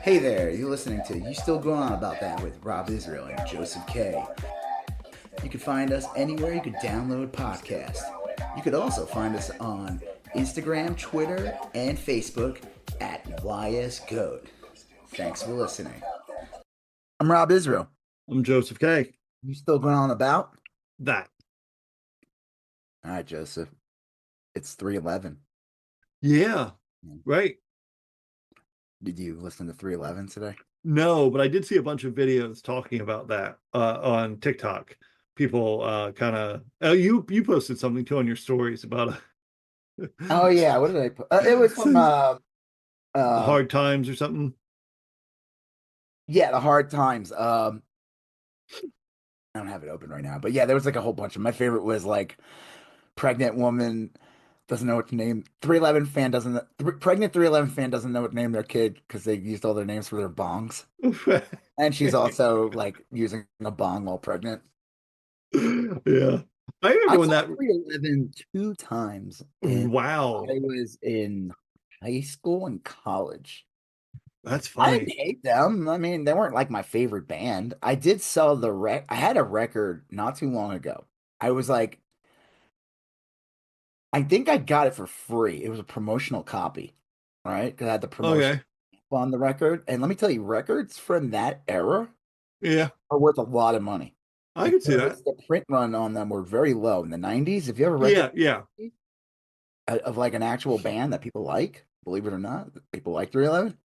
Hey there, you're listening to You Still Going On About That with Rob Israel and Joseph K. You can find us anywhere you could download podcasts. You could also find us on Instagram, Twitter, and Facebook at YSGOAT. Thanks for listening. I'm Rob Israel. I'm Joseph K. You still going on about that? All right, Joseph. It's 3:11. Yeah, right. Did you listen to 3:11 today? No, but I did see a bunch of videos talking about that on TikTok. People kind of you posted something too on your stories about Oh yeah, what did I put? It was from hard times or something. Yeah, the hard times. I don't have it open right now, but yeah, there was like a whole bunch of. My favorite was like pregnant woman doesn't know what to name. 311 fan doesn't. Pregnant 311 fan doesn't know what to name their kid because they used all their names for their bongs, and she's also like using a bong while pregnant. Yeah, I remember I when saw that. 311 two times. And Wow, I was in high school and college. that's I funny. didn't hate them. I mean, they weren't like my favorite band. I did sell the I had a record not too long ago. I was like, I think I got it for free. It was a promotional copy, right? Because I had the promotion Okay, on the record. And let me tell you, records from that era yeah, are worth a lot of money I could see that. because the print run on them were very low in the 90s. If you have a record Yeah. of like an actual band that people like, believe it or not, people like 311,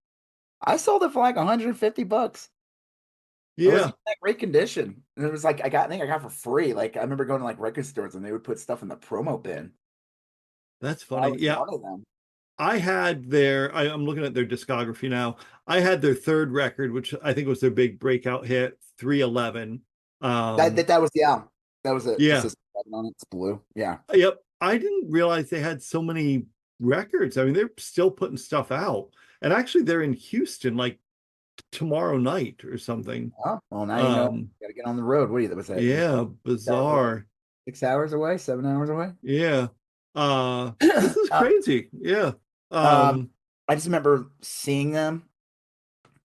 I sold it for like $150. It wasn't Yeah, even that great condition. And it was like I think I got for free. Like I remember going to like record stores and they would put stuff in the promo bin. that's I funny. was Yeah, one of them. I had I'm looking at their discography now. I had their third record, which I think was their big breakout hit, 311. That was the album. That was it. The Yeah. system button on it. It's blue. Yeah. Yep. I didn't realize they had so many records. I mean, they're still putting stuff out. And actually they're in Houston like tomorrow night or something. Oh, well, now you know. Um, Got to get on the road. What do you? Was that? yeah, 6 hours away? bizarre. 6 hours away? 7 hours away? Yeah. This is uh, crazy. Yeah. um, Um, I just remember seeing them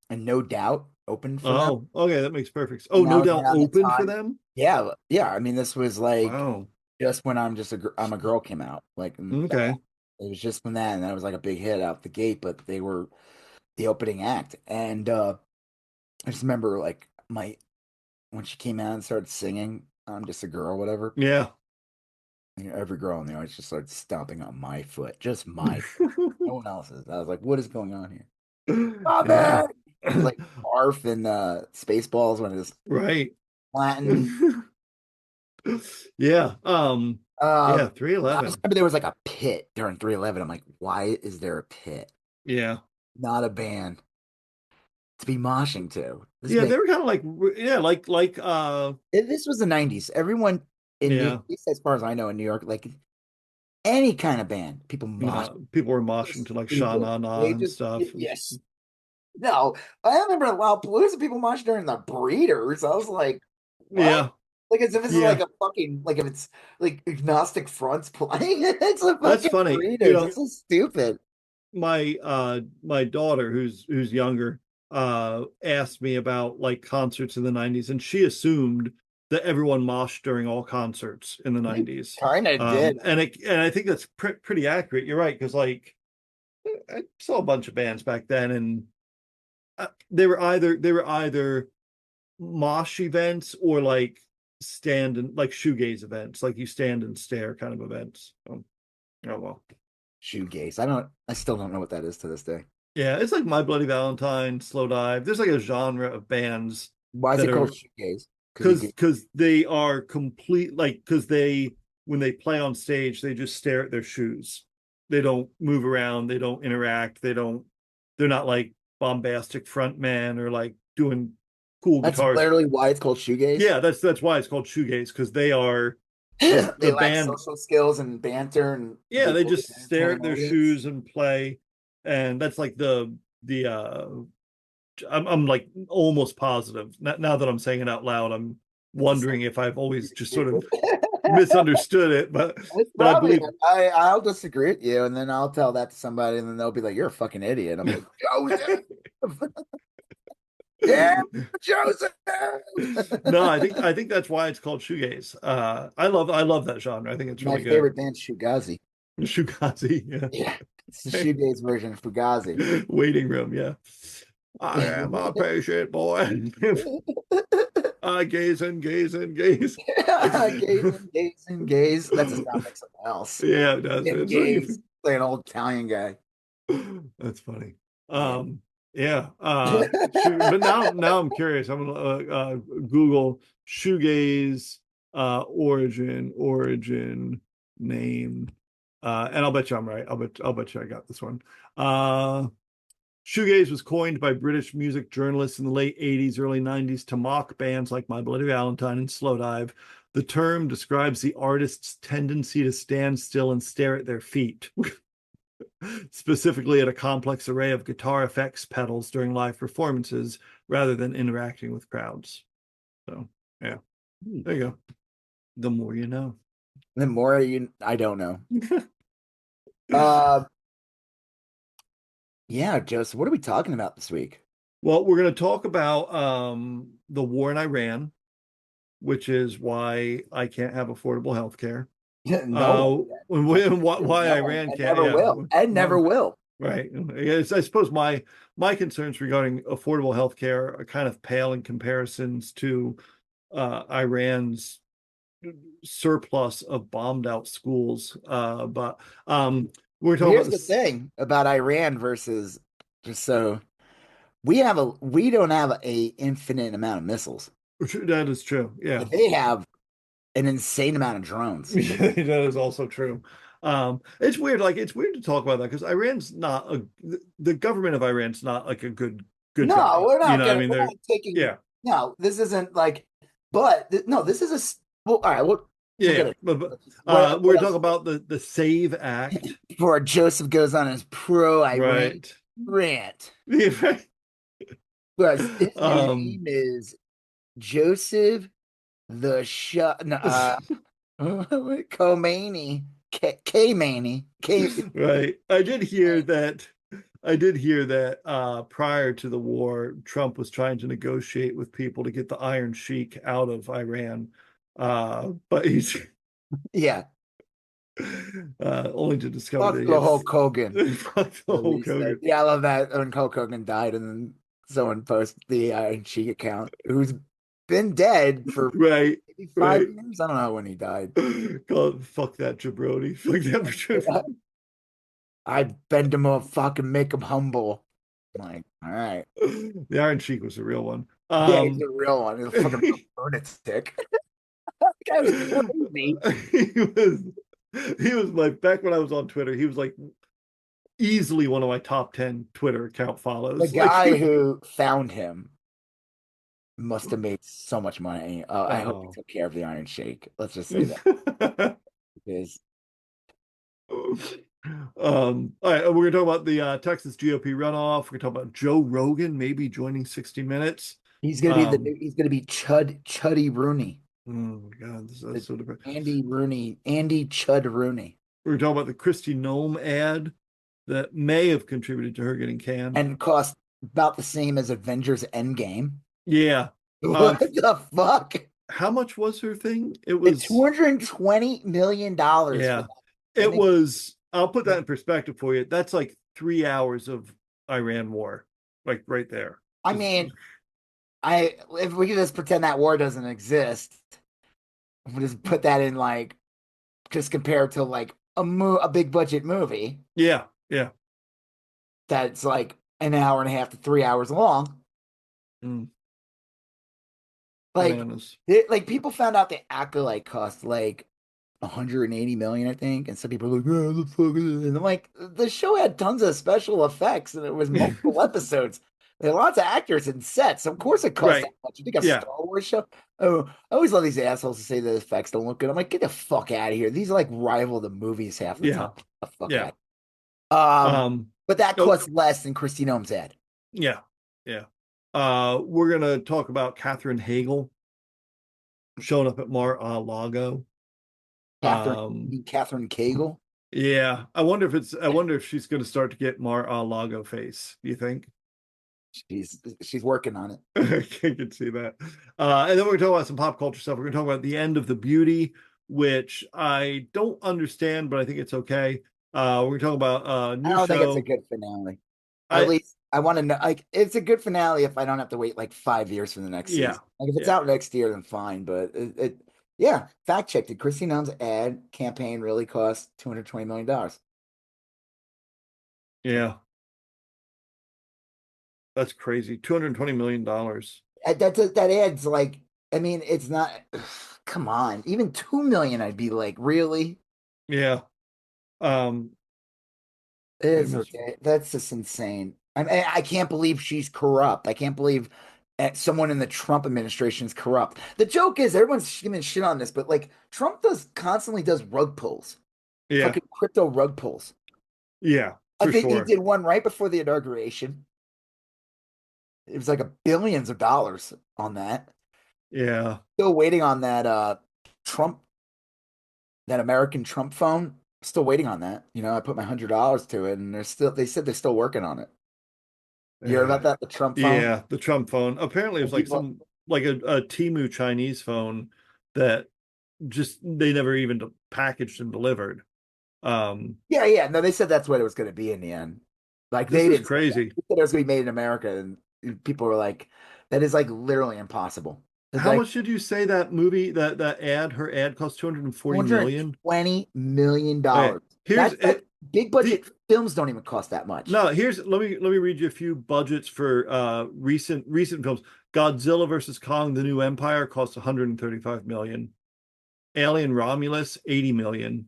and No Doubt opened for them, oh, okay, that makes perfect. Oh, and that No was Doubt around the opened for time. them? Yeah, yeah. I mean, this was like Wow. just when I'm a girl came out. Like Okay. it was just when that, and that was like a big hit out the gate. But they were the opening act, and I just remember like my when she came out and started singing, "I'm Just a Girl," whatever. Yeah. You know, every girl in the audience just started stomping on my foot, just my foot, no one else's. I was like, "What is going on here?" Stop Yeah. it! It was like Arf and Spaceballs when it was Right. Latin. Yeah. Yeah, I just 311. remember there was like a pit during 311. I'm like, why is there a pit? Yeah. Not a band to be moshing to. This Yeah, band. they were kind of like yeah, like This was the 90s. Everyone in New, at yeah, least as far as I know, in New York, like any kind of band, people mosh. people were So moshing to like Sha stupid. Na Na They and just stuff. yes. No, I remember Lollapalooza people mosh during the Breeders. I was like, what? Yeah. Like as if this is Yeah. like a fucking like if it's like agnostic fronts playing. It's a That's fucking funny. Breeders. It's so stupid. My daughter who's younger asked me about like concerts in the 90s, and she assumed that everyone moshed during all concerts in the 90s. Kind of did. And I think that's pretty accurate. You're right, because like I saw a bunch of bands back then, and they were either mosh events or like stand and like shoegaze events, like you stand and stare kind of events. Oh well. Shoegaze. I still don't know what that is to this day. Yeah, it's like My Bloody Valentine, Slow Dive. There's like a genre of bands Why is that it called are shoegaze? Because you because they are complete like because they when they play on stage, they just stare at their shoes. They don't move around, they don't interact, they're not like bombastic frontman or like doing cool that's guitars. literally why it's called shoegaze. Yeah, that's why it's called shoegaze, because they are They the lack band. social skills and banter and Yeah, they just stare entertain at an their audience. shoes and play, and that's like the I'm like almost positive. Now that I'm saying it out loud, I'm It's a wondering if I've always just sort of stupid. misunderstood it, It's but I probably believe I'll disagree with you, and then I'll tell that to somebody, and then they'll be like, "You're a fucking idiot." I'm like, "Joseph." Yeah, Joseph. No, I think that's why it's called shoegaze. I love that genre. I think it's My really good. favorite band, Fugazi. Shugazi, yeah. Yeah, it's the shoegaze version of Fugazi. Waiting room, yeah. I am a patient boy. I gaze and gaze and gaze. Gaze and gaze and gaze. That's a sound like something else. Yeah, it does. Tim It's like Gaze, like an old Italian guy. that's funny. Yeah. Yeah. Shoot, but now I'm curious. I'm gonna Google shoegaze origin name. And I'll bet you I'm right. I'll bet you I got this one. Shoegaze was coined by British music journalists in the late 80s, early 90s to mock bands like My Bloody Valentine and Slowdive. The term describes the artist's tendency to stand still and stare at their feet, specifically at a complex array of guitar effects pedals during live performances rather than interacting with crowds. So, yeah, there you go. The more you know. The more I don't know. Uh, yeah, Joseph, what are we talking about this week? Well, we're going to talk about the war in Iran, which is why I can't have affordable health care. No, Why no, Iran and can't, never yeah. will, and never will. Right. Yes, I suppose my concerns regarding affordable health care are kind of pale in comparisons to Iran's surplus of bombed out schools. But we're Well, talking about here's the this. thing about Iran versus just so we don't have a infinite amount of missiles. That is true. Yeah. But they have an insane amount of drones. That is also true. It's weird. Like it's weird to talk about that because Iran's not the government of Iran's not like a good No, guy. we're You not know, what I gonna. mean, We're they're not taking. yeah, No, this isn't like. But no, this is well. All right, we'll yeah. forget it. But What we're talking else? about the Save Act, Before Joseph goes on his pro-Iran right? rant, Yeah, right. because his Um, name is Joseph the Shut. Khomeini, Khomeini, right. I did hear that prior to the war, Trump was trying to negotiate with people to get the Iron Sheik out of Iran. But he's yeah. only to discover Fuck that he the had Hulk Hogan. fuck the What whole he said. Hogan. Yeah, I love that when Hulk Hogan died, and then someone posted the Iron Sheik account, who's been dead for Right, maybe five right. years. I don't know when he died. God, fuck that jabroni. Fuck that jabroni. I bend him up, fucking make him humble. I'm like, all right. The Iron Sheik was a real one. Yeah, he's a real one. He's a fucking lunatic. That guy was crazy. he was he was like back when I was on Twitter, he was like easily one of my top 10 Twitter account The follows. Like guy who found him must have made so much money. I hope he oh. took care of the Iron Shake. Let's just say that. Because All right, we're gonna talk about the Texas GOP runoff. We're gonna talk about Joe Rogan maybe joining 60 Minutes. he's gonna be Chuddy Rooney. Oh my God, that's so depressing. Andy Chud Rooney. We're talking about the Kristi Noem ad that may have contributed to her getting canned. And cost about the same as Avengers Endgame. Yeah. What the fuck? How much was her thing? It It's was $220 million for yeah. that. It was I'll put that in perspective for you. That's like 3 hours of Iran war, like right there. I mean, if we could just pretend that war doesn't exist, we just put that in like just compared to like a big budget movie Yeah, yeah. that's like an hour and a half to 3 hours long. Mm, Like, bananas. like people found out the Acolyte cost like 180 million, I think, and some people are like, "Oh, the fuck is it?" And I'm like, the show had tons of special effects, and it was multiple episodes. There are lots of actors and sets, so of course it cost Right. that much. You think a Yeah. Star Wars show? Oh, I always love these assholes to say the effects don't look good. I'm like, get the fuck out of here. These are like rival the movies half the Yeah. time. Get the fuck Yeah. out. But that Oh, costs less than Kristi Noem's ad. yeah. Yeah. We're gonna talk about Catherine Haigl showing up at Mar-a-Lago. Catherine Cagle. Yeah. I wonder if she's gonna start to get Mar-a-Lago face. Do you think? She's working on it. I can see that. And then we're going to talk about some pop culture stuff. We're going to talk about the end of The Beauty, which I don't understand, but I think it's okay. We're going to talk about a I new don't think it's a show. good finale. At I least I want to know. Like, it's a good finale if I don't have to wait like 5 years for the next Yeah, season. Like, if it's yeah, out next year, then fine. But yeah. Fact check: did Kristi Noem's ad campaign really cost $220 million? yeah. That's crazy. $220 million. That ad's like. I mean, it's not. Come on, even 2 million, I'd be like, really? Yeah. Um, It's okay. That's just insane. I can't believe she's corrupt. I can't believe someone in the Trump administration is corrupt. The joke is everyone's giving shit on this, but like Trump constantly does rug pulls, yeah, fucking crypto rug pulls. yeah, I for think he sure. did one right before the inauguration. It was like a billions of dollars on that. Yeah. Still waiting on that Trump, that American Trump phone. Still waiting on that. I put my $100 to it, and they said they're still working on it. You heard Uh, about that? The Trump phone? yeah, the Trump phone. Apparently, it was And like people, some like a Temu Chinese phone that just they never even packaged and delivered. Um, yeah, yeah. No, they said that's what it was going to be in the end. Like this they is didn't say that. crazy. They said it was going to be made in America, and people were like, "That is like literally impossible." It's How like much did you say that movie that ad her ad cost 240 million? $220 million. Here's That's it big the budget films don't even cost that much. no, here's let me read you a few budgets for recent films. Godzilla versus Kong: The New Empire cost 135 million. Alien Romulus 80 million.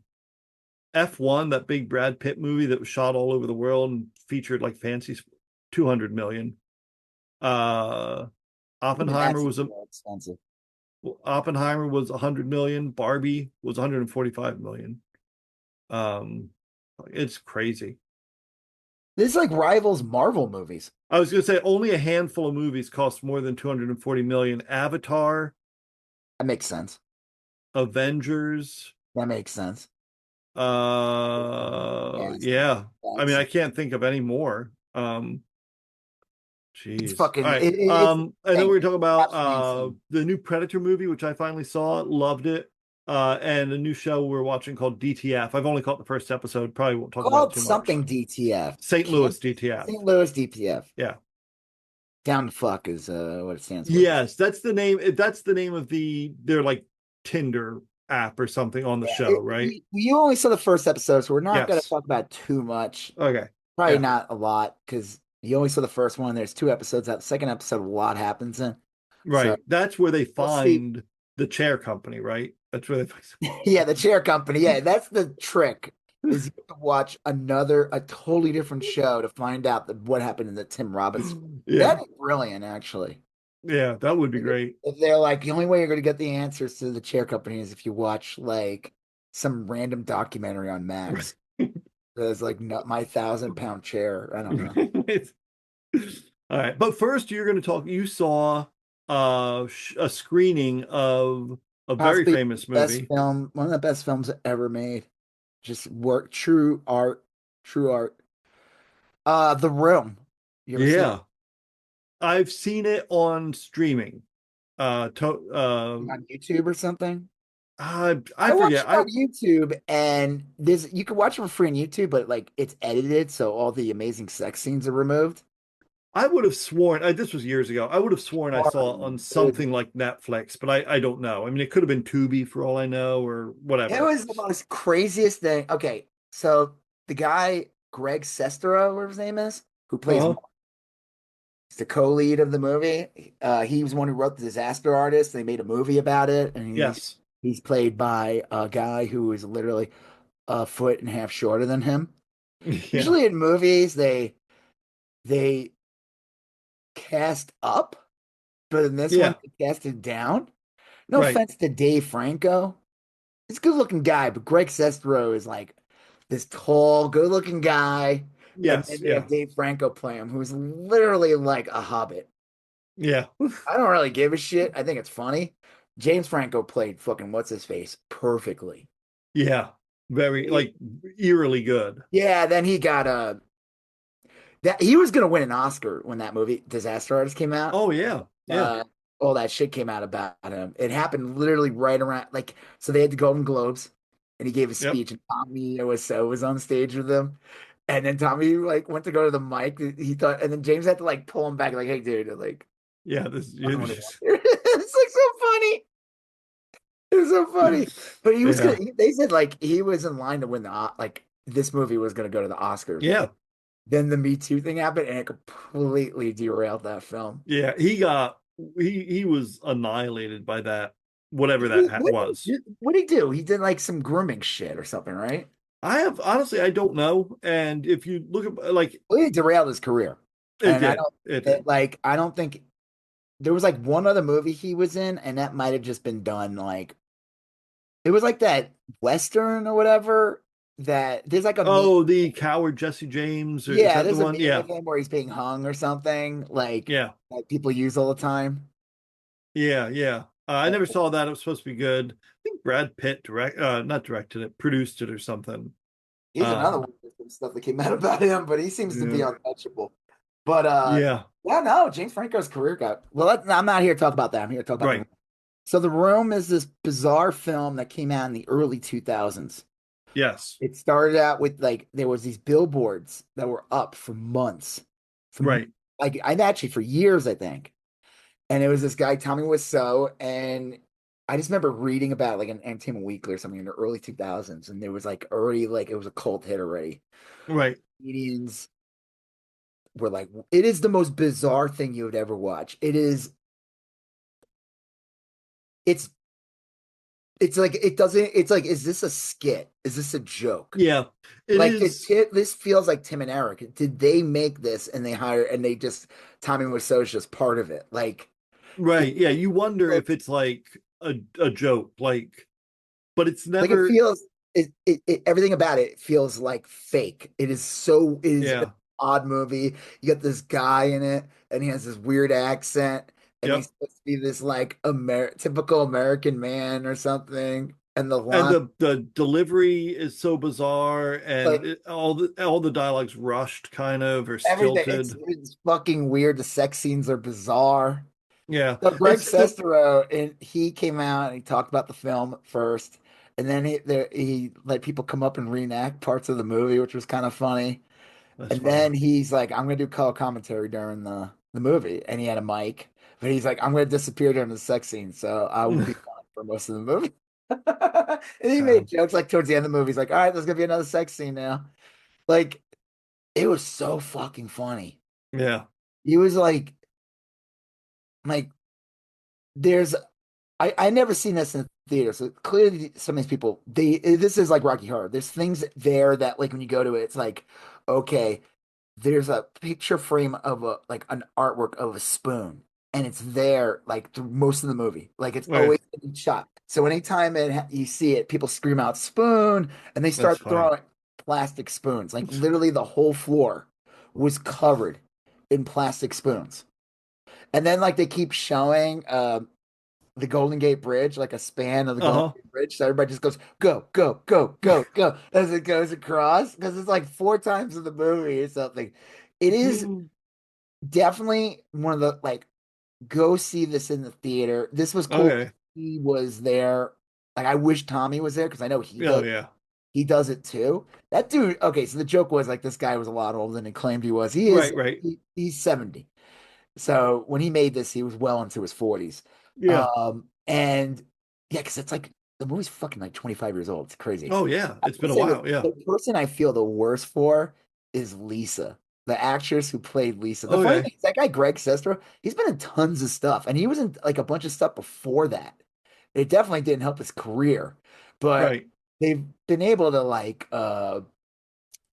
F1, that big Brad Pitt movie that was shot all over the world and featured like fancies, 200 million. Uh Even Oppenheimer that's was a more expensive. Oppenheimer was 100 million. Barbie was 145 million. Um it's crazy. This like rivals Marvel movies. I was going to say only a handful of movies cost more than 240 million. Avatar, That makes sense. Avengers, That makes sense. Yeah, yeah. I mean, that's I can't think of any more. it's Jeez. All fucking right. it's And then insane. we are talking about Absolutely insane. the new Predator movie, which I finally saw, loved it. And a new show we're watching called DTF. I've only caught the first episode, probably won't talk about it Called too much. something DTF. St. Louis Kansas DTF. St. Louis DPF. Yeah. Down to fuck is what it stands for. Yes, that's the name. That's the name of their like Tinder app or something on the Yeah, show, right? you only saw the first episode, so we're not going to Yes. talk about too much. Okay. Probably Yeah. not a lot because you only saw the first one. There's two episodes. That second episode, a lot happens in. So Right. That's where they we'll see. find the chair company, right? That's where they find. Yeah, the chair company. Yeah, that's the trick. Is you have to watch a totally different show to find out what happened in the Tim Robbins. Yeah. That'd be brilliant, actually. Yeah, that would be If great. if they're like the only way you're going to get the answers to the chair company is if you watch like some random documentary on Max. There's like my 1,000 pound chair. I don't know. All right. But first you're going to talk you saw a screening of a very Possibly famous best movie. film, one of the best films ever made. Just work, true art, true art. The Room. You ever see it? Yeah. I've seen it on streaming. On YouTube or something? I I watched forget. it on YouTube, and this you can watch it for free on YouTube, but like it's edited, so all the amazing sex scenes are removed. I would have sworn this was years ago. I would have sworn I saw it on something like Netflix, but I don't know. I mean, it could have been Tubi for all I know, or It whatever. was the most craziest thing. Okay, so the guy Greg Sestero, whatever his name is, who plays Uh-huh. he's the co-lead of the movie. He was the one who wrote The Disaster Artist. They made a movie about it, and Yes. he's played by a guy who is literally a foot and a half shorter than him. Yeah. Usually in movies, they cast up, but in this one, Yeah. they casted down. No Right. offense to Dave Franco. He's a good-looking guy, but Greg Sestero is like this tall, good-looking guy. And Yes. then they have Yeah. Dave Franco play him, who's literally like a hobbit. Yeah. I don't really give a shit. I think it's funny. James Franco played fucking what's his face perfectly. Yeah. Very like eerily good. Yeah, then That he was gonna win an Oscar when that movie Disaster Artist came out. Oh yeah, yeah, Uh, all that shit came out about him. It happened literally right around like so they had the Golden Globes, and he gave a yep, speech, and Tommy was on stage with him, and then Tommy like went to go to the mic. He thought, and then James had to like pull him back, like, "Hey, dude, like yeah. This, I don't want to." It's like so funny. It was so funny. But he was gonna. yeah, They said like he was in line to win like this movie was gonna go to the Oscars. yeah, Then the Me Too thing happened, and it completely derailed that film. yeah. He was annihilated by that, whatever that was. What did he do? He did like some grooming shit or something, right? I have honestly, I don't know. And if you look at like Well, he derailed his career, it and did, it did. I don't think there was like one other movie he was in, and that might have just been done like it was like that Western or whatever. That there's like a meme. Oh, the coward Jesse James, or is Yeah, that the there's a one? meme Yeah, of him where he's being hung or something, yeah, like people use all the time. yeah, yeah. I never saw that. It was supposed to be good. I think Brad Pitt not directed it, produced it or something. He's another Um, one with some stuff that came out about him, but he seems to be yeah, untouchable. But yeah, yeah, no, James Franco's career got well. I'm not here to talk about that. I'm here to talk about the right, Room. So the Room is this bizarre film that came out in the early 2000s. yes, It started out with like there was these billboards that were up for months, from right, like I've actually for years, I think. And it was this guy Tommy Wiseau, and I just remember reading about like an Entertainment Weekly or something in the early 2000s, and there was like already like it was a cult hit already. right. Comedians were like, it is the most bizarre thing you would ever watch. It's it's like it doesn't. It's like, is this a skit? Is this a joke? Yeah, it Like is. this feels like Tim and Eric. Did they make this and they hire and they just Tommy Wiseau is just part of it? It, Right. Yeah, you wonder if it's like a joke, but it's like it never. feels everything about it feels like fake. It is an Yeah. odd movie. You got this guy in it and he has this weird accent and he's Yep. supposed to be this like typical American man or something. And the And line the delivery is so bizarre, and like all the dialogue's rushed, kind of, or everything stilted. it's fucking weird. The sex scenes are bizarre. Yeah. So Greg It's the Sestero, and he came out and he talked about the film first, and then he let people come up and reenact parts of the movie, which was kind of funny. That's And funny. then he's like, "I'm gonna do color commentary during the movie," and he had a mic, but he's like, "I'm gonna disappear during the sex scene, so I will be gone for most of the movie." And he made Um, jokes like towards the end of the movie, he's like, "All right, there's gonna be another sex scene now." Like it was so fucking funny. yeah. He was like there's I never seen this in the theater, so clearly some of these people this is like Rocky Horror. There's things there that like when you go to it, it's like okay, there's a picture frame of a like an artwork of a spoon, and it's there like through most of the movie. Like it's Okay. always in each shot. So anytime you see it, people scream out spoon, and they That's start funny. throwing plastic spoons. Like literally the whole floor was covered in plastic spoons. And then like they keep showing the Golden Gate Bridge, like a span of the Golden Uh-huh. Gate Bridge. So everybody just goes, go, go, go, go, go, as it goes across because it's like four times in the movie or something. It is definitely one of the like, go see this in the theater. This was cool. Okay. He was there. Like, I wish Tommy was there because I know Oh yeah. he does it too. That dude, okay, so the joke was like this guy was a lot older than he claimed he was. Right, right. He's 70. So when he made this, he was well into his 40s. Yeah. And yeah, because it's like the movie's fucking like 25 years old. It's crazy. Oh yeah. I It's been would a say while. Yeah. the person I feel the worst for is Lisa, the actress who played Lisa. The funny Okay. thing is that guy, Greg Sestero, he's been in tons of stuff, and he was in like a bunch of stuff before that. It definitely didn't help his career, but Right. they've been able to like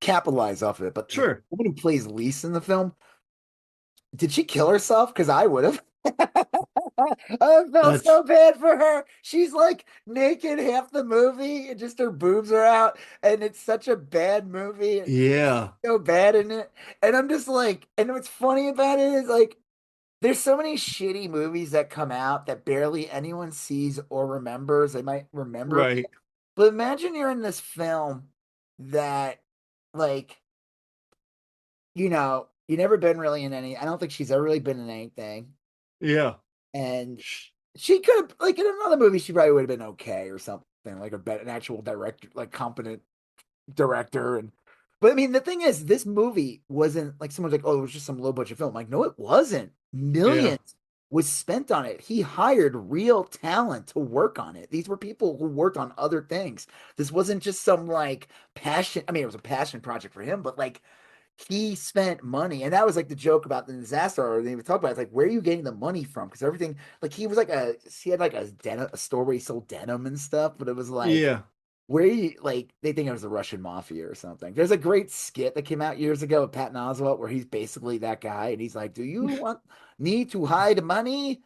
capitalize off of it. But the Sure. woman who plays Lisa in the film, did she kill herself? Because I would have. I felt That's so bad for her. She's like naked half the movie and just her boobs are out. And it's such a bad movie. And yeah. so bad in it. And I'm just like, and what's funny about it is like, there's so many shitty movies that come out that barely anyone sees or remembers. They might remember, Right. but imagine you're in this film that, like, you never been really in any. I don't think she's ever really been in anything. Yeah. And she could have, like, in another movie, she probably would have been okay or something, like an actual director, like competent director. And but I mean, the thing is, this movie wasn't like someone's like, oh, it was just some low budget film. Like, no, it wasn't. Yeah. Millions was spent on it. He hired real talent to work on it. These were people who worked on other things. This wasn't just some like passion. I mean, it was a passion project for him, but like he spent money, and that was like the joke about the disaster. Or they even talk about it. It's like, where are you getting the money from? Because everything, like, he was like he had like a store where he sold denim and stuff, but it was like Yeah. where you like they think it was the Russian mafia or something. There's a great skit that came out years ago with Pat Oswalt where he's basically that guy, and he's like, "Do you want me to hide money?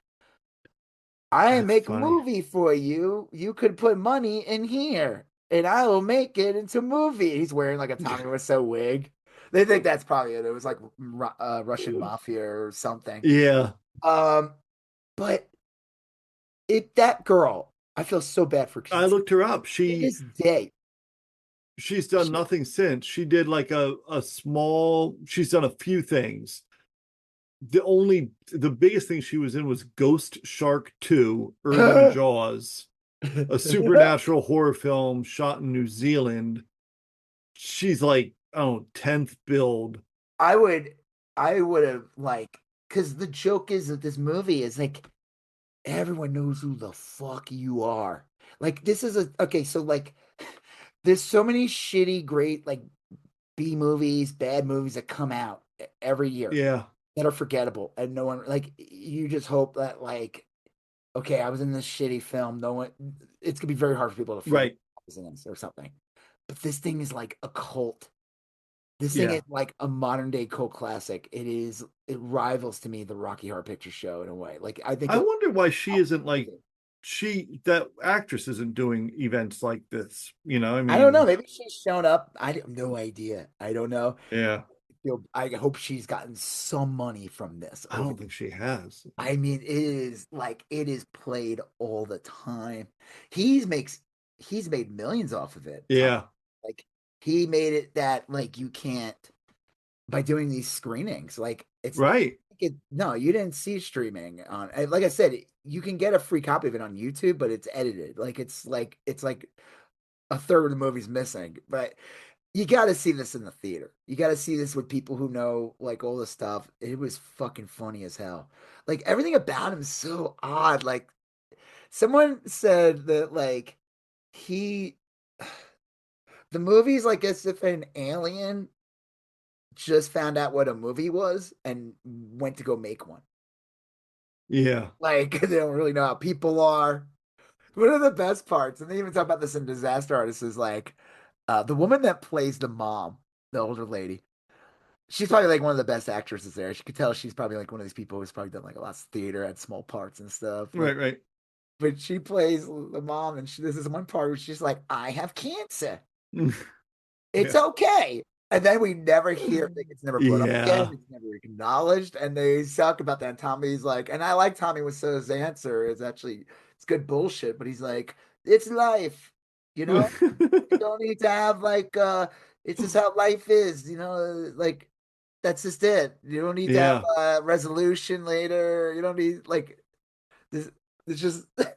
I That's make a funny. movie for you. You could put money in here, and I will make it into a movie." He's wearing like a Tommy Wiseau wig. They think that's probably it. It was like Russian mafia or something. Yeah. Um, but that girl, I feel so bad for I kids looked her up. to this day. She's done She, nothing since. She did like a small, she's done a few things. The biggest thing she was in was Ghost Shark 2, Earthen Jaws, a supernatural horror film shot in New Zealand. She's like, oh, 10th build. I would, I would have like, because the joke is that this movie is like everyone knows who the fuck you are. Like this is a okay, so like there's so many shitty, great like B movies, bad movies that come out every year Yeah. that are forgettable, and no one like you just hope that like okay, I was in this shitty film. No one, it's gonna be very hard for people to forget Right. I was in this or something. But this thing is like a cult. This thing is Yeah. like a modern day cult classic. It rivals to me the Rocky Horror Picture Show in a way. Like I think I it. wonder why she isn't like, that actress isn't doing events like this. I I don't know. mean, Maybe she's shown up. I have no idea. I don't know. yeah, I hope she's gotten some money from this I over. don't think she has. I mean, it is played all the time. He's makes he's made millions off of it. Tom. Yeah. Like he made it that like you can't by doing these screenings. Like it's Right. no, you didn't see streaming on. Like I said, you can get a free copy of it on YouTube, but it's edited. Like it's like a third of the movie's missing. But you got to see this in the theater. You got to see this with people who know like all this stuff. It was fucking funny as hell. Like everything about him is so odd. Like someone said that like he the movie's like as if an alien just found out what a movie was and went to go make one. Yeah. Like they don't really know how people are. One of the best parts, and they even talk about this in Disaster Artist, is like the woman that plays the mom, the older lady. She's probably like one of the best actresses there. She could tell she's probably like one of these people who's probably done like a lot of theater, had small parts and stuff. Like, Right. Right. but she plays the mom, and this is one part where she's like, "I have cancer. It's Yeah. okay." And then we never hear like it's never brought up again. Yeah. It's never acknowledged. And they talk about that. And Tommy's like, and I like Tommy Wiseau's answer. It's good bullshit, but he's like, it's life, you know. You don't need to have like it's just how life is, like that's just it. You don't need to have Yeah. a resolution later. You don't need like this. It's just God.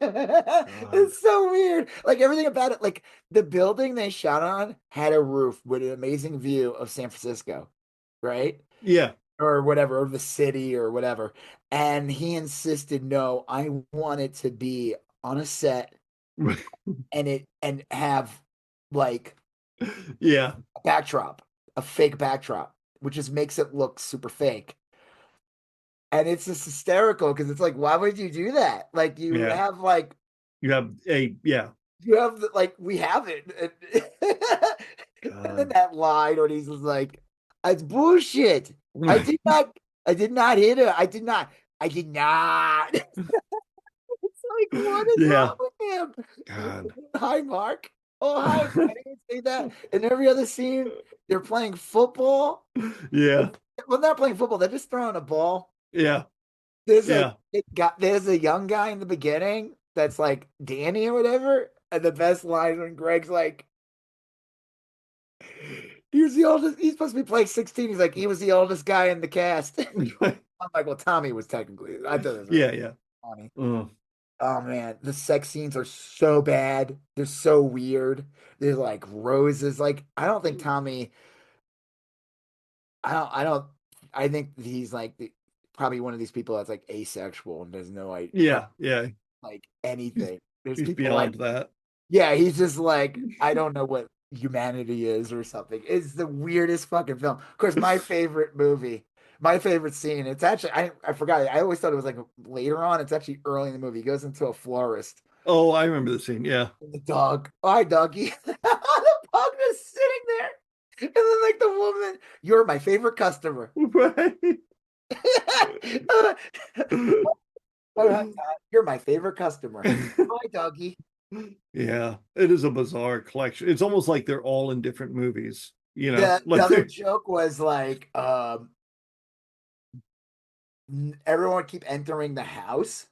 it's so weird. Like everything about it, like the building they shot on had a roof with an amazing view of San Francisco, right? Yeah. Or whatever, or the city or whatever. And he insisted, no, I want it to be on a set and have like Yeah. a backdrop, a fake backdrop, which just makes it look super fake. And it's just hysterical because it's like, why would you do that? Like you Yeah. have like You have a, yeah. you have like we have it. And then God. that line when he's just like, it's bullshit. I did not I did not hit her. I did not. I did not. It's like, what is Yeah. wrong with him? God. Hi, Mark. Oh, hi. I didn't say that. In every other scene, they're playing football. Yeah. Well, they're not playing football. They're just throwing a ball. Yeah. There's Yeah. there's a young guy in the beginning that's like Danny or whatever. And the best line when Greg's like, He was the oldest. He's supposed to be playing 16. He's like, he was the oldest guy in the cast. I'm like, well, Tommy was technically. I thought it was really Yeah, yeah. funny. Uh, Oh man, the sex scenes are so bad. They're so weird. They're like roses. Like, I don't think Tommy. I don't. I think he's like probably one of these people that's like asexual and doesn't know yeah, yeah. like anything. There's He's people like, beyond that. yeah, he's just like, I don't know what humanity is or something. It's the weirdest fucking film. Of course, my favorite movie, my favorite scene. It's actually I forgot. I always thought it was like later on. It's actually early in the movie. He goes into a florist. Oh, I remember the scene. Yeah. And the dog, oh, hi, doggy. The dog is sitting there, and then like the woman, you're my favorite customer. Right. You're my favorite customer. Hi, doggy. Yeah, it is a bizarre collection. It's almost like they're all in different movies, The like other they're joke was like, everyone would keep entering the house,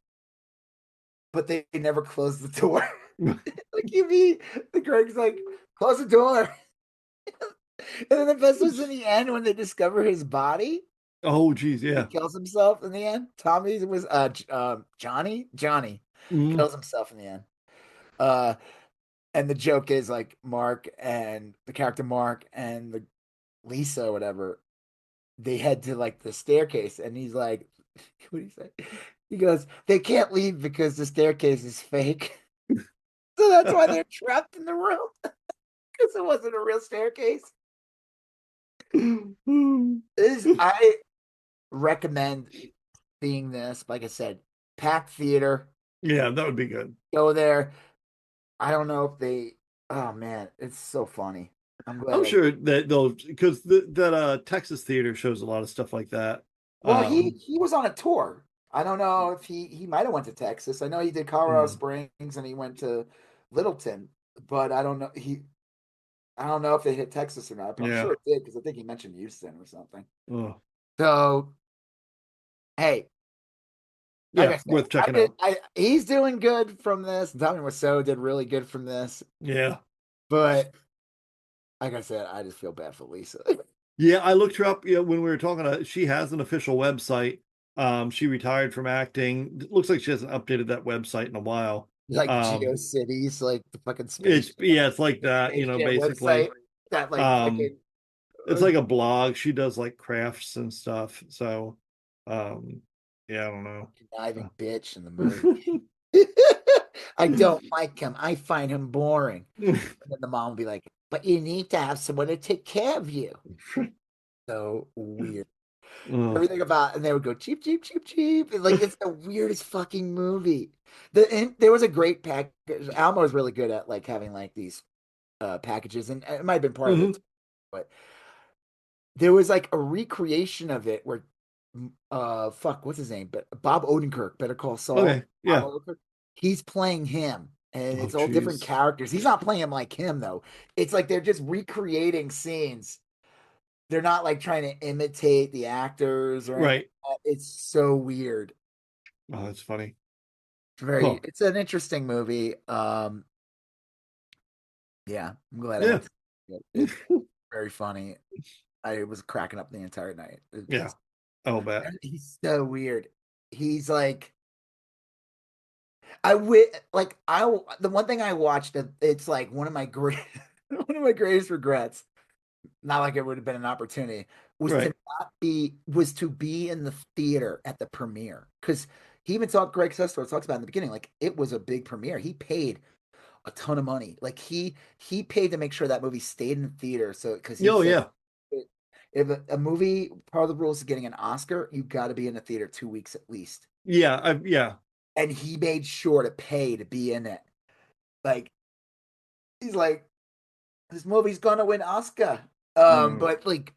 but they never close the door. Like you mean the Greg's like, close the door. And then the best was in the end when they discover his body. oh geez, He yeah. kills himself in the end. Tommy was Johnny. Johnny Mm, kills himself in the end. Uh and the joke is like Mark and the character Mark and the Lisa or whatever, they head to like the staircase and he's like, what do you say? He goes, they can't leave because the staircase is fake. So that's why they're trapped in the room. Because it wasn't a real staircase. I recommend seeing this. Like I said, packed theater. yeah, that would be good. Go there. I don't know if they. Oh man, it's so funny. I'm I'm glad I. sure that they'll because that Texas theater shows a lot of stuff like that. Well, he Um, he was on a tour. I don't know if he might have went to Texas. I know he did Colorado mm, Springs and he went to Littleton, but I don't know if they hit Texas or not, but I'm yeah. sure it did because I think he mentioned Houston or something. Oh, So hey, like yeah, I said, worth checking out. he's doing good from this. Tommy Wiseau did really good from this, Yeah. but like I said, I just feel bad for Lisa. Yeah, I looked her up, when we were talking. She has an official website. She retired from acting. It looks like she hasn't updated that website in a while. Like Um, GeoCities, like the fucking it's yeah, it's like that, space jam basically. website that like Um, fucking it's like a blog. She does like crafts and stuff. So, um, yeah, I don't know. conniving bitch in the movie. I don't like him. I find him boring. And then the mom will be like, but you need to have someone to take care of you. So weird. Oh, Everything about, and they would go cheap, cheap, cheap, cheap. And, like it's the weirdest fucking movie. And there was a great package. Alma was really good at like having like these packages, and it might have been part of it, mhm. but there was like a recreation of it where fuck, what's his name? But Bob Odenkirk, Better Call Saul. Okay, Bob yeah. Odenkirk, he's playing him. And Oh, it's all different jeez. characters. He's not playing him like him though. It's like they're just recreating scenes. They're not like trying to imitate the actors or anything. Right. It's so weird. Oh, that's funny. Huh. It's an interesting movie. Yeah, I'm glad I Yeah. went to see it. It's very funny. I was cracking up the entire night. It's Yeah. just I'll bet. he's so weird. He's like I wi like I the one thing I watched it's like one of my great one of my greatest regrets. Not like it would have been an opportunity Right. was to be in the theater at the premiere because he even talked Greg Sestero talks about in the beginning like it was a big premiere. He paid a ton of money. Like he paid to make sure that movie stayed in the theater. So because he Oh, said yeah. if a movie part of the rules is getting an Oscar, you got to be in the theater 2 weeks at least. Yeah. Yeah. And he made sure to pay to be in it. Like he's like this movie's gonna win Oscar. Mm, But like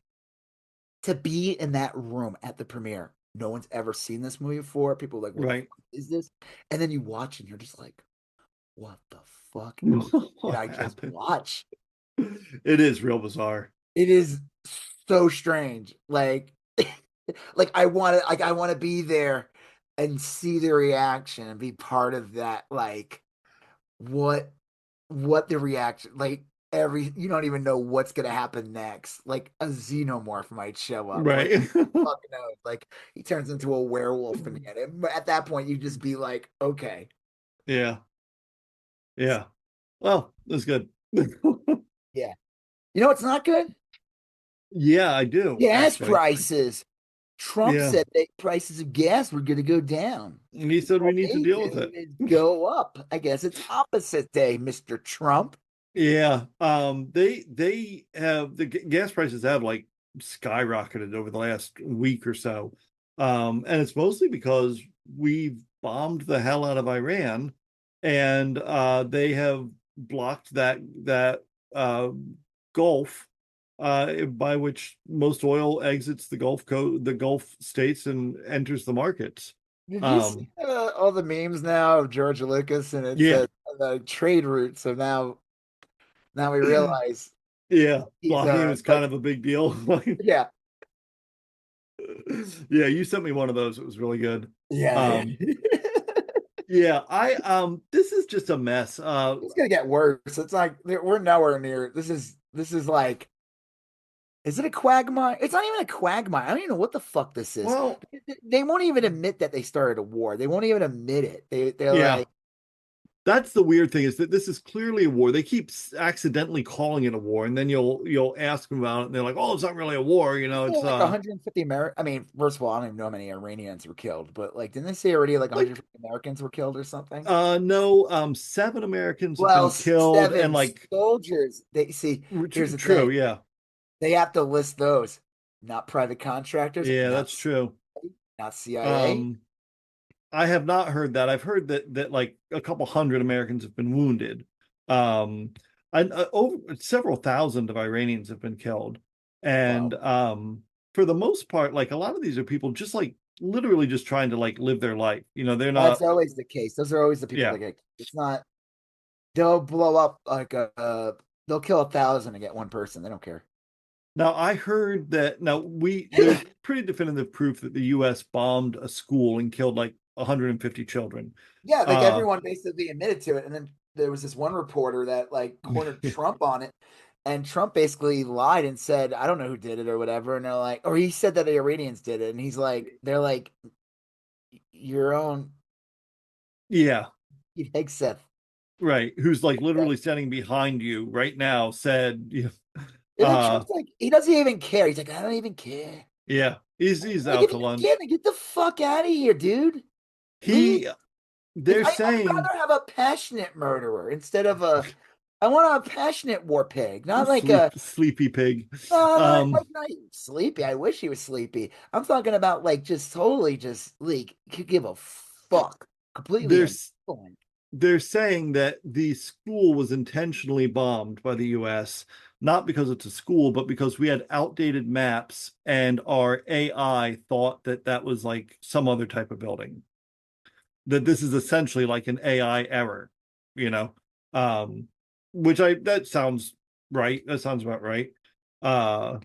to be in that room at the premiere, no one's ever seen this movie before. People are like, "What the right. fuck is this?" And then you watch and you're just like, "What the fuck did What I just happened? watch?" It is real bizarre. It is so strange. Like I want to be there and see the reaction and be part of that. Like what what the reaction like. you don't even know what's gonna happen next. Like a xenomorph might show up. Like Right. fuck knows. Like he turns into a werewolf in the end. But at that point, you just be like, okay, Yeah. Yeah. Well, that's good. yeah. You know what's not good? Yeah, I do Gas actually. prices. Trump Yeah. said that prices of gas were going to go down. And he said we All need to they deal with do it. is go up. I guess it's opposite day, Mr. Trump. Yeah. They have the gas prices have like skyrocketed over the last week or so. And it's mostly because we've bombed the hell out of Iran, and they have blocked that uh Gulf, by which most oil exits the Gulf states and enters the markets. Did you see Um, all the memes now of George Lucas and it yeah, said trade route? So now we realize yeah, he's blocking him is kind like of a big deal. yeah Yeah, you sent me one of those. It was really good. yeah. Um, yeah, this is just a mess. It's gonna get worse. It's like we're nowhere near. This is like. Is it a quagmire? It's not even a quagmire. I don't even know what the fuck this is. Well, They won't even admit that they started a war. They won't even admit it. They're yeah, like, that's the weird thing is that this is clearly a war. They keep accidentally calling it a war, and then you'll ask them about it, and they're like, "Oh, it's not really a war." You know, yeah, it's like 150 Americans. I mean, first of all, I don't even know how many Iranians were killed, but like, didn't they say already like like 150 Americans were killed or something? no, 7 Americans have Well, been killed, and seven like soldiers. They see. Here's the true, thing. yeah, They have to list those, not private contractors, yeah, not that's true. not CIA. Um, I have not heard that. I've heard that like a couple hundred Americans have been wounded. Um, and over several thousand of Iranians have been killed. And Wow. for the most part, like a lot of these are people just like literally just trying to like live their life. You know, they're That's not, always the case. Those are always the people yeah. that get. It's not. They'll blow up like they'll kill 1,000 and get one person. They don't care. Now I heard that there's pretty definitive proof that the US bombed a school and killed like 150 children. Yeah, like Uh everyone basically admitted to it. And then there was this one reporter that like cornered Trump on it. And Trump basically lied and said, I don't know who did it or whatever. And they're like, or he said that the Iranians did it. And he's like, they're like, your own yeah. Hegseth. Right, who's like literally standing behind you right now said, And then Trump's like, he doesn't even care. He's like, I don't even care. yeah, he's Like, out if to you can't, lunch. get the fuck out of here, dude. Leave. He Like, they're I'd saying rather have a passionate murderer instead of a. I want a passionate war pig, not like a. sleepy pig. No, Um, not even sleepy. I wish he was sleepy. I'm talking about like just totally just like could give a fuck, completely they're indifferent. they're saying that the school was intentionally bombed by the US, not because it's a school, but because we had outdated maps and our AI thought that that was like some other type of building. That this is essentially like an AI error, you know, um, which that sounds right. That sounds about right. Uh,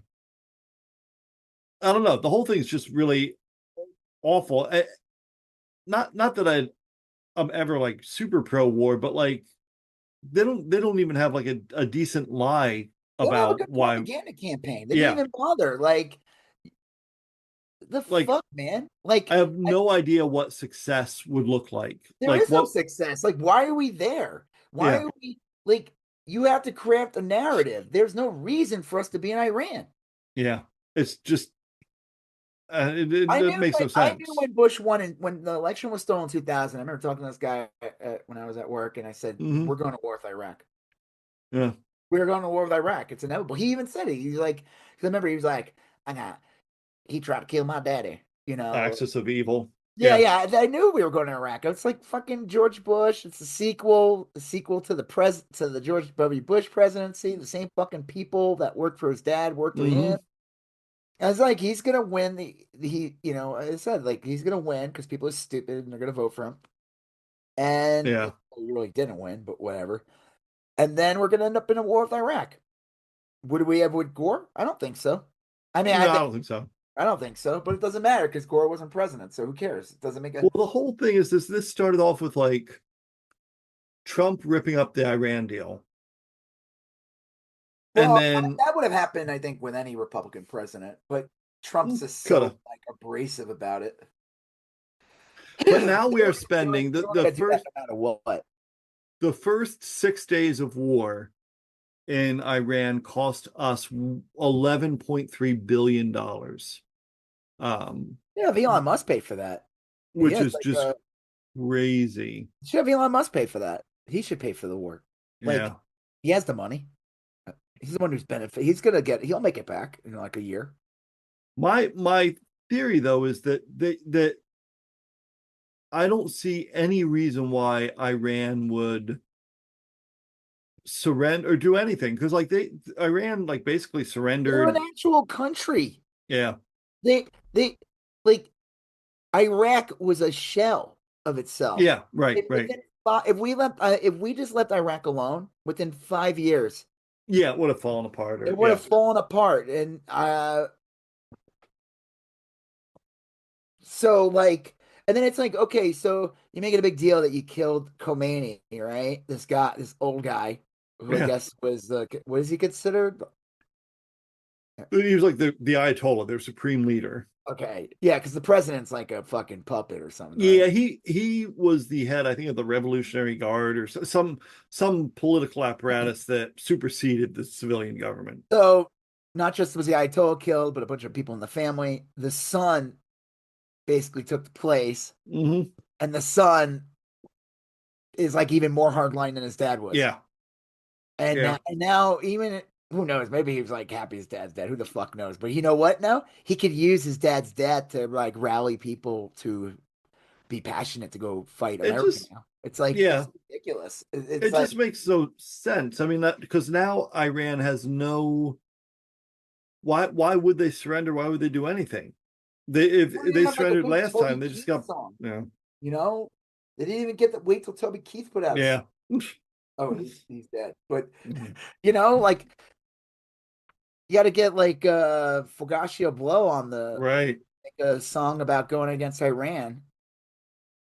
I don't know. The whole thing is just really awful. Not that I'm ever like super pro war, but like they don't even have like a decent lie They don't have a about good why. propaganda campaign. They didn't Yeah, even bother. Like the like fuck, man. I have no idea what success would look like. There Like is no what? success. Like, why are we there? Why Yeah, are we like? You have to craft a narrative. There's no reason for us to be in Iran. yeah. It's just it makes no I knew sense. when Bush won and when the election was stolen in 2000. I remember talking to this guy when I was at work, and I said, "We're Hmm. going to war with Iraq. Yeah. We're going to war with Iraq. It's inevitable." He even said it. He's like, because I remember he was like, "I got." He tried to kill my daddy. You know. Axis of evil. Yeah, Yeah. yeah. I knew we were going to Iraq. It's like fucking George Bush. It's the sequel to the George W. Bush presidency. The same fucking people that worked for his dad worked for him. Hmm. I was like, he's gonna win I said like he's gonna win because people are stupid and they're gonna vote for him. And Yeah. he really didn't win, but whatever. And then we're gonna end up in a war with Iraq. Would we have with Gore? I don't think so. I mean, No, I don't think so. I don't think so, but it doesn't matter because Gore wasn't president, so who cares? It doesn't make a Well, the whole thing is this started off with like Trump ripping up the Iran deal. And Well, then that would have happened, I think, with any Republican president, but Trump's just could so have. like abrasive about it. But now we are They spending were gonna do that no matter what. the first 6 days of war in Iran cost us $11.3 billion, Yeah, Elon Musk paid for that. He which has is like just crazy. should have Elon Musk pay for that. He should pay for the war. Like Yeah. he has the money. He's the one who's benefit. He's gonna get. He'll make it back in like a year. My theory though is that I don't see any reason why Iran would surrender or do anything, because like Iran like basically They're an surrendered. actual country. Yeah. They like Iraq was a shell of itself. Yeah, right, right. If we just left Iraq alone, within 5 years, Yeah, it would have fallen apart, it or would yeah. have fallen apart. And so like, and then it's like, okay, so you make it a big deal that you killed Khomeini, right? This guy, this old guy, who I Yeah. guess was what is he considered? He was like the Ayatollah, their supreme leader. Okay, yeah, because the president's like a fucking puppet or something, right? Yeah, he was the head, I think, of the Revolutionary Guard or some political apparatus that superseded the civilian government. So not just was the Ayatollah killed, but a bunch of people in the family. The son basically took the place, Hmm. and the son is like even more hardline than his dad was. Yeah, And yeah. now even who knows? Maybe he was like happy his dad's dead. Who the fuck knows? But you know what? Now he could use his dad's death to like rally people to be passionate to go fight It America. just Now it's like yeah, it's ridiculous. It's it like just makes no sense. I mean, that because now Iran has no, why would they surrender? Why would they do anything? they If didn't they have like a surrendered good last Toby time, they just Keith got, song. yeah, You know, they didn't even get to wait till Toby Keith put out a yeah. song. Oh, he's dead. But you know, like you got to get like Fulgatio Blow on the Right. like, a song about going against Iran.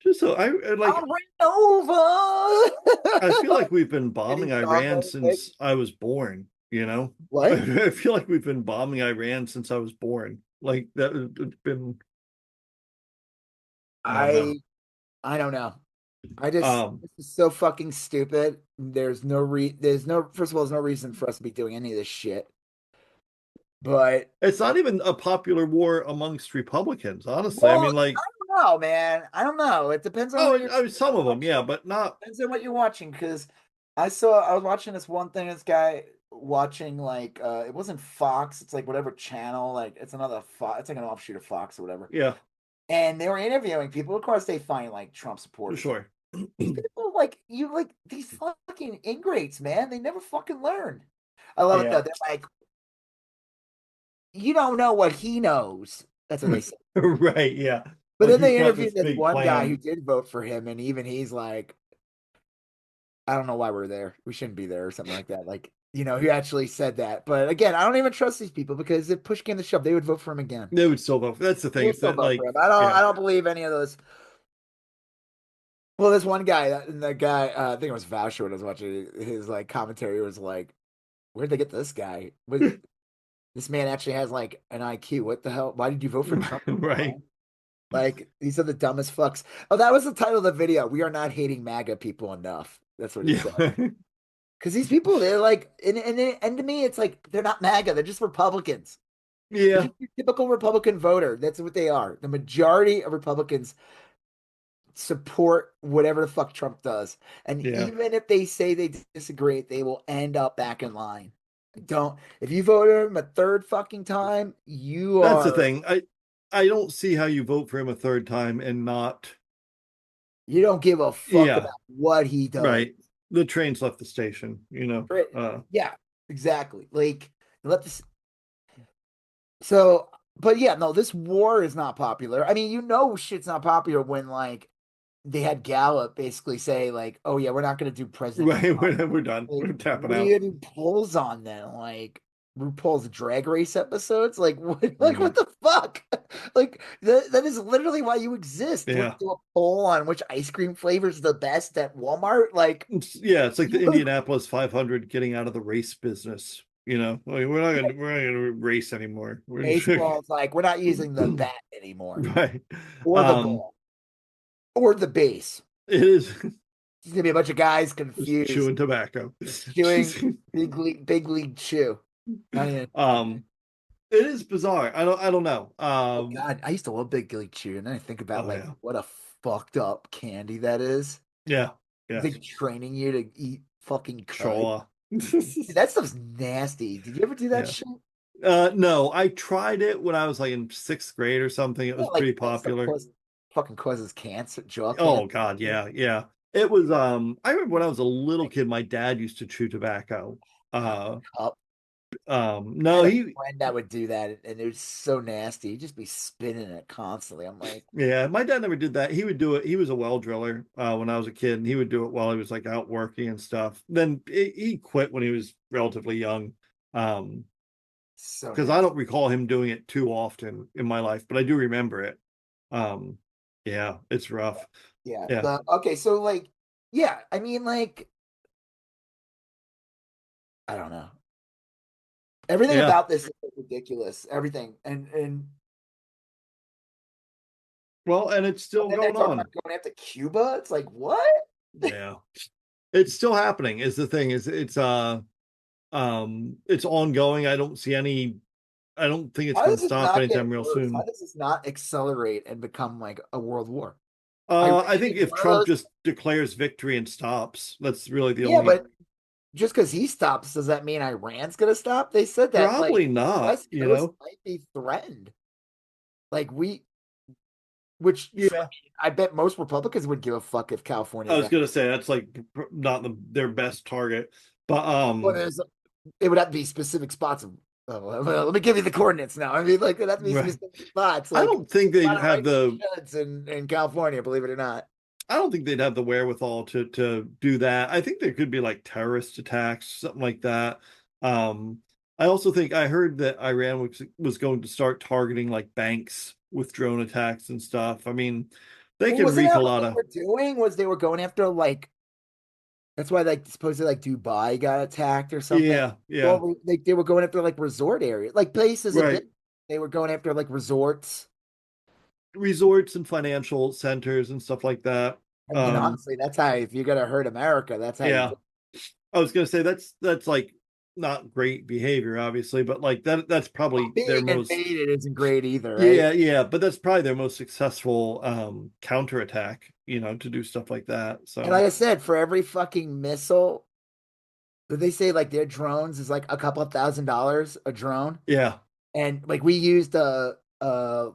Just so I like, I'll bring over. I feel like we've been Any bombing song Iran really quick. since I was born, you know? What? I feel like we've been bombing Iran since I was born. Like that it's been, I don't know. I I don't know. I just Um, this is so fucking stupid. There's no first of all, there's no reason for us to be doing any of this shit. But it's not even a popular war amongst Republicans, honestly. I well, mean, like, I don't know, man. I don't know. It depends on oh, what you're I mean, some of them, yeah, but not. depends on what you're watching because I was watching this one thing, this guy watching like it wasn't Fox, it's like whatever channel, like it's another Fox, it's like an offshoot of Fox or whatever. Yeah, And they were interviewing people. Of course, they find like Trump supporters. sure. These people like you like these fucking ingrates, man. They never fucking learn. I love it Yeah. though. They're like, you don't know what he knows. That's what they say. Right, yeah. But Like then he's they got interviewed this this big one guy who plan. did vote for him, and even he's like, I don't know why we're there. We shouldn't be there, or something like that. Like, you know, he actually said that. But again, I don't even trust these people because if push came to shove, they would vote for him again. They would still vote. That's the They thing. would It's still that vote for like, him. yeah. I don't believe any of those. Well, this one guy, that guy, I think it was Voucher when I was watching his like commentary was like, where'd they get this guy? This man actually has like an IQ. What the hell? Why did you vote for Trump? Right. Like these are the dumbest fucks. Oh, that was the title of the video. We are not hating MAGA people enough. That's what it Yeah. said. Because these people, they're like, and to me, it's like they're not MAGA. They're just Republicans. They're Yeah. just your typical Republican voter. That's what they are. The majority of Republicans support whatever the fuck Trump does. And Yeah. even if they say they disagree, they will end up back in line. Don't, if you vote him a third fucking time, you That's the are, thing. I don't see how you vote for him a third time and not, you don't give a fuck yeah, about what he does. right. The train's left the station, you know. Right. Yeah, exactly. Like, let this, so, but yeah, no, this war is not popular. I mean, you know, shit's not popular when like they had Gallup basically say like, "Oh yeah, we're not going to do President Right. Trump." We're done. Like, We're tapping what are you out. going to do polls on then? Like RuPaul's Drag Race episodes? Like what? Like Mm, what the fuck? Like that is literally why you exist. To yeah. do a poll on which ice cream flavor is the best at Walmart? Like Yeah, it's like the you like Indianapolis 500 getting out of the race business. You know, like, we're not gonna race anymore. We're just, Baseball's like, we're not using the bat anymore, right. or the Um, ball, or the base. it is It's gonna be a bunch of guys just confused, chewing tobacco. chewing big league chew. Not even. um, it is bizarre. I don't know. Oh God, I used to love big league chew, and then I think about Oh like yeah, what a fucked up candy that is. yeah, yes, Like training you to eat fucking cud. sure. Dude, that stuff's nasty. Did you ever do that Yeah. shit? No, I tried it when I was like in sixth grade or something. It Yeah, was like pretty that stuff popular. fucking causes cancer, jaw cancer. Oh God, yeah, yeah. It was I remember when I was a little kid, my dad used to chew tobacco. Uh Up. I no, had a he friend that would do that, and it was so nasty. He'd just be spinning it constantly. I'm like, yeah, my dad never did that. He would do it. He was a well driller when I was a kid, and he would do it while he was like out working and stuff. Then he quit when he was relatively young. Um so because I nasty. don't recall him doing it too often in my life, but I do remember it. Um yeah, it's rough. Yeah. Yeah. Okay, so like, yeah, I mean, like, I don't know. Everything Yeah. about this is ridiculous. Everything, and Well, and it's still then they're going talking about on. going after Cuba. It's like, what? Yeah. It's still happening is the thing. Is it's ongoing. I don't think it's How going does to this stop not get anytime real worse? How soon. does this not accelerate and become like a world war? I Iran think is if one of Trump those. just declares victory and stops, that's really the Yeah, only. but just because he stops, does that mean Iran's gonna stop? They said that like Probably not, West you Coast know. might be threatened. Like which Yeah. I bet most Republicans would give a fuck if I California was got. gonna say that's like not their best target. But Well, it would have to be specific spots of. Oh, well, let me give you the coordinates now. I mean, like, it would have to be right. specific spots. I Like, don't think they'd find it have right in the the sheds in California, believe it or not. I don't think they'd have the wherewithal to do that. I think there could be like terrorist attacks, something like that. Um, I also think I heard that Iran was going to start targeting like banks with drone attacks and stuff. I mean, they Well, can wasn't wreak a that what lot they of. were doing? Was they were going after like that's why like supposedly like Dubai got attacked or something. Yeah, yeah, Well, they were going after like resort areas, like places a right. bit. They were going after like resorts. Resorts and financial centers and stuff like that. I mean, Um, honestly, that's how if you're gonna hurt America, that's how you yeah, do. I was gonna say that's like not great behavior, obviously, but like that's probably their Being most. invaded isn't great either, right? Yeah, yeah, but that's probably their most successful counterattack, to do stuff like that. And like So I said, for every fucking missile, did they say like their drones is like a couple of $1,000s a drone? yeah, And like we used a $2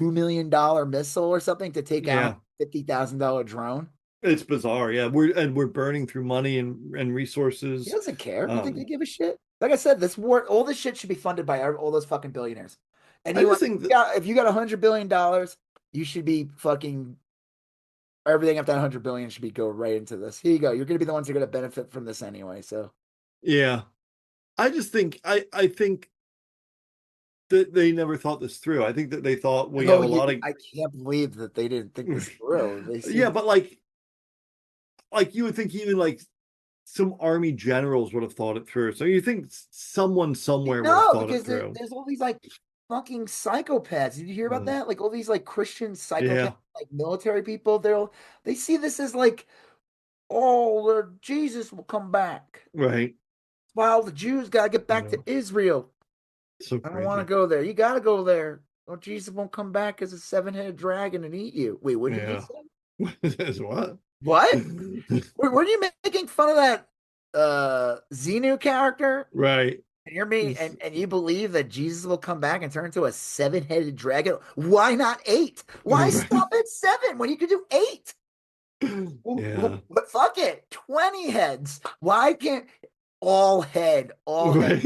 million missile or something to take out yeah, a $50,000 drone. it's bizarre. Yeah, we're burning through money and He resources. doesn't care. You think they Um, give a shit? Like I said, this war, all this shit should be funded by all those fucking billionaires. I Anyone, just think that yeah, if you got $100 billion, you should be fucking everything after 100 billion should be go right into this. Here you go. You're gonna be the ones who are gonna benefit from this anyway. So yeah, I just think I think that they never thought this through. I think that they thought we have oh, a lot of I can't believe that they didn't think this through. They yeah, seem but like you would think even like some army generals would have thought it through. So you think someone somewhere would have no, thought it because through. there's all these like fucking psychopaths. Did you hear about Mm, that? Like all these like Christian psychopaths, yeah, like military people. They see this as like, oh, Jesus will come back. right. While the Jews gotta get back to Yeah. Israel. So I don't want to crazy. go there. You gotta go there. Or Jesus won't come back as a seven-headed dragon and eat you. Wait, what did you Yeah. say? Is what? What? Were you making fun of that Xenu character? Right. And you're me It's- and you believe that Jesus will come back and turn into a seven-headed dragon? Why not eight? Why stop at seven when you could do eight? Yeah. But fuck it, 20 heads. Why can't all head? Right.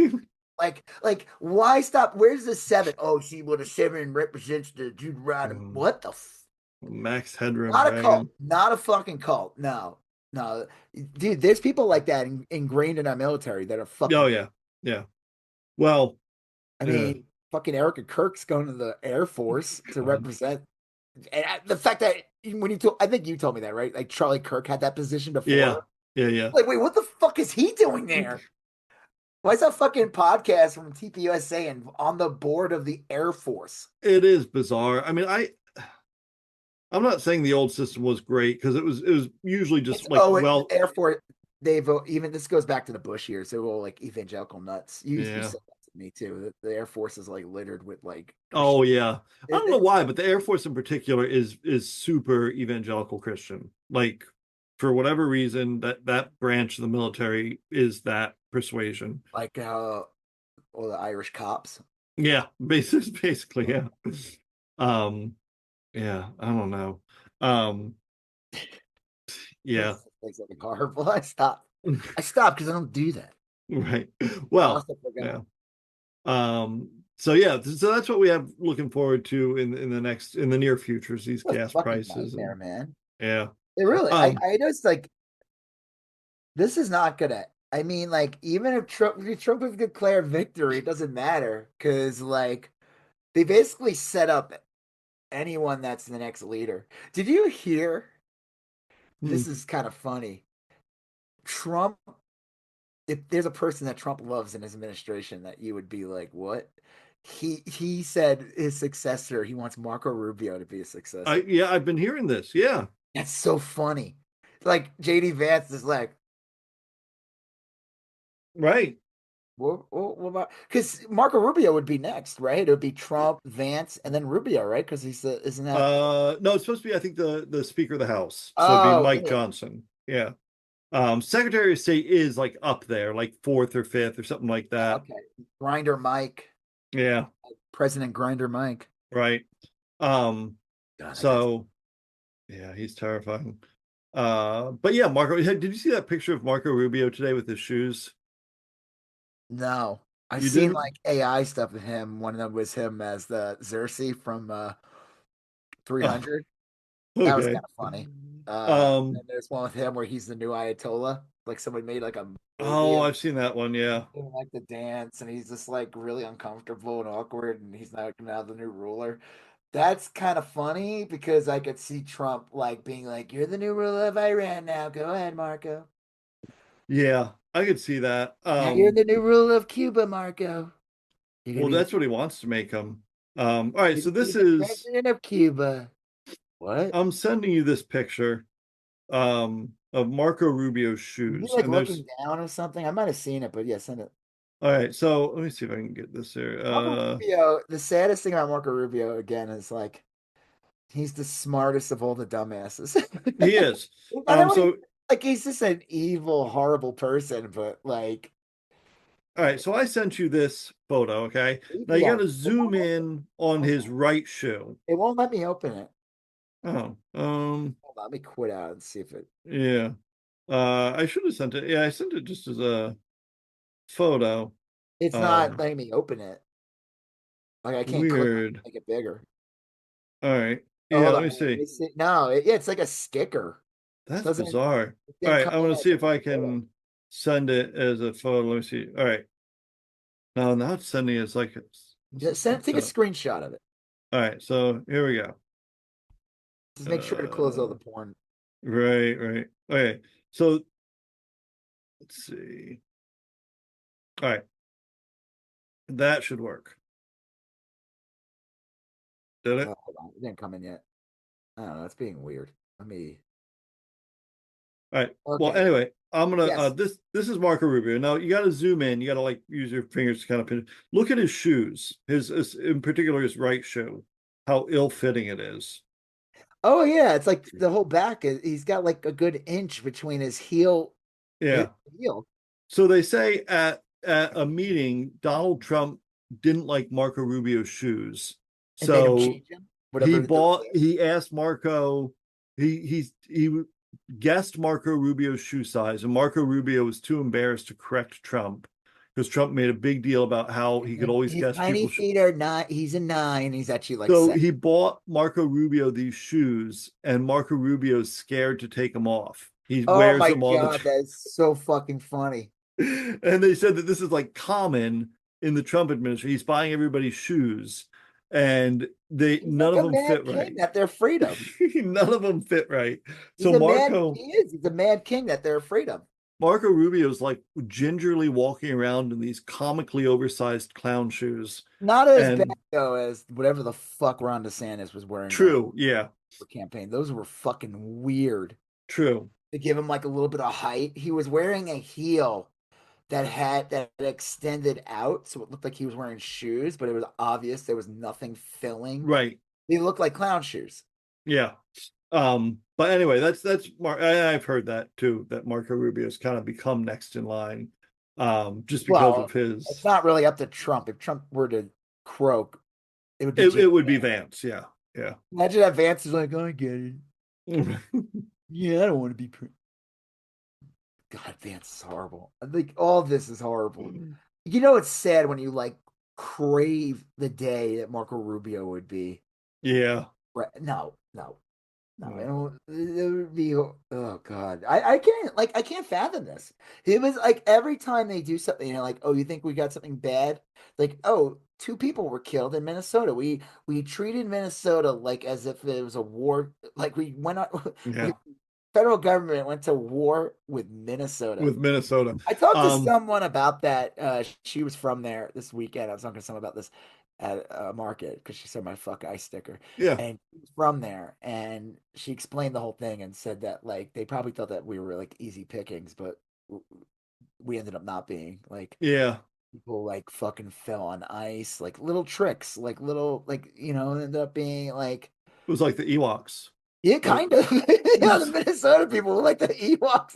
Like, why stop? Where's the seven? Oh, see, well, the seven represents the Deuteronomy. Um, What the? Max Headroom Not a cult. dragon. Not a fucking cult. No, no, dude. There's people like that ingrained in our military that are Oh fucking. yeah. Yeah. Well, I mean, fucking Erica Kirk's going to the Air Force to God. represent. And the fact that when you told, I think you told me that, right? Like Charlie Kirk had that position Yeah. before. Yeah, yeah. Like, wait, what the fuck is he doing there? Why is a fucking podcast from TPUSA and on the board of the Air Force? It is bizarre. I mean, I'm not saying the old system was great because it was usually It's just like, well, Air Force. They vote even this goes back to the Bush years. They were all like evangelical nuts. You yeah. said that to me too. The Air Force is like littered with like Oh Christian. yeah. I don't know It's why, but the Air Force in particular is super evangelical Christian. Like for whatever reason, that branch of the military is that persuasion. like all the Irish cops. Yeah, basically, yeah. Um, yeah, I don't know. Um, yeah, It's like horrible. I stopped because I don't do that. right. Unless Well, I forgot. yeah. So yeah, so that's what we have looking forward to in the near future is these What a gas fucking prices and nightmare, man. yeah. It really, Um, I just like this is not gonna. I mean, like, even if Trump would declare victory, it doesn't matter because, like, they basically set up anyone that's the next leader. Did you hear? hmm. This is kind of funny. Trump, if there's a person that Trump loves in his administration that you would be like, what? He said his successor, he wants Marco Rubio to be his successor. I've been hearing this. Yeah, That's so funny. Like JD Vance is like, right. what about? Because Marco Rubio would be next, right? It would be Trump, Vance, and then Rubio, right? Because he's the isn't that? No, it's supposed to be, I think, the Speaker of the House. So it'd be Oh, Mike yeah. Johnson. Yeah. Secretary of State is like up there, like fourth or fifth or something like that. Okay. Grinder Mike, Yeah, President Grinder Mike. right. Um, God, that guy's so yeah, he's terrifying. But yeah, Marco, did you see that picture of Marco Rubio today with his shoes? no. I've You seen didn't? like AI stuff of him. One of them was him as the Xerxes from Oh, 300. That was okay. kind of funny. Um, And there's one with him where he's the new Ayatollah. Like somebody made like a movie oh, of I've seen that one, yeah. doing like the dance, and he's just like really uncomfortable and awkward, and he's not now the new ruler. That's kind of funny because I could see Trump like being like, "You're the new ruler of Iran now. Go ahead, Marco. Yeah, I could see that. Now you're the new ruler of Cuba, Marco. You're gonna Well, be the that's what he wants to make him. All right, you're so gonna be this the is president of Cuba." What? I'm sending you this picture of Marco Rubio's You shoes. like And looking there's down or something? I might have seen it, but yeah, send it. all right, so let me see if I can get this here. Marco Rubio, the saddest thing about Marco Rubio again is like he's the smartest of all the dumbasses. He is. I know So like he's just an evil, horrible person, but like all right, so I sent you this photo, okay? Now you yeah, got to zoom in on hold his on. right shoe. It won't let me open it. Oh, Hold on, let me quit out and see if it. yeah. I should have sent it. Yeah, I sent it just as a photo. It's not Um, letting me open it. Like I can't click on it to Weird. make it bigger. All right. Oh, Yeah, hold let on. me Let see. me see. No, yeah, it's like a sticker. That's Doesn't bizarre. it All didn't right, come I in want to as see like if I a photo. can send it as a photo. Let me see. All right. No, now it's sending it as like this Yeah, is take fucked a up. screenshot of it. All right, so here we go. Just make sure to close all Uh, the porn. right, right. Okay, so let's see. All right, that should work. Did it? Hold on, it didn't come in yet. I don't know. It's being weird. Let me. All right. Well, Okay. anyway, I'm gonna Yes. this is Marco Rubio. Now you got to zoom in. You got to like use your fingers to kind of pin. Look at his shoes. His in particular his right shoe. How ill-fitting it is. Oh yeah, it's like the whole back. He's got like a good inch between his his Yeah. heel. So they say at a meeting, Donald Trump didn't like Marco Rubio's shoes. And made him So change him. Whatever the he asked Marco, he guessed Marco Rubio's shoe size, and Marco Rubio was too embarrassed to correct Trump because Trump made a big deal about how he could always his guess tiny people's. feet are not. He's a nine. He's actually like So seven. he bought Marco Rubio these shoes, and Marco Rubio's scared to take them off. He Oh wears my them all the God, time. that is so fucking funny. And they said that this is like common in the Trump administration. He's buying everybody's shoes, and they He's none like of a them mad fit king right. that they're afraid of. None of them fit right. He's So a mad. Marco, He is. He's a mad king that they're afraid of. Marco Rubio's like gingerly walking around in these comically oversized clown shoes. Not as bad And though as whatever the fuck Ron DeSantis was wearing that true, yeah, campaign. Those were fucking weird. true. To give him like a little bit of height, he was wearing a heel that extended out, so it looked like he was wearing shoes, but it was obvious there was nothing filling. Right. They looked like clown shoes. Yeah. But anyway, that's Mark. I've heard that too, that Marco Rubio's kind of become next in line, just because of Well, it's his. not really up to Trump. If Trump were to croak, it would be It Jake. would be Vance, yeah, yeah. Imagine that Vance is like, oh, I get it. Yeah, I don't want to be. God, Vance is horrible. I think all this is horrible. You know, it's sad when you like crave the day that Marco Rubio would be. Yeah. Right? No, no, no. Mm. It would be. Oh God, I can't fathom this. It was like every time they do something, like, oh, you think we got something bad? Like, oh, two people were killed in Minnesota. We treated Minnesota like as if it was a war. Like we went on. Yeah. We federal government went to war with Minnesota. With Minnesota. I talked to Um, someone about that. She was from there this weekend. I was talking to someone about this at a market because she saw my fuck ice sticker, yeah, and she was from there. And she explained the whole thing and said that like they probably thought that we were like easy pickings, but we ended up not being. Like yeah. people like fucking fell on ice, like little tricks, like little like ended up being like It was like the Ewoks. yeah, Like, kind of. Yeah, the Minnesota people were like the Ewoks.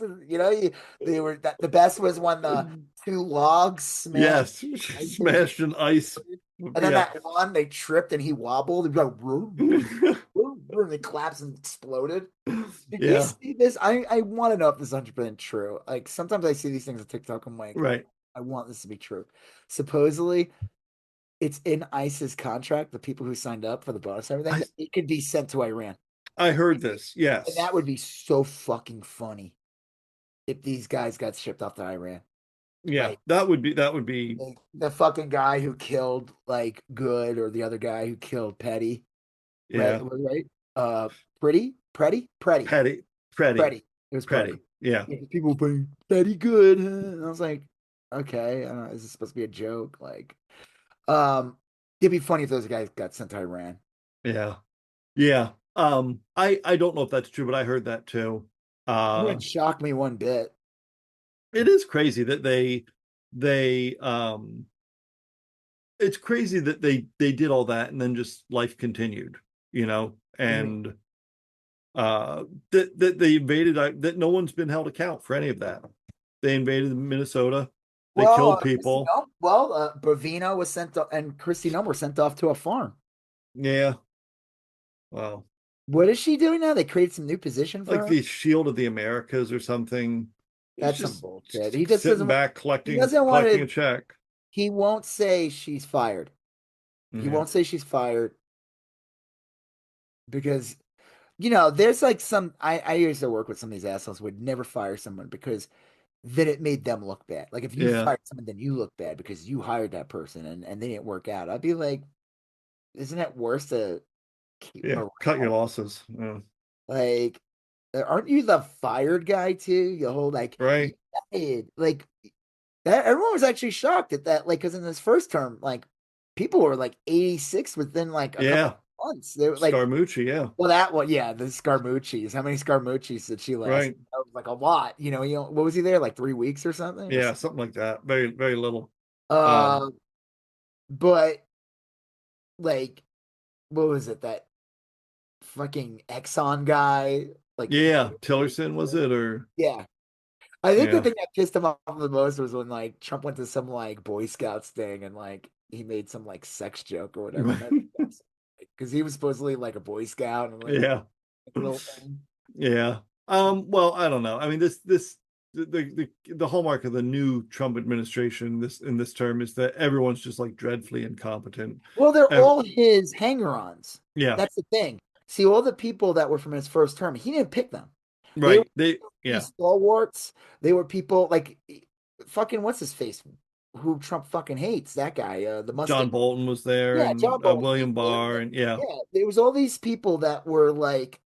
They were that the best was when the two logs smashed, yes, ice smashed in ice. and then Yeah. that one they tripped and he wobbled. He'd be like, vroom, vroom, vroom, vroom, and it collapsed and exploded. Did you Yeah, see this? I want to know if this is 100% true. Like sometimes I see these things on TikTok. I'm like, right. I want this to be true. Supposedly, it's in ICE's contract. The people who signed up for the bonus and everything, I that it could be sent to Iran. I heard this. And Yes. that would be so fucking funny if these guys got shipped off to Iran. Yeah, Like that would be the fucking guy who killed like Good or the other guy who killed Petty. Right, yeah. right? Pretty. Petty, Pretty, Pretty. It was Pretty. Pretty. Yeah. Yeah, people were playing Petty Good. And I was like, okay, I don't know, is this supposed to be a joke? Like, it'd be funny if those guys got sent to Iran. Yeah. Yeah. I don't know if that's true, but I heard that too. It Uh wouldn't shock me one bit. it is crazy that they it's crazy that they did all that and then just life continued, Mhm. and that they invaded, that no one's been held account for any of that. They invaded Minnesota, they Well, killed people. Bravino was sent to, and Kristi Noem were sent off to a farm. Yeah. Well, What is she doing now? They created some new position for like her. the Shield of the Americas or something. He's That's some just bullshit. He just sitting doesn't. back He collecting doesn't want collecting to. a check. He won't say she's fired. He Yeah. won't say she's fired because there's like some. I used to work with some of these assholes who would never fire someone because then it made them look bad. Like if you Yeah. fired someone, then you look bad because you hired that person and they didn't work out. I'd be like, isn't it worse to keep Yeah. Cut your morale? losses. Yeah. Like, aren't you the fired guy too? The whole like, you Right. fired. Like that. Everyone was actually shocked at that. Like, because in this first term, like people were like 86 within like a couple Yeah. of months. They were like, Scaramucci. Yeah. well, that one, yeah, the Scaramucci's. How many Scaramucci's did she last? Right. That was like a lot. What was he there like 3 weeks or something? Yeah. Something like that. Very, very little. Um, Uh, but like, what was it? That fucking Exxon guy, like, yeah. Tillerson, was it? Or yeah. I think the yeah. thing that pissed him off the most was when like Trump went to some like Boy Scouts thing and like he made some like sex joke or whatever. Because he was supposedly like a Boy Scout and like Yeah. a little thing. Yeah. Well, I don't know. I mean, the hallmark of the new Trump administration in this term is that everyone's just like dreadfully incompetent. Well, they're Ev- all his hanger-ons. yeah. That's the thing. See, all the people that were from his first term, he didn't pick them. They were Right. Yeah. these stalwarts. They were people like fucking what's his face, who Trump fucking hates. That guy, the John Mustang. Bolton was there, Yeah, and John Bolton. William Barr, and yeah. Yeah, there was all these people that were like,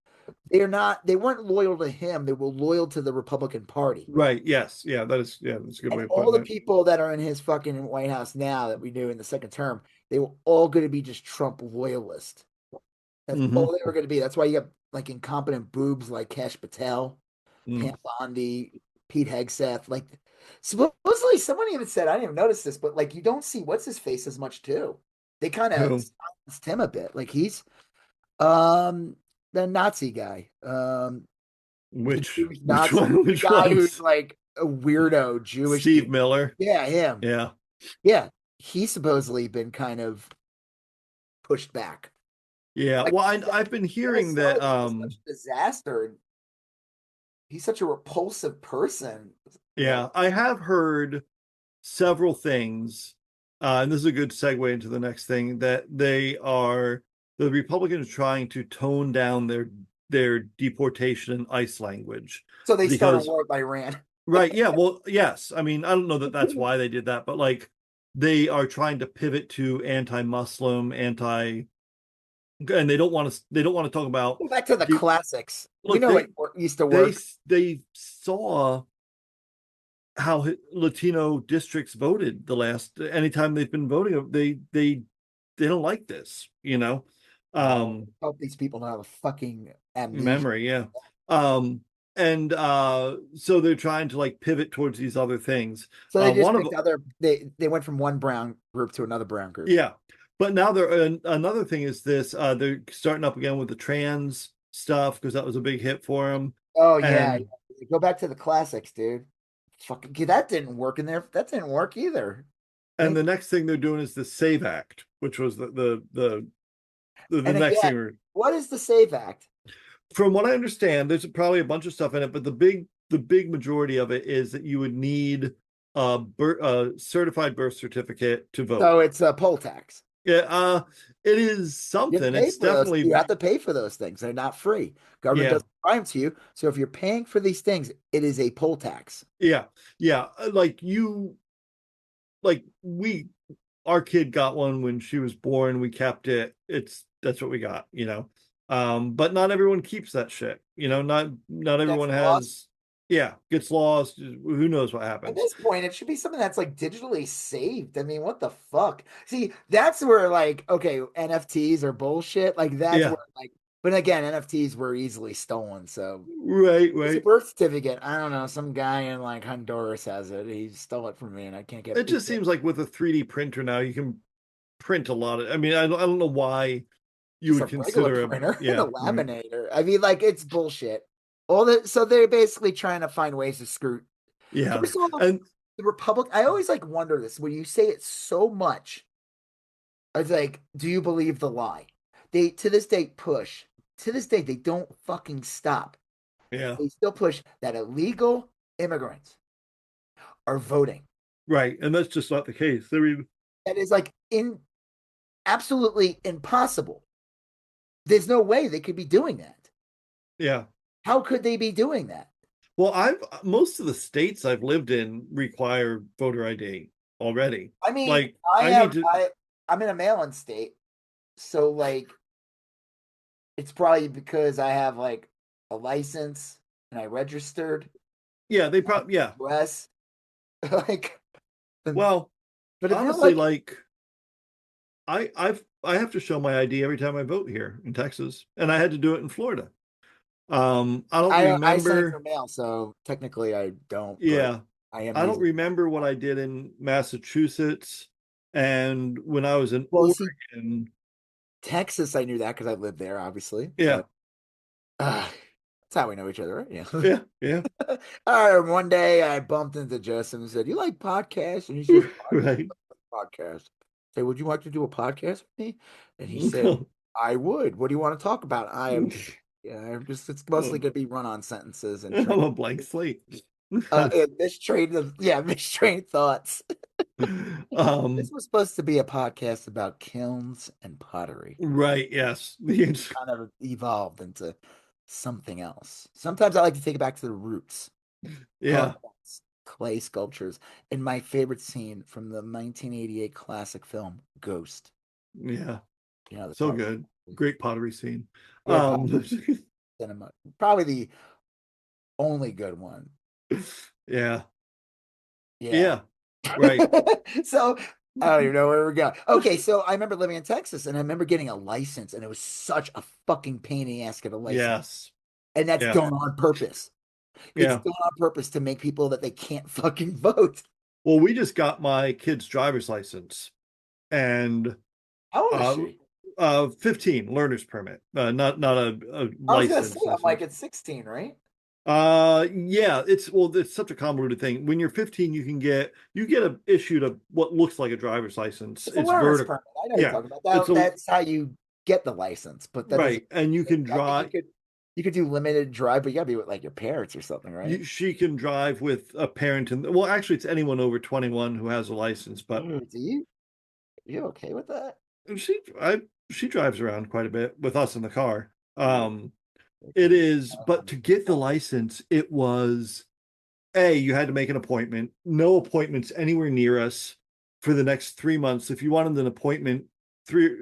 they weren't loyal to him. They were loyal to the Republican Party. Right. Yes. Yeah. That's a good And way of all putting the it. people that are in his fucking White House now that we knew in the second term, they were all going to be just Trump loyalists. That's Hmm. all they were going to be. That's why you got like incompetent boobs like Cash Patel, Mm. Pam Bondi, Pete Hegseth. Like supposedly someone even said, I didn't even notice this, but like you don't see what's his face as much too. They kind of Who? silenced him a bit. Like he's um the Nazi guy. The Jewish Which Nazi, one? the Which guy who's ones? like a weirdo Jewish Steve dude. Miller. Yeah, him. Yeah. Yeah. He's supposedly been kind of pushed back. Yeah. Like Well, that I've been hearing that. Minnesota is such a disaster. He's such a repulsive person. Like, Yeah, I have heard several things, and this is a good segue into the next thing, that the Republicans trying to tone down their deportation and ICE language so they started because war with Iran. right, yeah, well, yes, I mean, I don't know that that's why they did that, but like they are trying to pivot to anti-Muslim, and they don't want to talk about Go back to the the classics. We look know what used to work. they saw how Latino districts voted the last anytime they've been voting. They don't like this, Oh, um, hope these people don't have a fucking amnesia. memory, yeah. And so they're trying to like pivot towards these other things. So they just One of picked other. They went from one brown group to another brown group. yeah, but now another thing is this. They're starting up again with the trans stuff because that was a big hit for them. Oh yeah, And yeah. Go back to the classics, dude. Fucking that didn't work in there. That didn't work either. the They, next thing they're doing is the Save Act, which was the and next again, thing. what is the Save Act? From what I understand, there's probably a bunch of stuff in it, but the big majority of it is that you would need a certified birth certificate to vote. So it's a poll tax. Yeah, it is You have to something. pay It's for those. You definitely have to pay for those things. They're not free. Government yeah, doesn't prime to you. So if you're paying for these things, it is a poll tax. yeah, yeah. Like we, our kid got one when she was born. We kept it. That's what we got. But not everyone keeps that shit. Not That's everyone lost. has. Yeah, gets lost. Who knows what At happens? this point, it should be something that's like digitally saved. I mean, what the fuck? See, that's where like, okay, NFTs are bullshit. Like that's Yeah, where like, but again, NFTs were easily stolen. So right, it's a right. birth certificate. I don't know. Some guy in like Honduras has it. He stole it from me, and I can't get It just seems like with a 3D printer now, you can print a lot of. I mean, I don't know why you just would a regular consider printer and a yeah, right, laminator. I mean, like it's bullshit. All that. So they're basically trying to find ways to screw. yeah, First of all, and the Republic. I always like wonder this when you say it so much. It's like, do you believe the lie? They to this day push. To this day, they don't fucking stop. yeah, They still push that illegal immigrants are voting. right, and that's just not the case. I mean, That is like in absolutely impossible. There's no way they could be doing that. yeah. How could they be doing that? Well, I've most of the states I've lived in require voter ID already. I mean, Like, I need to, I'm in a mail-in state, so like it's probably because I have like a license and I registered yeah, they probably, yeah. US. Like, Well, but if you're honestly, like, like, I have to show my ID every time I vote here in Texas, and I had to do it in Florida. I don't I sign for remember. mail, so technically I don't, but Yeah, I am I don't using. remember what I did in Massachusetts, and when I was in Well, see, Oregon. Texas, I knew that because I lived there, obviously. Yeah, But uh, that's how we know each other, right? Yeah. yeah, yeah, All right. One day I bumped into Joseph and said, "You like podcasts?" And he says, right. "Podcast." I say, "Would you like to do a podcast with me?" And he said, No. "I would. What do you want to talk about?" I am. Yeah, I'm just. It's mostly going to be run-on sentences and I'm train. a blank slate. And mistrained. Yeah, mistrained thoughts. This um, was supposed to be a podcast about kilns and pottery. right, yes. Kind of evolved into something else. Sometimes I like to take it back to the roots. Yeah, Carvings, clay sculptures, and my favorite scene from the 1988 classic film Ghost. yeah. You know the So part. good. Great pottery scene. Yeah, Um, cinema. Probably the only good one. Yeah. Yeah. Yeah. Right. So I don't even know where we're going. Okay, so I remember living in Texas and I remember getting a license, and it was such a fucking pain in the ass to get a license. Yes. And that's Yeah. done on purpose. It's Yeah. done on purpose to make people that they can't fucking vote. Well, we just got my kid's driver's license, and How old is uh, she? 15 learner's permit, not a I was gonna say, license I'm like, license. it's 16, right? Yeah, it's such a convoluted thing. When you're 15, you get issued a what looks like a driver's license. It's a It's learner's vertical. permit. I know you're Yeah, talking about it's that. a That's how you get the license, but that doesn't. right, and you can I think drive. you could do limited drive, but you gotta be with like your parents or something, right? She can drive with a parent, and well, actually, it's anyone over 21 who has a license. But Do you okay with that? she, I, she drives around quite a bit with us in the car. Ooh, It okay. is, but to get the license, it was you had to make an appointment. No appointments anywhere near us for the next 3 months. If you wanted an appointment three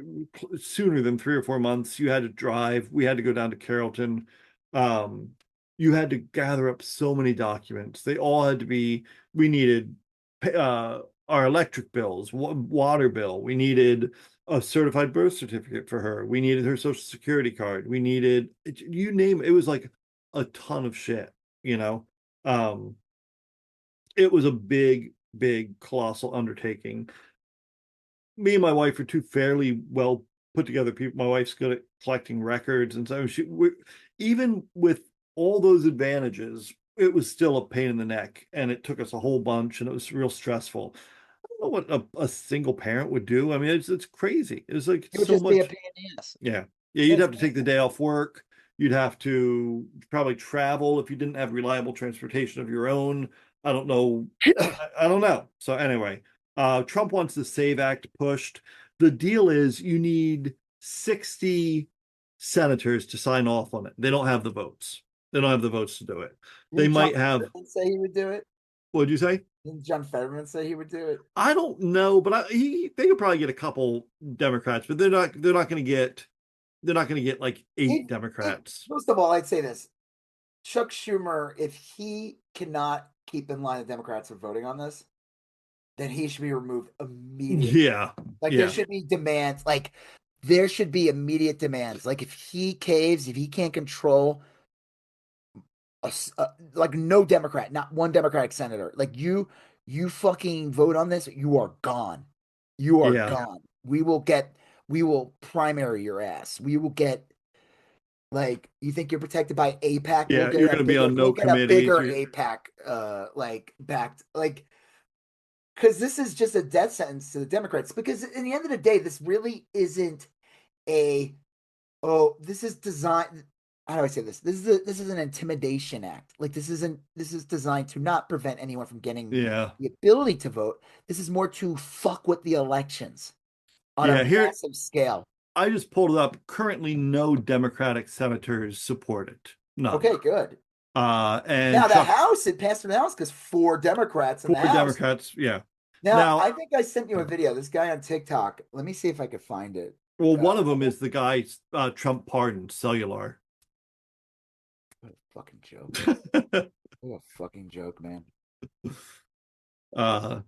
sooner than 3 or 4 months, you had to drive. We had to go down to Carrollton. Um, you had to gather up so many documents. They all had to be. We needed our electric bills, water bill. We needed a certified birth certificate for her. We needed her social security card. We needed you name it. It was like a ton of shit, you know. Um, it was a big, colossal undertaking. Me and my wife are two fairly well put together people. My wife's good at collecting records, and so even with all those advantages, it was still a pain in the neck, and it took us a whole bunch, and it was real stressful. I don't know what a single parent would do. I mean, it's crazy. It's like It would so just be a much. pain in the ass. Yeah. Yeah, you'd That's have to take the day off work. You'd have to probably travel if you didn't have reliable transportation of your own. I don't know. I don't know. So anyway, Trump wants the SAVE Act pushed. The deal is you need 60 senators to sign off on it. They don't have the votes. They don't have the votes to do it. They Didn't John might have, Fetterman say he would do it? what'd you say? Didn't John Fetterman say he would do it? I don't know, but they could probably get a couple Democrats, but they're not going to get like eight If Democrats. First of all, I'd say this: Chuck Schumer, if he cannot keep in line the Democrats from voting on this, then he should be removed immediately. Yeah, Like there yeah, should be demands. Like there should be immediate demands. Like if he caves, if he can't control like no Democrat, not one Democratic senator, like you fucking vote on this, you are gone. You are yeah, gone. We will primary your ass. We will get like you think you're protected by APAC. yeah. You're going to be on no We'll get a committees. bigger You're, APAC like backed like because this is just a death sentence to the Democrats. Because in the end of the day, this really isn't a this is designed. How do I say this? This is an intimidation act. Like this is designed to not prevent anyone from getting yeah, the ability to vote. This is more to fuck with the elections on a yeah. Here, massive scale. I just pulled it up. Currently, no Democratic senators support it. None. Okay, good. And Now the Chuck, House, it passed in the House because four Democrats in four the House. Democrats. Yeah. Now Now, I think I sent you a video. This guy on TikTok. Let me see if I could find it. well, one Uh, of them is the guy Trump pardoned, Cellular. what a fucking joke! What a fucking joke, man. Yeah.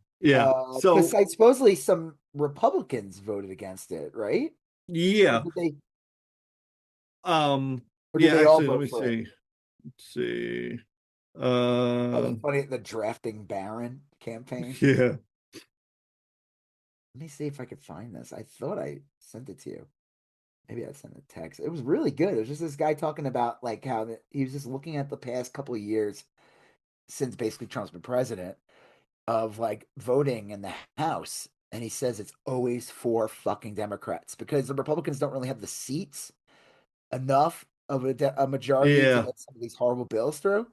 Because So, supposedly some Republicans voted against it, right? Or yeah. did they? Or did Yeah. they all Actually, let vote me for it? see. Let's see. Oh, the Uh, funny the drafting Baron campaign. yeah. Let me see if I could find this. I thought I sent it to you. Maybe I sent a text. It was really good. It was just this guy talking about like how he was just looking at the past couple of years since basically Trump's been president of like voting in the House. And he says it's always for fucking Democrats because the Republicans don't really have the seats enough of a majority to Yeah. get some of these horrible bills through.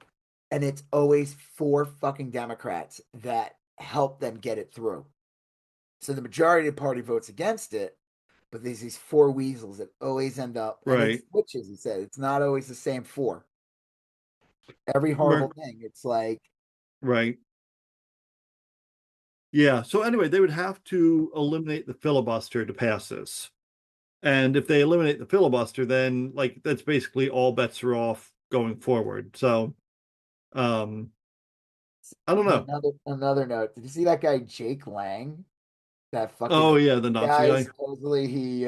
And it's always for fucking Democrats that help them get it through. So the majority of the party votes against it, but there's these four weasels that always end up, and it Right. switches. He said it's not always the same four. Every Right. horrible thing, it's like Right. Yeah. So anyway, they would have to eliminate the filibuster to pass this. And if they eliminate the filibuster, then like that's basically all bets are off going forward. So um I don't On know. another note, did you see that guy Jake Lang? That Oh fucking yeah, the Nazi guy, guy. supposedly he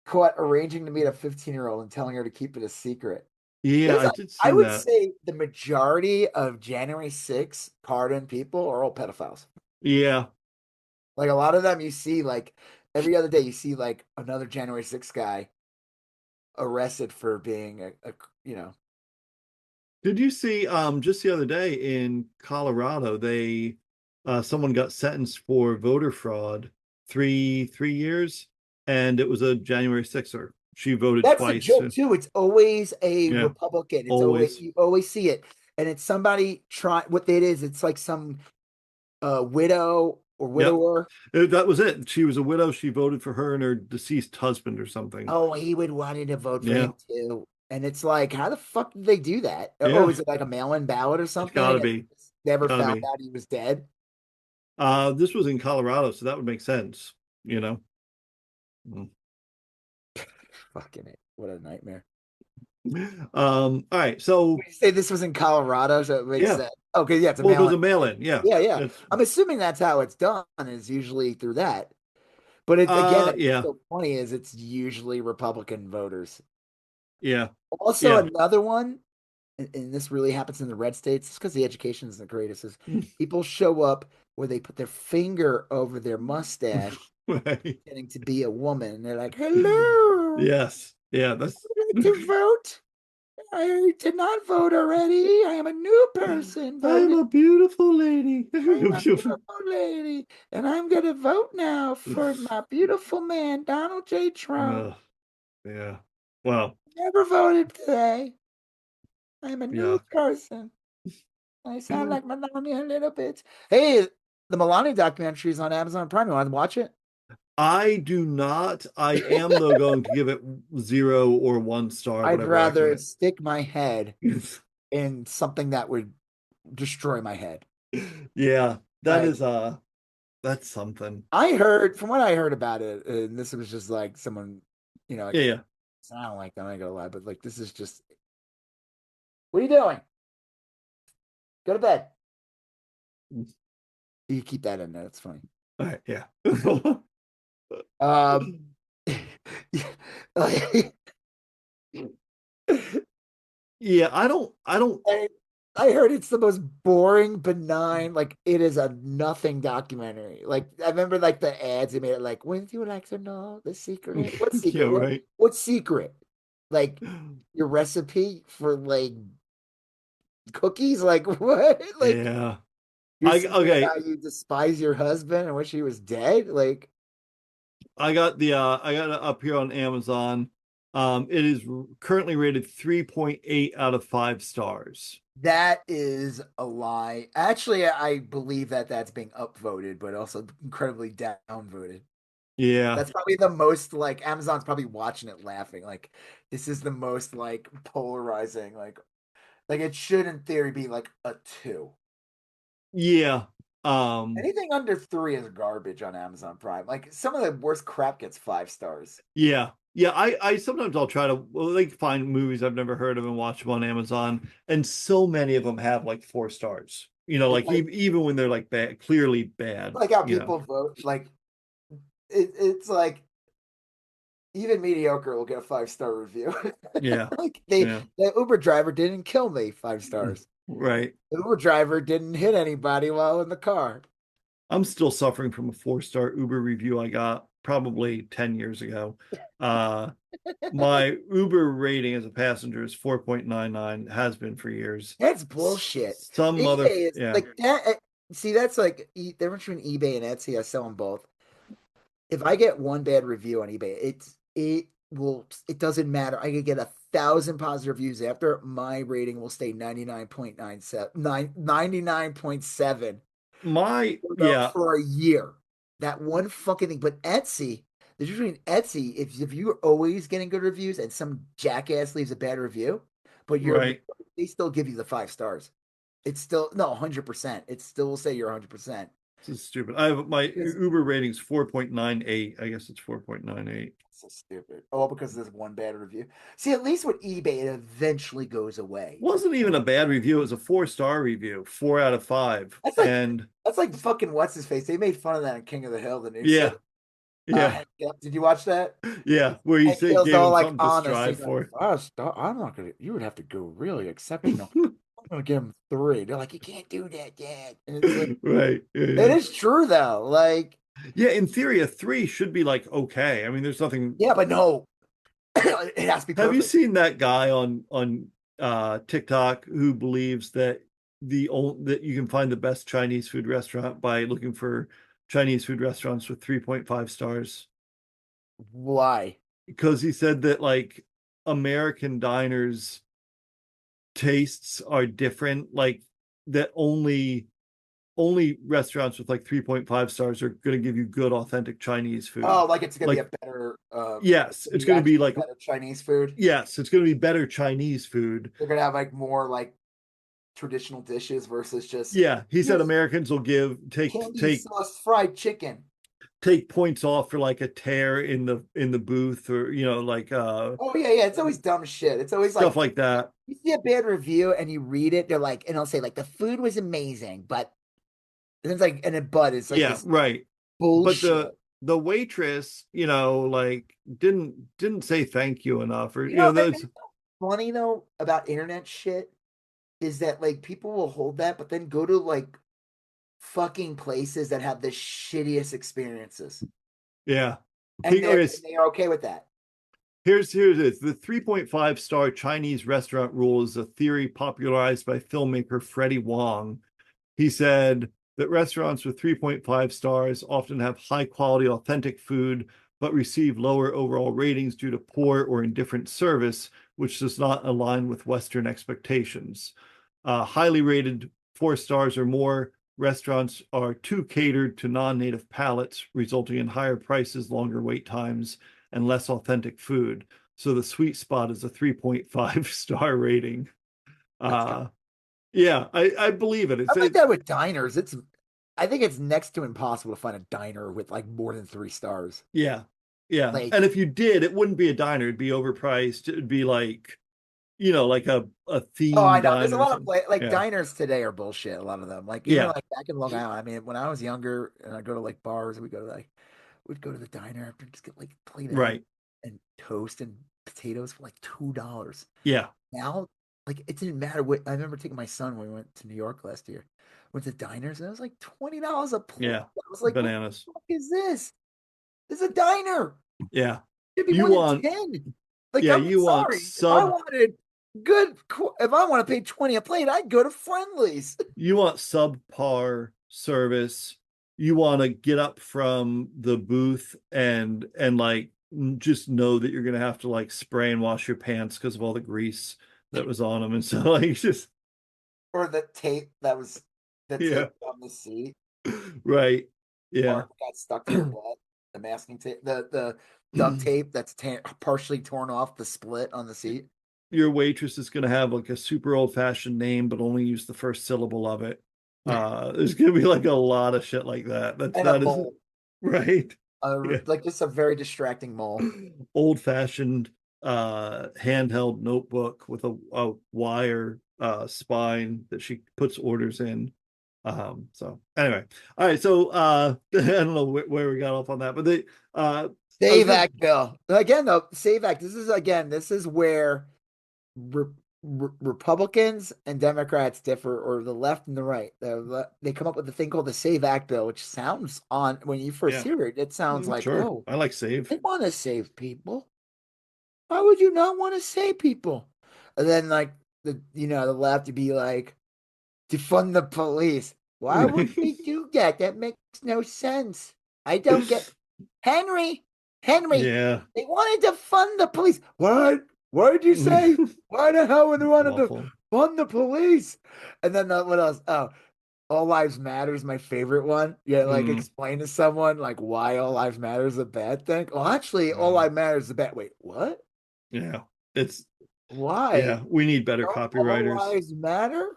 caught arranging to meet a 15-year-old and telling her to keep it a secret. Yeah, There's I a, did I see would that. say the majority of January 6th pardon people are all pedophiles. Yeah. Like a lot of them you see like every other day you see like another January 6th guy arrested for being a you know. Did you see just the other day in Colorado, they someone got sentenced for voter fraud, three years, and it was a January 6er. She voted That's the twice. joke too. It's always a Yeah, Republican. It's always always. you always see it. And it's somebody try what it is, it's like some widow or Yep. widower. That was it. She was a widow. She voted for her and her deceased husband or something. Oh, he would wanted to vote for Yeah. him too. And it's like, how the fuck did they do that? Oh, Yeah. is it like a mail-in ballot or It's something? gotta And be. never Gotta found be. out he was dead. This was in Colorado, so that would make sense, you know. Mm. Fucking it. What a nightmare. All right. So You say this was in Colorado, so it makes yeah. sense. Okay, yeah, it's a Well, it was mail-in. a mail-in. Yeah. Yeah, yeah. It's I'm assuming that's how it's done, is usually through that. But it again, it's yeah. so funny is it's usually Republican voters. Yeah. Also, Yeah. another one, and this really happens in the red states, just because the education is the greatest, is people show up where they put their finger over their mustache, Right. pretending to be a woman, and they're like, "Hello, Yes. Yeah, that's I'd like to vote. I did not vote already. I am a new person I'm voting. a beautiful lady. I'm a beautiful lady, and I'm gonna vote now for my beautiful man, Donald J. Trump. Ugh, yeah. Well, Never voted today. I'm a new yuck. person. I sound like Melania a little bit. Hey, the Melania documentary is on Amazon Prime. You want to watch it? I do not. I am though going to give it 0 or 1 star, I'd whatever I give rather it. stick my head in something that would destroy my head. Yeah, that Like is that's something. I heard, from what I heard about it, and this was just like someone, like Yeah, yeah. I don't like them. I ain't gonna lie, but like this is just. What are you doing? Go to bed. You keep that in there. It's funny. All right, yeah. Um, like, Yeah, I don't I, I heard it's the most boring, benign, like it is a nothing documentary. Like I remember like the ads they made it like, would you like to know the secret? What yeah, secret? What right. what secret? Like your recipe for like cookies? Like what? Like Yeah. your I secret okay. how you despise your husband and wish he was dead? Like I got it up here on Amazon. It is currently rated 3.8 out of 5 stars. that is a lie. Actually, I believe that that's being upvoted, but also incredibly downvoted. Yeah. That's probably the most like Amazon's probably watching it laughing. Like this is the most like polarizing. Like it should in theory be like a 2. Yeah. Um Anything under 3 is garbage on Amazon Prime. Like some of the worst crap gets 5 stars. yeah. Yeah, I sometimes I'll try to like find movies I've never heard of and watch them on Amazon, and so many of them have like 4 stars. You know, It's like even when they're like bad, clearly bad, like how you know. people vote. Like it's like even mediocre will get a 5-star review. Yeah. Like Yeah. the Uber driver didn't kill me, 5 stars. Right. The Uber driver didn't hit anybody while in the car. I'm still suffering from a 4 star Uber review I got probably 10 years ago. Uh My Uber rating as a passenger is 4.99, has been for years. That's bullshit. Some mother, eBay is yeah, like that. See, that's like the difference between eBay and Etsy. I sell them both. If I get one bad review on eBay, it doesn't matter. I could get 1,000 positive reviews after my rating will stay 99.7 yeah, for a year. That one fucking thing. But Etsy, the difference between Etsy, if you're always getting good reviews and some jackass leaves a bad review, but right. they still give you the 5 stars. It's still no 100%. It still will say you're 100%. This is stupid. I have my It's Uber rating's 4.98. I guess it's 4.98. so stupid. Oh, because there's one bad review. See, at least with eBay, it eventually goes away. Wasn't even a bad review. It was a 4-star review, 4 out of 5. That's like And that's like fucking what's his face. They made fun of that in King of the Hill, the new yeah, series. yeah, Did you watch that? yeah, where he And said Hill's gave all him like something to honest. strive He's like, for. I'm not gonna. You would have to go really exceptional. I'm gonna give him 3. They're like, you can't do that, Dad. And it's like, Right. Yeah, it yeah. is true though. Like, Yeah, in theory, a 3 should be like okay. I mean, there's nothing. yeah, but no, it has to be Have you perfect. seen that guy on TikTok who believes that that you can find the best Chinese food restaurant by looking for Chinese food restaurants with 3.5 stars? Why? Because he said that like American diners tastes are different, like that only restaurants with like 3.5 stars are going to give you good authentic Chinese food. Oh, like it's gonna be a Like better, yes, it's be going to be actually like better Chinese food. yes, it's going to be better Chinese food. They're gonna have like more like traditional dishes versus just Yeah, he said here's Americans will give candy sauce fried chicken. take points off for like a tear in the booth, or like Oh yeah, yeah. It's always dumb shit. It's always stuff like like that. you see a bad review and you read it, they're like, and it'll say like the food was amazing, but and it's like, and it but it's like Yeah, this right. But bullshit. the waitress, like didn't say thank you enough, or You know, that's funny though about internet shit is that like people will hold that, but then go to like fucking places that have the shittiest experiences, yeah. and Okay, they are okay with that. here it is. The 3.5-star Chinese restaurant rule is a theory popularized by filmmaker Freddie Wong. He said that restaurants with 3.5 stars often have high quality, authentic food, but receive lower overall ratings due to poor or indifferent service, which does not align with Western expectations. Highly rated 4 stars or more restaurants are too catered to non native palates, resulting in higher prices, longer wait times, and less authentic food. So the sweet spot is a 3.5-star rating. That's dumb. Uh, yeah, I believe it. I It's like it, that with diners. I think it's next to impossible to find a diner with like more than 3 stars. yeah, yeah. Like, And if you did, it wouldn't be a diner. It'd be overpriced. It'd be like, like a oh, I theme know. There's a diner or lot of something. like Yeah, diners today are bullshit. A lot of them, like even yeah, like back in Long Island. I mean, when I was younger and I go to like bars, we'd go to the diner after and just get like a plate of eggs right. and toast and potatoes for like $2. Yeah, Now, like it didn't matter what. I remember taking my son when we went to New York last year. Went to diners and it was like $20 a plate. yeah. I was like, what Bananas. the fuck is this? This is a diner. Yeah. It'd be You more than want, 10. Like, yeah, I'm you want sorry. If I want to pay 20 a plate, I'd go to Friendly's. subpar service. You want to get up from the booth and like just know that you're gonna have to like spray and wash your pants because of all the grease that was on them, and so like just Or the yeah, tape on the seat, right, yeah. or got stuck to your butt. The masking tape, the duct tape that's partially torn off the split on the seat. Your waitress is gonna have like a super old fashioned name, but only use the first syllable of it. There's gonna be like a lot of shit like that. And a That is mole. right. Yeah. Like just a very distracting mole. Old fashioned handheld notebook with a wire spine that she puts orders in. So anyway, all right. So I don't know where we got off on that, but I was Save gonna Act bill. Again, though, Save Act. This is where re Republicans and Democrats differ, or the left and the right. They come up with a thing called the Save Act bill, which sounds on when you first yeah, hear it, it sounds like, sure. oh, I like save. they want to save people. Why would you not want to save people? And then like the left to be like defund the police. Why would they do that? That makes no sense. I don't get Henry. Henry, Yeah. they wanted to fund the police. What? What did you say? Why the hell would they want to Awful. fund the police? And then what else? Oh, All Lives Matter is my favorite one. Yeah, like Mm, explain to someone like why All Lives Matter is a bad thing. Well, actually, All yeah. Lives Matter is a bad. Wait, what? Yeah. It's Why? yeah, we need better Don't all copywriters. lives matter?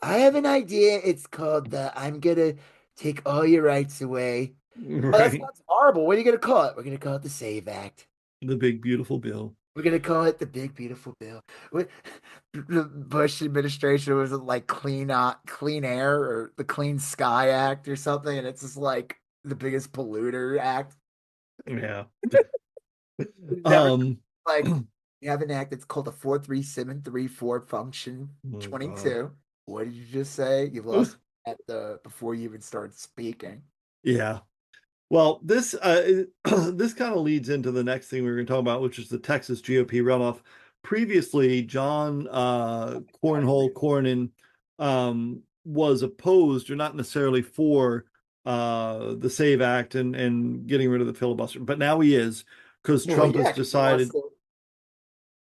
I have an idea. It's called the I'm gonna take all your rights away. Oh, that Right. sounds horrible. What are you gonna call it? We're gonna call it the Save Act. The big beautiful bill. We're gonna call it the Big Beautiful Bill. What the Bush administration was it like clean air or the Clean Sky Act or something, and it's just like the biggest polluter act. Yeah. We've never Um like we have an act that's called the 43734 Function oh God. 22. What did you just say? You lost at the before you even started speaking. Yeah. Well, this this kind of leads into the next thing we're going to talk about, which is the Texas GOP runoff. Previously, John Cornhole Cornyn was opposed, or not necessarily for the Save Act and getting rid of the filibuster, but now he is because Well, Trump has yeah, 'cause he wants decided. to.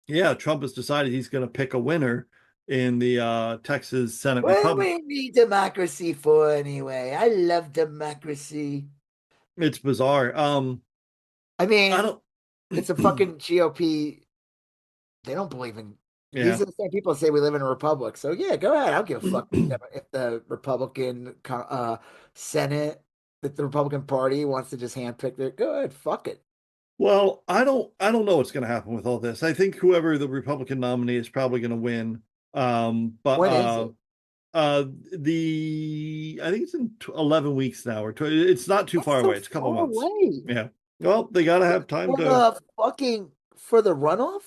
Yeah, Trump has decided he's going to pick a winner in the Texas Senate What do Republic. we need democracy for anyway? I love democracy. It's bizarre. I I mean, it's a don't. fucking GOP. They don't believe in. These Yeah. are the same people that say we live in a republic. So yeah, go ahead. I'll give a fuck if the Republican Senate, that the Republican Party wants to just handpick their. Go ahead, fuck it. Well, I don't know what's going to happen with all this. I think whoever the Republican nominee is probably going to win. But When is it? the I think it's in 11 weeks now, or it's not too That's far so away. It's a couple far months. away. Yeah. Well, they got to have time For to. the fucking for the runoff.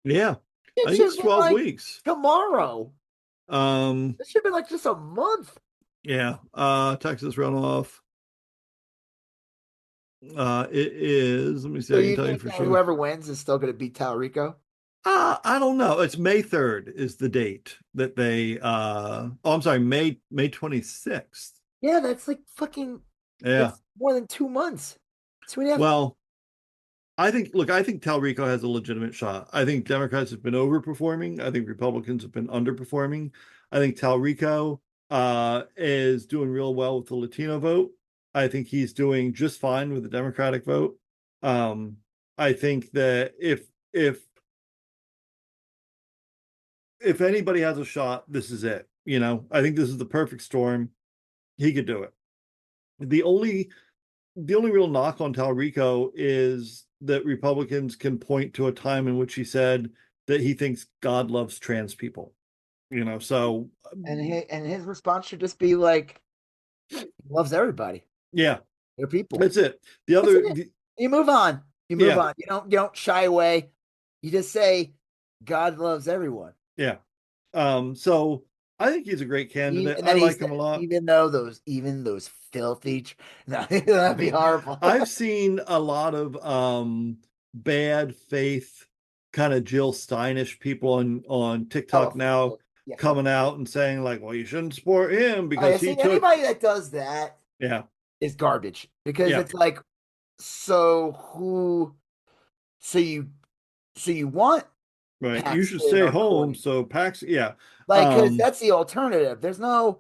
Yeah. I It think should it's have been 12 like weeks. tomorrow. Um, It should have been like just a month. yeah. Texas runoff. It is. Let me see. So I can you tell you think for that sure. whoever wins is still going to beat Talrico? I don't know. It's May 3rd is the date that they oh I'm sorry, May 26th. Yeah, that's like fucking. Yeah. That's more than 2 months. 2.5. Well, I think Talrico has a legitimate shot. I think Democrats have been overperforming. I think Republicans have been underperforming. I think Talrico is doing real well with the Latino vote. I think he's doing just fine with the Democratic vote. Um, I think that if anybody has a shot, this is it. I think this is the perfect storm. He could do it. The only the only real knock on Talrico is that Republicans can point to a time in which he said that he thinks God loves trans people. So And his response should just be like, he loves everybody. yeah, They're people. that's it. The That's other, it. You move on. You move yeah, on. You don't shy away. You just say, God loves everyone. yeah. So I think he's a great candidate. And I then he like him said, a lot. even those filthy, no, that'd be horrible. I've seen a lot of bad faith kind of Jill Steinish people on TikTok Oh, now yeah, fuck. coming out and saying like, well, you shouldn't support him Oh, yeah, because he see, took. anybody that does that Yeah, is garbage because yeah, it's like, so who, so you, so you want right. You should Paxton stay or home. Corey. So Pax, yeah, Like, because um, that's the alternative. There's no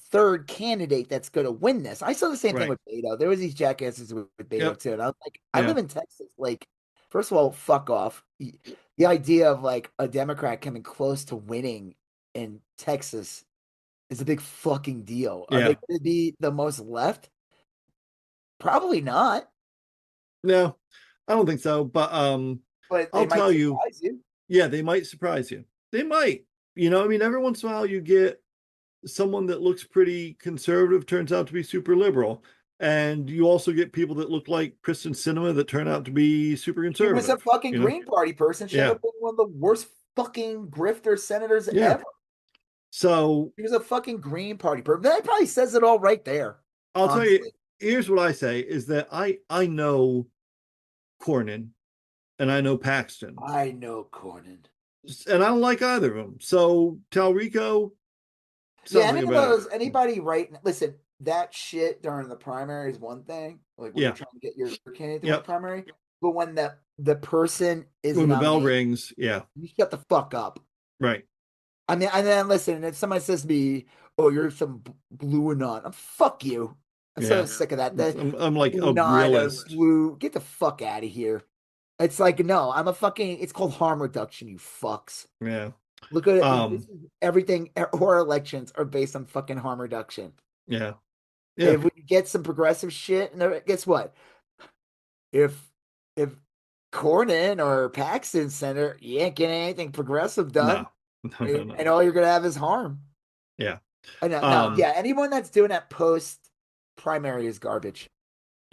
third candidate that's going to win this. I saw the same thing right. with Beto. There was these jackasses with Beto Yep, too, and I was like, I yeah, live in Texas. Like, first of all, fuck off. The idea of like a Democrat coming close to winning in Texas is a big fucking deal. Are they yeah. going to be the most left? Probably not, No, I don't think so. But but they I'll might tell you, surprise you. yeah, they might surprise you. They might. I mean, every once in a while you get someone that looks pretty conservative turns out to be super liberal. And you also get people that look like Kristen Sinema that turn out to be super She was a conservative, fucking you know? Green Party person. She ended Yeah. up being one of the worst fucking grifter senators Yeah. ever. So He was a fucking Green Party person. That probably says it all right there, I'll tell you, honestly. here's what I say is that I know Cornyn and I know Paxton. I know Cornyn. And I don't like either of them. So Talrico Yeah, sounds like any a of better. those, anybody right listen, that shit during the primary is one thing, like when you're Yeah. trying to get your candidate to win a Yep. primary. But when the person is the When the bell nominee, rings, yeah. you shut the fuck up. Right. I mean, and then listen, if somebody says to me, "Oh, you're some blue or not," I'm fuck you. I'm so Yeah. sick of that. The I'm like blue a not or realist. blue. Get the fuck out of here. It's like no, I'm a fucking. It's called harm reduction. You fucks. Yeah. Look at it. This Um, is everything. Our elections are based on fucking harm reduction. yeah. Yeah. If we get some progressive shit, and guess what? If if Cornyn or Paxton Center, you ain't getting anything progressive done, No. No, no, and no. all you're gonna have is harm. Yeah. I know. No, Um, yeah, anyone that's doing that post primary is garbage.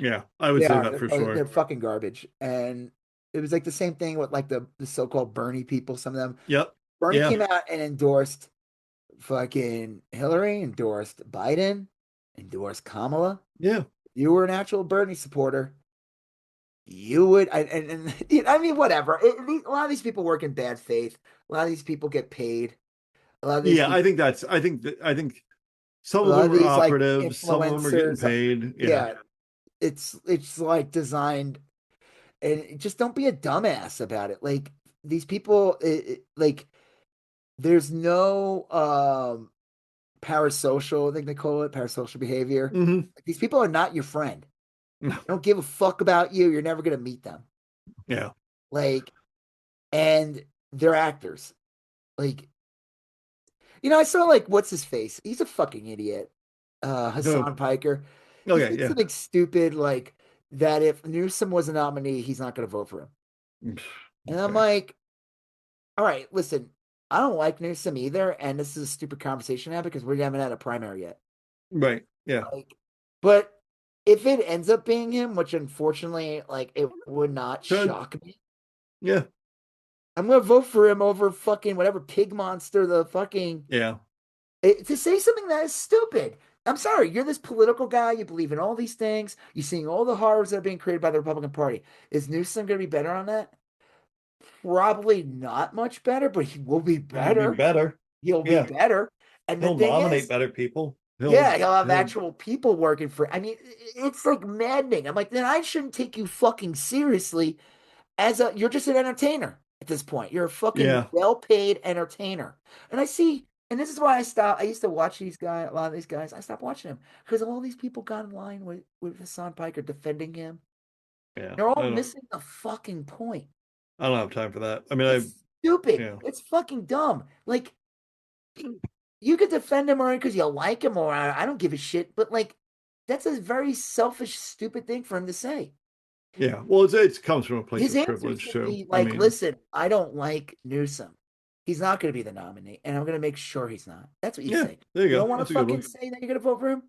yeah, I would They say are. that for They're sure. fucking garbage. And it was like the same thing with like the so-called Bernie people. Some of them. Yep. Bernie Yeah. came out and endorsed fucking Hillary, endorsed Biden, endorsed Kamala. Yeah. You were an actual Bernie supporter. You would, you know, I mean, whatever. A lot of these people work in bad faith. A lot of these people get paid. A lot of these Yeah, I people, think I think some a of lot them of are these like operatives, some of them are getting influencers. paid. Yeah. Yeah, it's like designed, and just don't be a dumbass about it. Like these people, like there's no parasocial, I think they call it parasocial behavior. Hmm. Like, these people are not your friend. They don't give a fuck about you. You're never gonna meet them. Yeah. Like, and they're actors. Like, I saw like what's his face? He's a fucking idiot. Oh, Hassan Piker. He okay. said Yeah. something stupid like that if Newsom was a nominee, he's not gonna vote for him. And I'm Okay. like, all right, listen, I don't like Newsom either, and this is a stupid conversation now because we haven't had a primary yet. Right. Yeah. Like, but if it ends up being him, which unfortunately, like, it would not Good. shock me, Yeah. I'm gonna vote for him over fucking whatever pig monster the fucking Yeah. to say something that is stupid. I'm sorry, you're this political guy. You believe in all these things. You're seeing all the horrors that are being created by the Republican Party. Is Newsom going to be better on that? Probably not much better, but he will be He'll be better. better. He'll be Yeah. better. And the He'll thing nominate is, better people. yeah, he'll have He'll actual people working for. I mean, it's like maddening. I'm like, then I shouldn't take you fucking seriously as a. You're just an entertainer at this point. You're a fucking yeah. well-paid entertainer. And I see, and this is why I stopped. I used to watch these guys, a lot of these guys. I stopped watching them because all these people got in line with Hassan Piker defending him. Yeah. They're all missing the fucking point. I don't have time for that. I mean, It's stupid. yeah. It's fucking dumb. Like, you could defend him or because you like him or I don't give a shit. But like, that's a very selfish, stupid thing for him to say. Yeah. Well, it comes from a place His of answer privilege should too. be I like, mean, listen, I don't like Newsom. He's not going to be the nominee, and I'm going to make sure he's not. That's what you yeah, say. there you You go. don't want That's to a good fucking one. say that you're going to vote for him,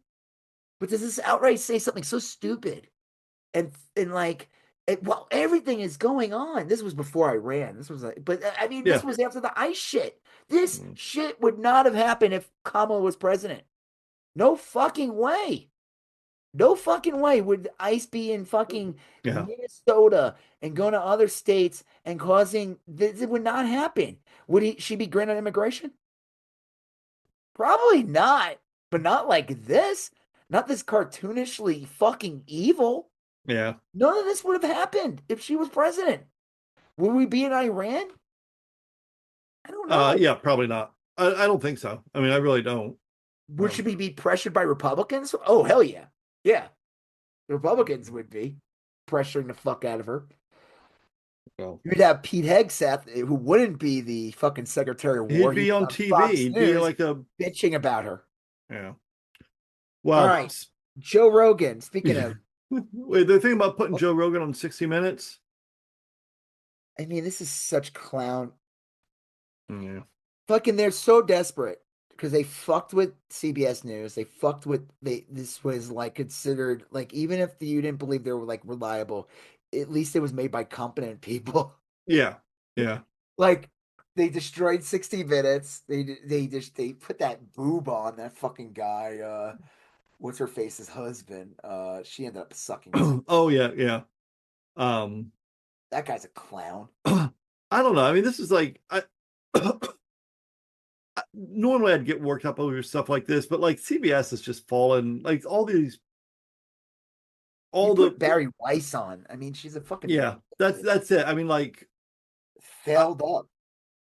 but does this outright say something so stupid and like, well, everything is going on. This was before I ran. This was like, but I mean, this Yeah. was after the ICE shit. This Mm. shit would not have happened if Kamala was president. No fucking way. No fucking way would ICE be in fucking Yeah. Minnesota and going to other states and causing this. It would not happen. Would she be granted immigration? Probably not, but not like this. Not this cartoonishly fucking evil. Yeah. None of this would have happened if she was president. Would we be in Iran? I don't know. Yeah, probably not. I don't think so. I mean, I really don't. Would she be pressured by Republicans? Oh, hell yeah. Yeah. The Republicans would be pressuring the fuck out of her. Well, You'd have Pete Hegseth, who wouldn't be the fucking Secretary of War. he'd He'd be be on on TV. Fox He'd be News like a, bitching about her. yeah. All Well, right. Joe Rogan, speaking of, wait, they're thinking about putting Joe Rogan on 60 Minutes. I mean, this is such clown. Yeah. Fucking, they're so desperate because they fucked with CBS News. They fucked with this was like considered like even if you didn't believe they were like reliable, at least it was made by competent people. Yeah. Yeah. Like they destroyed 60 Minutes. They put that boob on that fucking guy. What's her face's husband? She ended up sucking his. Oh yeah, yeah. Um, That guy's a clown. I don't know. I mean, this is like I normally I'd get worked up over stuff like this, but like CBS has just fallen. Like You all put the Barry Weiss on. I mean, she's a fucking yeah. That's it. I mean, like, failed up.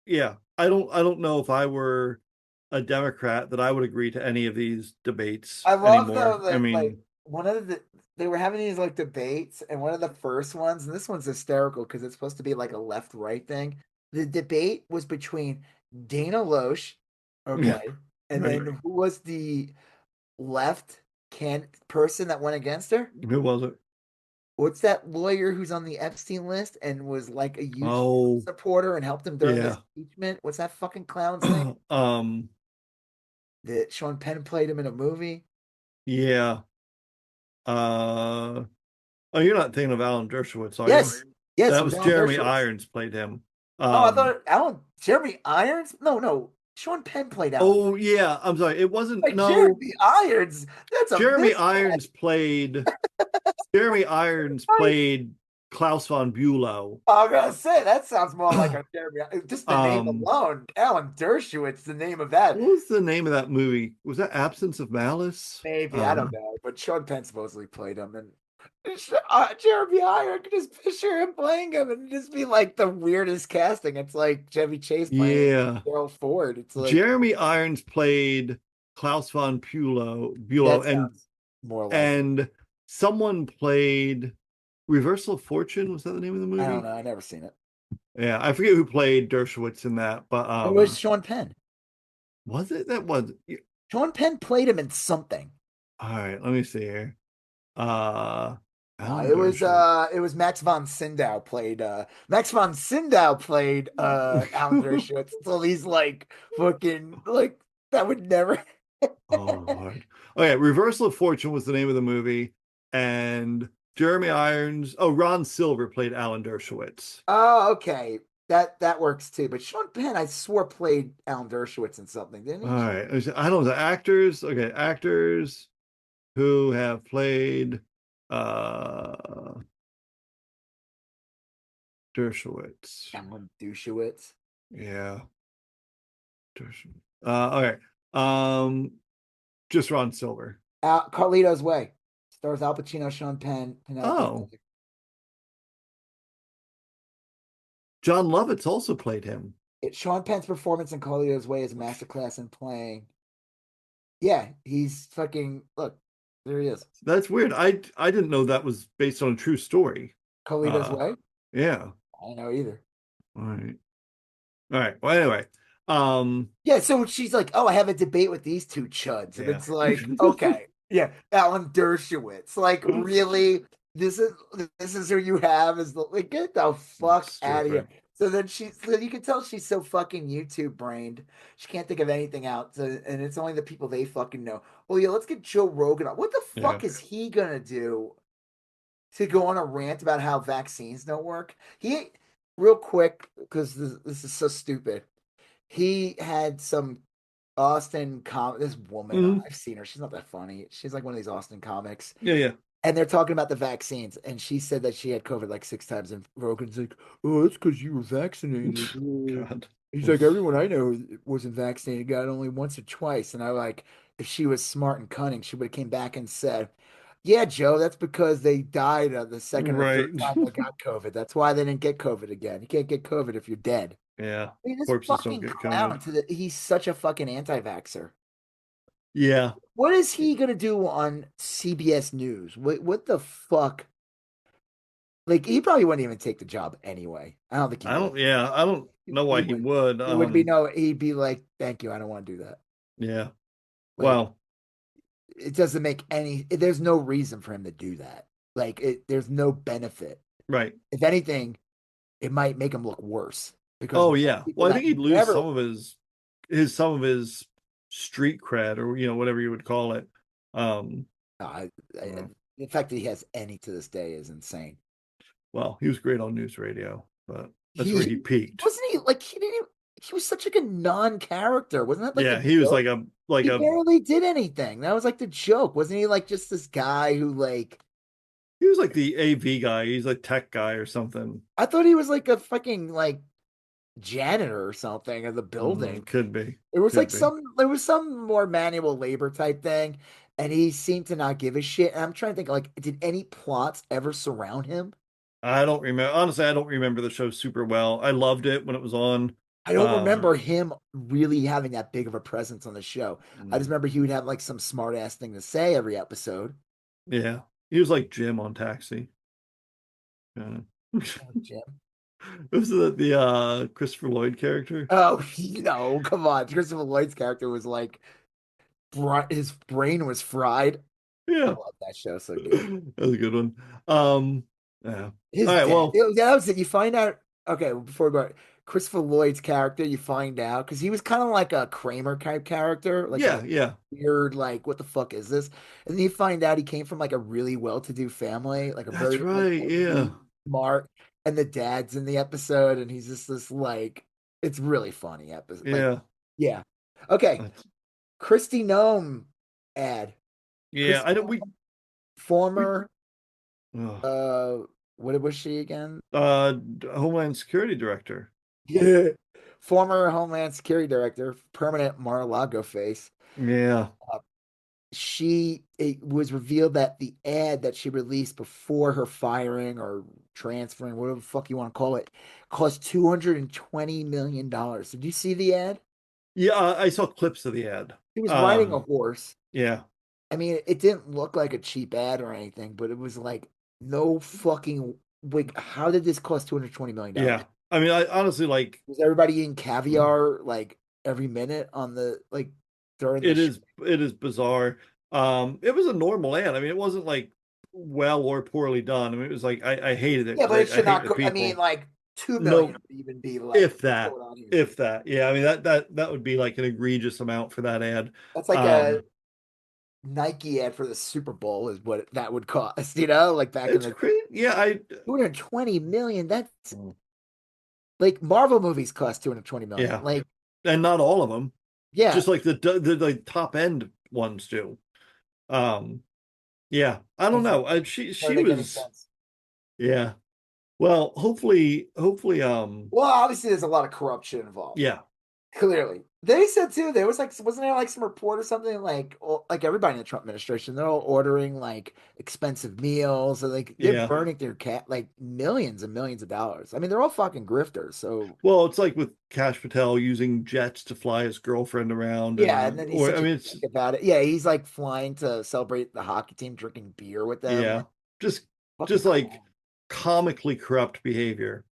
yeah. I don't know if I were a Democrat that I would agree to any of these debates I love though anymore. I that like mean, one of they were having these like debates, and one of the first ones, and this one's hysterical because it's supposed to be like a left right thing. The debate was between Dana Loesch, yeah, okay, and right. then who was the left? person that went against her? Who was it? What's that lawyer who's on the Epstein list and was like a huge Trump Oh, supporter and helped him during his yeah. impeachment? What's that fucking clown's name? um, That Sean Penn played him in a movie? yeah. Uh, oh, you're not thinking of Alan Dershowitz, are you? Yes. Yes, it That was was Alan Jeremy Dershowitz. Irons played him. Oh, I Um, thought Alan Jeremy Irons? No, no. Sean Penn played Alan. oh yeah, I'm sorry. It wasn't Like no. Jeremy Irons. That's a Jeremy mismatch. Irons played Jeremy Irons played Klaus von Bülow. I'm gonna say that sounds more like a Jeremy. Just the name um, alone, Alan Dershowitz, the name of that. what was the name of that movie? Was that Absence of Malice? Maybe I don't know, but Sean Penn supposedly played him, and Jeremy Irons, I could just picture him playing him, and just be like the weirdest casting. It's like Chevy Chase playing Yeah. Gerald Ford. It's like Jeremy Irons played Klaus von Bülow, that sounds more like it. and someone played Reversal of Fortune. Was that the name of the I don't movie? know. I never seen it. Yeah, I forget who played Dershowitz in that, but It was Sean Penn. was it? That was Sean Penn played him in something. all right. Let me see here. Uh, Alan It was Max von Sydow played Alan Dershowitz. Dershowitz. So he's like fucking like that would never. Oh Lord. Okay, Reversal of Fortune was the name of the movie, and Jeremy Irons. Oh, Ron Silver played Alan Dershowitz. Oh, okay. That works too. But Sean Penn, I swore played Alan Dershowitz in something, didn't All he? right, I don't know the actors. Okay, actors who have played uh Dershowitz. Alan Dershowitz. Yeah, Dershowitz. All right. Um, just Ron Silver. Carlito's Way stars Al Pacino, Sean Penn, Penelope. Oh, John Lovitz also played him. Sean Penn's performance in Carlito's Way is a masterclass in playing. Yeah, he's fucking look. There he is. That's weird. I didn't know that was based on a true story. Carlito's Uh, Way. yeah. I don't know either. All right. All right. Well, anyway. Um, Yeah, so she's like, "Oh, I have a debate with these two chuds," and yeah. it's like, okay, yeah, Alan Dershowitz. Like, really, this is this is who you have? Is the like, get the fuck out of here. Stupid. So you can tell she's so fucking YouTube brained. She can't think of anything out, and it's only the people they fucking know. Oh yeah, let's get Joe Rogan on. What the Yeah. fuck is he gonna do to go on a rant about how vaccines don't work? He real quick because this is so stupid. He had some this woman, Mhm. I've seen her. She's not that funny. She's like one of these Austin comics. Yeah, yeah. And they're talking about the vaccines. And she said that she had COVID like 6 times. And Rogan's like, oh, that's because you were vaccinated. God. He's like, everyone I know wasn't vaccinated, got it only once or twice. And I like, if she was smart and cunning, she would have came back and said, yeah, Joe, that's because they died the second or third Right. time they got COVID. That's why they didn't get COVID again. You can't get COVID if you're dead. Yeah. I mean, this Corpses don't fucking get clown COVID. he's such a fucking anti-vaxxer. Yeah. What is he gonna do on CBS News? What the fuck? Like he probably wouldn't even take the job anyway. I don't think he would. I don't know He why he would. would. It would be no. He'd be like, "Thank you, I don't want to do that." Yeah. Like Well, it doesn't make any. There's no reason for him to do that. Like there's no benefit. right. If anything, it might make him look worse because Oh most yeah. people Well, I that think he'd lose never. some of his street cred or whatever you would call it. Um, uh, The fact that he has any to this day is insane. well, he was great on news radio, but that's where he He peaked. wasn't he like he didn't even, he was such like a non-character. Wasn't that like Yeah, the he was joke? like He a barely did anything. That was like the joke. Wasn't he like just this guy who like he was like the AV guy. He's a tech guy or something. I thought he was like a fucking like janitor or something of the building. Could be. It was Could like be. there was some more manual labor type thing, and he seemed to not give a shit. And I'm trying to think like, did any plots ever surround him? I don't remember. Honestly, I don't remember the show super well. I loved it when it was on. I don't Um, remember him really having that big of a presence on the show. I just mm, remember he would have like some smart ass thing to say every episode. yeah, he was like Jim on Taxi. Yeah. Oh, Jim. Was that the Christopher Lloyd character? Oh, no, come on. Christopher Lloyd's character was like, his brain was fried. I Yeah. love that show. So good. That was a good one. Yeah. All His right. dad. Well, That was it. You find out. Okay, before we go, Christopher Lloyd's character, you find out because he was kind of like a Kramer type character, like a yeah, yeah. weird, like, what the fuck is this? And then you find out he came from like a really well-to-do family, like a That's very like right. Yeah. well-to-do, smart, and the dad's in the episode, and he's just this like, it's really funny episode. Like, Yeah. yeah. Okay, That's, Kristi Noem ad. yeah. Kristi I don't Noem, we former, uh, uh, what was she again? uh Homeland Security Director. Yeah. Former Homeland Security Director, permanent Mar-a-Lago face. Yeah. Uh, it was revealed that the ad that she released before her firing or transferring, whatever the fuck you want to call it, cost $220 million. Did you see the ad? Yeah, I saw clips of the ad. He was riding a horse. Yeah. I mean, it didn't look like a cheap ad or anything, but it was like, no fucking, like, how did this cost $220 million? Yeah. I mean, I honestly like Was everybody eating caviar like every minute on the like during the show? it is bizarre. It was a normal ad. I mean, it wasn't like well or poorly done. I mean, it was like I hated it Yeah, because but it I should hate not the go. I mean, people. like 2 million No, would even be like, if what's that, going on here? if that. Yeah, I mean that would be like an egregious amount for that ad. That's like a Um, Nike ad for the Super Bowl is what that would cost, you know, like back in it's the crazy. Yeah, 220 million. That's like Marvel movies cost 220 million. yeah, Like, and not all of them. yeah, Just like the like top end ones do. Um, yeah, I don't it's like, know. doesn't She make any was sense. yeah. Well, hopefully, Well, obviously, there's a lot of corruption involved. yeah, Clearly, they said too. There was like, wasn't there like some report or something like everybody in the Trump administration, they're all ordering like expensive meals, and like they're yeah. burning their cat like millions and millions of dollars. I mean, they're all fucking grifters. So Well, it's like with Cash Patel using jets to fly his girlfriend around, yeah, and and then he's or I such a mean, dick about it. Yeah, he's like flying to celebrate the hockey team, drinking beer with them. yeah, Like just fucking just like clown. comically corrupt behavior.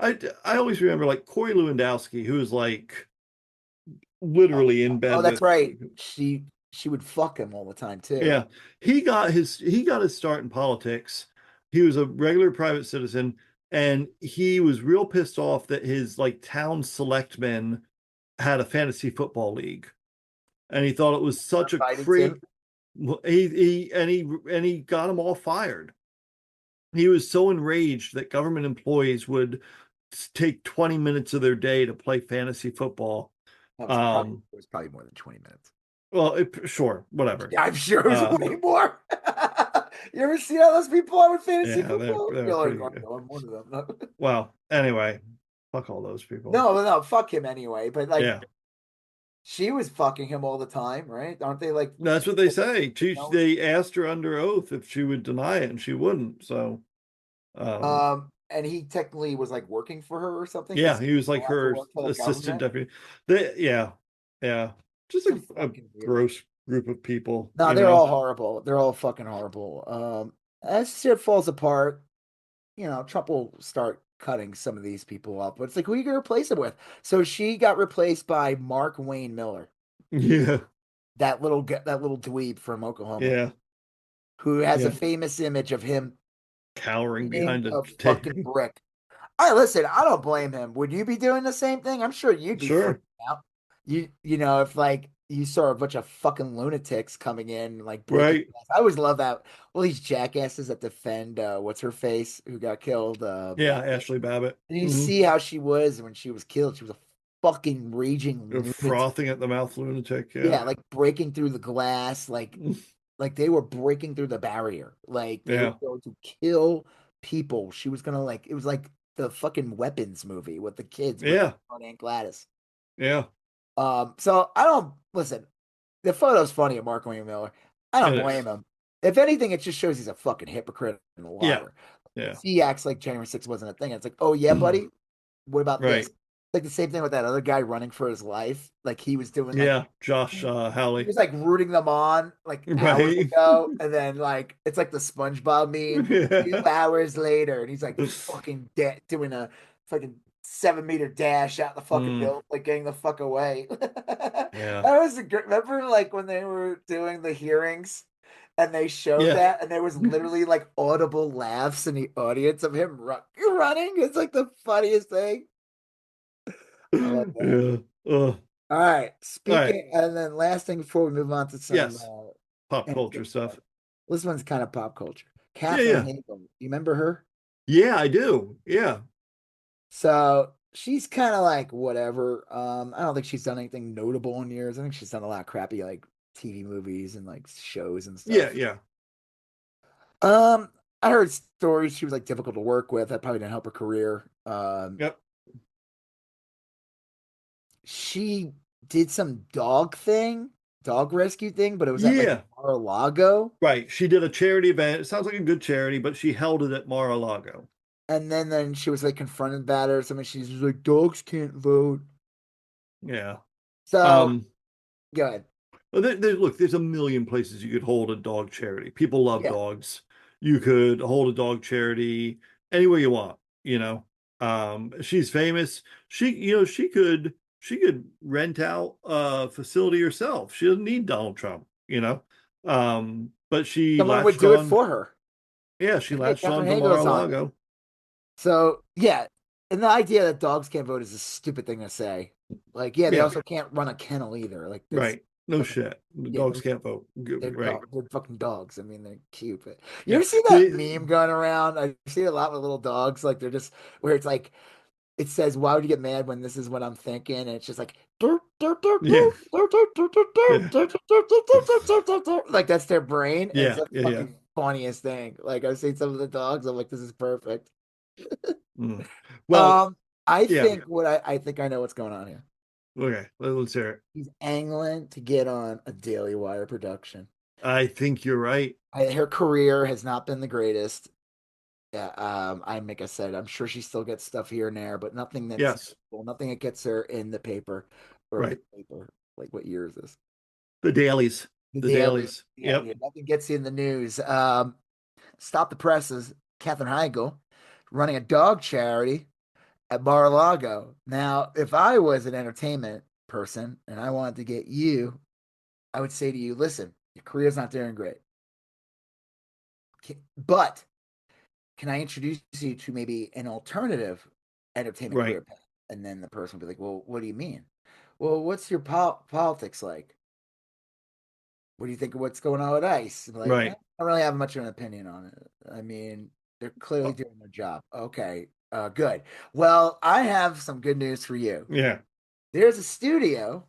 I always remember like Corey Lewandowski, who was like Oh, literally in oh, bed that's with. right. She would fuck him all the time too. Yeah, he got his start in politics. He was a regular private citizen, and he was real pissed off that his like town selectmen had a fantasy football league, and he thought it was such a Fighting too. great. He got them all fired. He was so enraged that government employees would take 20 minutes of their day to play fantasy football. It was probably more than 20 minutes. Well, sure, whatever. Yeah, I'm sure it was Uh, way more. You ever see all those people on fantasy yeah, football? they're You're like, pretty oh, good. no, I'm one of them. No, Well, anyway, fuck all those people. no, fuck him anyway. But like, Yeah, she was fucking him all the time, right? Aren't they like, that's what they say. no? They asked her under oath if she would deny it, and she wouldn't. So, um, And he technically was like working for her or something because yeah, he's he was like allowed to her work for the assistant government. deputy. Yeah, yeah, just So a fucking weird. gross group of people, No, they're all horrible. They're all fucking horrible. As shit falls apart, Trump will start cutting some of these people up. But it's like, who are you gonna replace him with? So she got replaced by Mark Wayne Miller, Yeah, that little dweeb from Oklahoma, yeah, who has a yeah. famous image of him Cowering eating behind a a fucking table. brick. Listen, I don't blame him. Would you be doing the same thing? I'm sure you'd be freaking Sure, out. If like you saw a bunch of fucking lunatics coming in, like breaking right? glass. I always love that. All these jackasses that defend what's her face who got killed. Yeah, Ashley Babbitt. And you see how she was when she was killed. She was a fucking raging A lunatic. frothing at the mouth lunatic. Yeah, Yeah, like breaking through the glass, like they were breaking through the barrier. Like they were yeah, going to kill people. She was gonna like it was like the fucking weapons movie with the kids breaking yeah, on Aunt Gladys. yeah. So I don't listen. The photo's funny of Mark William Miller. I don't It blame is. him. If anything, it just shows he's a fucking hypocrite and a Yeah, liar. yeah. He acts like January 6th wasn't a thing. It's like, oh yeah, buddy. What about this? Right. Like the same thing with that other guy running for his life. Like he was doing like Yeah, Josh he Howley. was like rooting them on like hours Right. ago, and then like it's like the SpongeBob meme. Yeah. 2 hours later, and he's like fucking doing a fucking 7 meter dash out the fucking Mm, building, like getting the fuck away. yeah. That was a great. Remember, like when they were doing the hearings, and they showed Yeah. that, and there was literally like audible laughs in the audience of him running. It's like the funniest thing. I love that. Yeah. Uh, All right, all right. speaking, and then last thing before we move on to some Yes. Pop culture entertainment, stuff. this one's kind of pop culture. Yeah, Catherine yeah. Haigl, you remember her? Yeah, I do. Yeah. So she's kind of like whatever. I don't think she's done anything notable in years. I think she's done a lot of crappy like TV movies and like shows and Yeah, stuff. yeah. Um, I heard stories she was like difficult to work with. That probably didn't help her career. Yep. She did some dog rescue thing, but it was at like Yeah. Mar-a-Lago. Right. She did a charity event. It sounds like a good charity, but she held it at Mar-a-Lago. And then she was like confronted about it or something. She's just like, dogs can't vote. Yeah. So Um, go ahead. Look, there's a million places you could hold a dog charity. People love Yeah. dogs. You could hold a dog charity anywhere you want, you know. She's famous. She could rent out a facility herself. She doesn't need Donald Trump, you know. But she Someone would latched do it on, for her. yeah, she Hey, latched on Catherine to Hagel's on it. Mar-a-Lago. So yeah, and the idea that dogs can't vote is a stupid thing to say. Like, yeah, they Yeah, also can't run a kennel either. Like that's right. No fucking shit. The yeah, dogs no, can't vote. Right. they're fucking dogs. I mean, they're cute. But you Yeah. ever see that meme going around? I see it a lot with little dogs. Like they're just where it's like it says, "Why would you get mad when this is what I'm thinking?" And it's just like Yeah. Yeah. like that's their brain, and it's Yeah. the Yeah. Yeah. fucking funniest thing. Like I've seen some of the dogs. I'm like, this is perfect. Mm. Well, Um, I yeah. think I think I know what's going on here. Okay. Let's hear it. He's angling to get on a Daily Wire production. I think you're right. Her career has not been the greatest. Yeah, like I said, I'm sure she still gets stuff here and there, but nothing that's Yes. well, nothing that gets her in the paper or the Right. paper. Like what year is this? The dailies. The The Daily. dailies. Yeah, Yep. yeah, nothing gets you in the news. Stop the presses. Catherine Heigl running a dog charity at Mar-a-Lago. Now, if I was an entertainment person and I wanted to get you, I would say to you, listen, your career's not doing great. But can I introduce you to maybe an alternative entertainment Right. career path? And then the person would be like, well, what do you mean? Well, what's your politics like? What do you think of what's going on with ICE? I'm like, I Right. don't really have much of an opinion on it. I mean, they're clearly Oh, doing their job. Okay, good. Well, I have some good news for you. yeah. There's a studio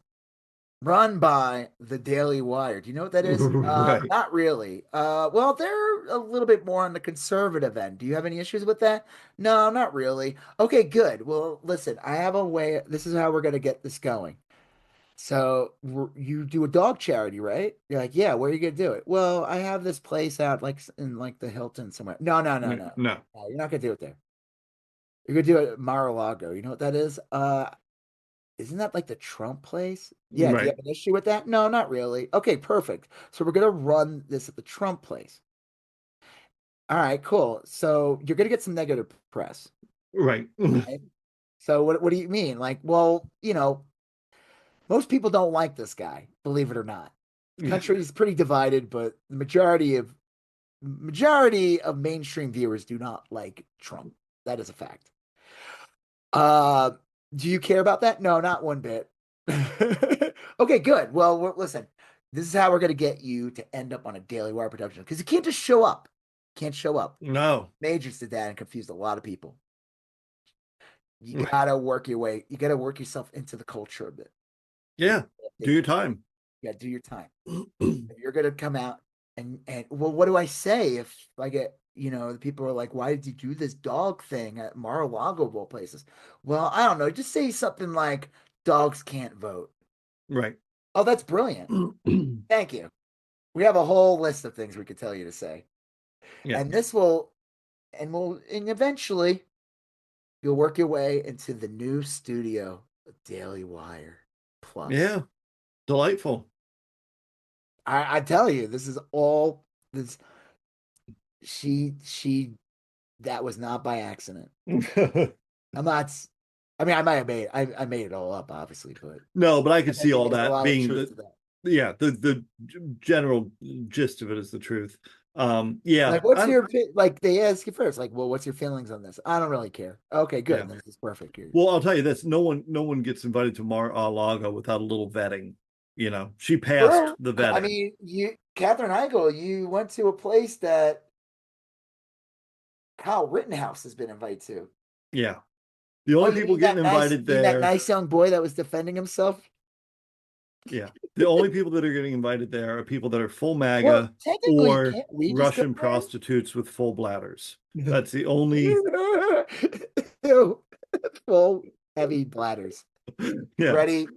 run by the Daily Wire. Do you know what that is? Right. Not really. Well, they're a little bit more on the conservative end. Do you have any issues with that? No, not really. Okay, good. Well, listen, I have a way. This is how we're going to get this going. So you do a dog charity, right? You're like, yeah, where are you going to do it? Well, I have this place out like in like the Hilton somewhere. No, no, no, no. No. No, you're not going to do it there. You're going to do it at Mar-a-Lago. You know what that is? Isn't that like the Trump place? Yeah, do you Right. have an issue with that? No, not really. Okay, perfect. So we're gonna run this at the Trump place. All right, cool. So you're gonna get some negative press, Right. right? So what do you mean? Like, well, most people don't like this guy, believe it or not. The country is pretty divided, but the majority of mainstream viewers do not like Trump. That is a fact. Uh, do you care about that? No, not one bit. Okay, good. Well, listen, this is how we're going to get you to end up on a Daily Wire production because you can't just show up. Can't show up. No. Majors did that and confused a lot of people. You gotta work your way. You gotta work yourself into the culture a bit. Yeah. Do your time. You gotta do your time. If you're gonna come out and well, what do I say if I get the people are like, why did you do this dog thing at Mar-a-Lago of all places? Well, I don't know. Just say something like dogs can't vote. Right. Oh, that's brilliant. Thank you. We have a whole list of things we could tell you to say. Yeah. And and eventually you'll work your way into the new studio of Daily Wire Plus. Yeah. Delightful. I tell you, this is all this she that was not by accident. I'm not I mean I might have made I made it all up, obviously, but No, but I I could see think all there's a that lot of being truth the to that. yeah, the general gist of it is the truth. Yeah, Like, what's your like? They ask you first, like, well, what's your feelings on this? I don't really care. Okay, yeah. good. This is perfect here. Well, I'll tell you this: no one gets invited to Mar-a-Lago without a little vetting. You know, she passed True. the I vetting. mean, Catherine Heigl, you went to a place that Kyle Rittenhouse has been invited to. Yeah, the Oh, only you people getting invited mean that there, nice young boy that was defending himself? yeah, the only people that are getting invited there are people that are full Well, MAGA technically, or can't we just go Russian there? prostitutes with full bladders. That's the only, Ew. Full heavy bladders, yeah, ready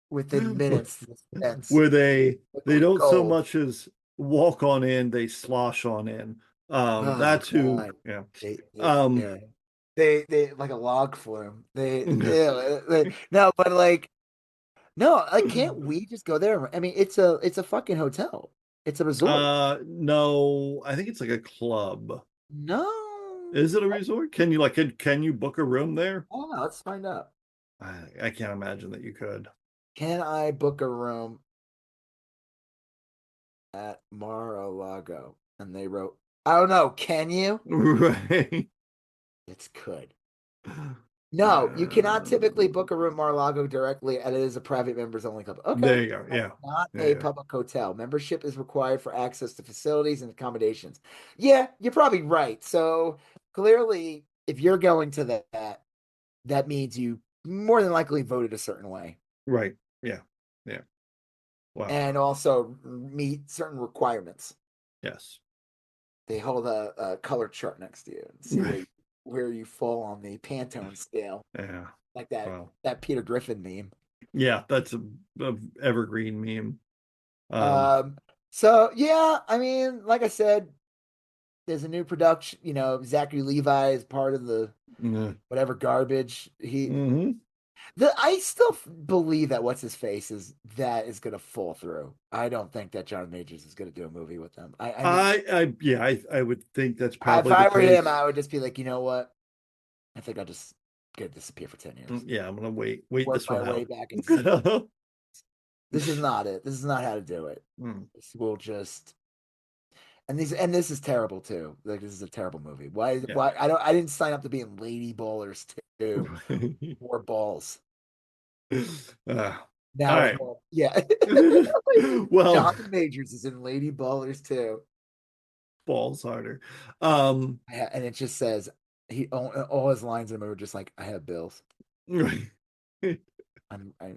within minutes to dispense where they liquid don't so gold. much as walk on in, they slosh on in. Oh That's who, God. yeah. Yeah. Um, They like a log flume. No, but like no, like can't we just go there? I mean, it's a fucking hotel. It's a resort. no, I think it's like a club. No. Is it a resort? Can you like can you book a room there? Oh, let's find out. I can't imagine that you could. Can I book a room at Mar-a-Lago? And they wrote, I don't know, can you? Right. It's could. No, you cannot typically book a room Mar-a-Lago directly, and it is a private members only club. Okay. There you go. Yeah. Not a Yeah. public hotel. Membership is required for access to facilities and accommodations. Yeah, you're probably right. So clearly, if you're going to that means you more than likely voted a certain way Right. Yeah. Yeah. Wow. and also meet certain requirements. Yes. They hold a color chart next to you and see where you fall on the Pantone scale, Yeah. like Wow. that Peter Griffin meme. Yeah, that's a evergreen meme. Um, Um, so yeah, I mean, like I said, there's a new production. You know, Zachary Levi is part of the mm whatever garbage he. hmm I still believe that what's his face is gonna fall through. I don't think that John Majors is gonna do a movie with them. I mean, yeah, I would think that's if probably the I were him, case. I would just be like, you know what? I think I'll just get disappear for 10 years, Yeah, I'm gonna wait work this my one way out. back into civil. This is not it. This is not how to do it. Mm, This will just and this is terrible too. Like this is a terrible movie. yeah. Why I didn't sign up to be in Lady Ballers too. More balls. Uh, all Now with right. more yeah. Well, Jonathan Majors is in Lady Ballers too. balls harder. Um, And it just says all his lines in the movie are just like I have bills. right. I'm I,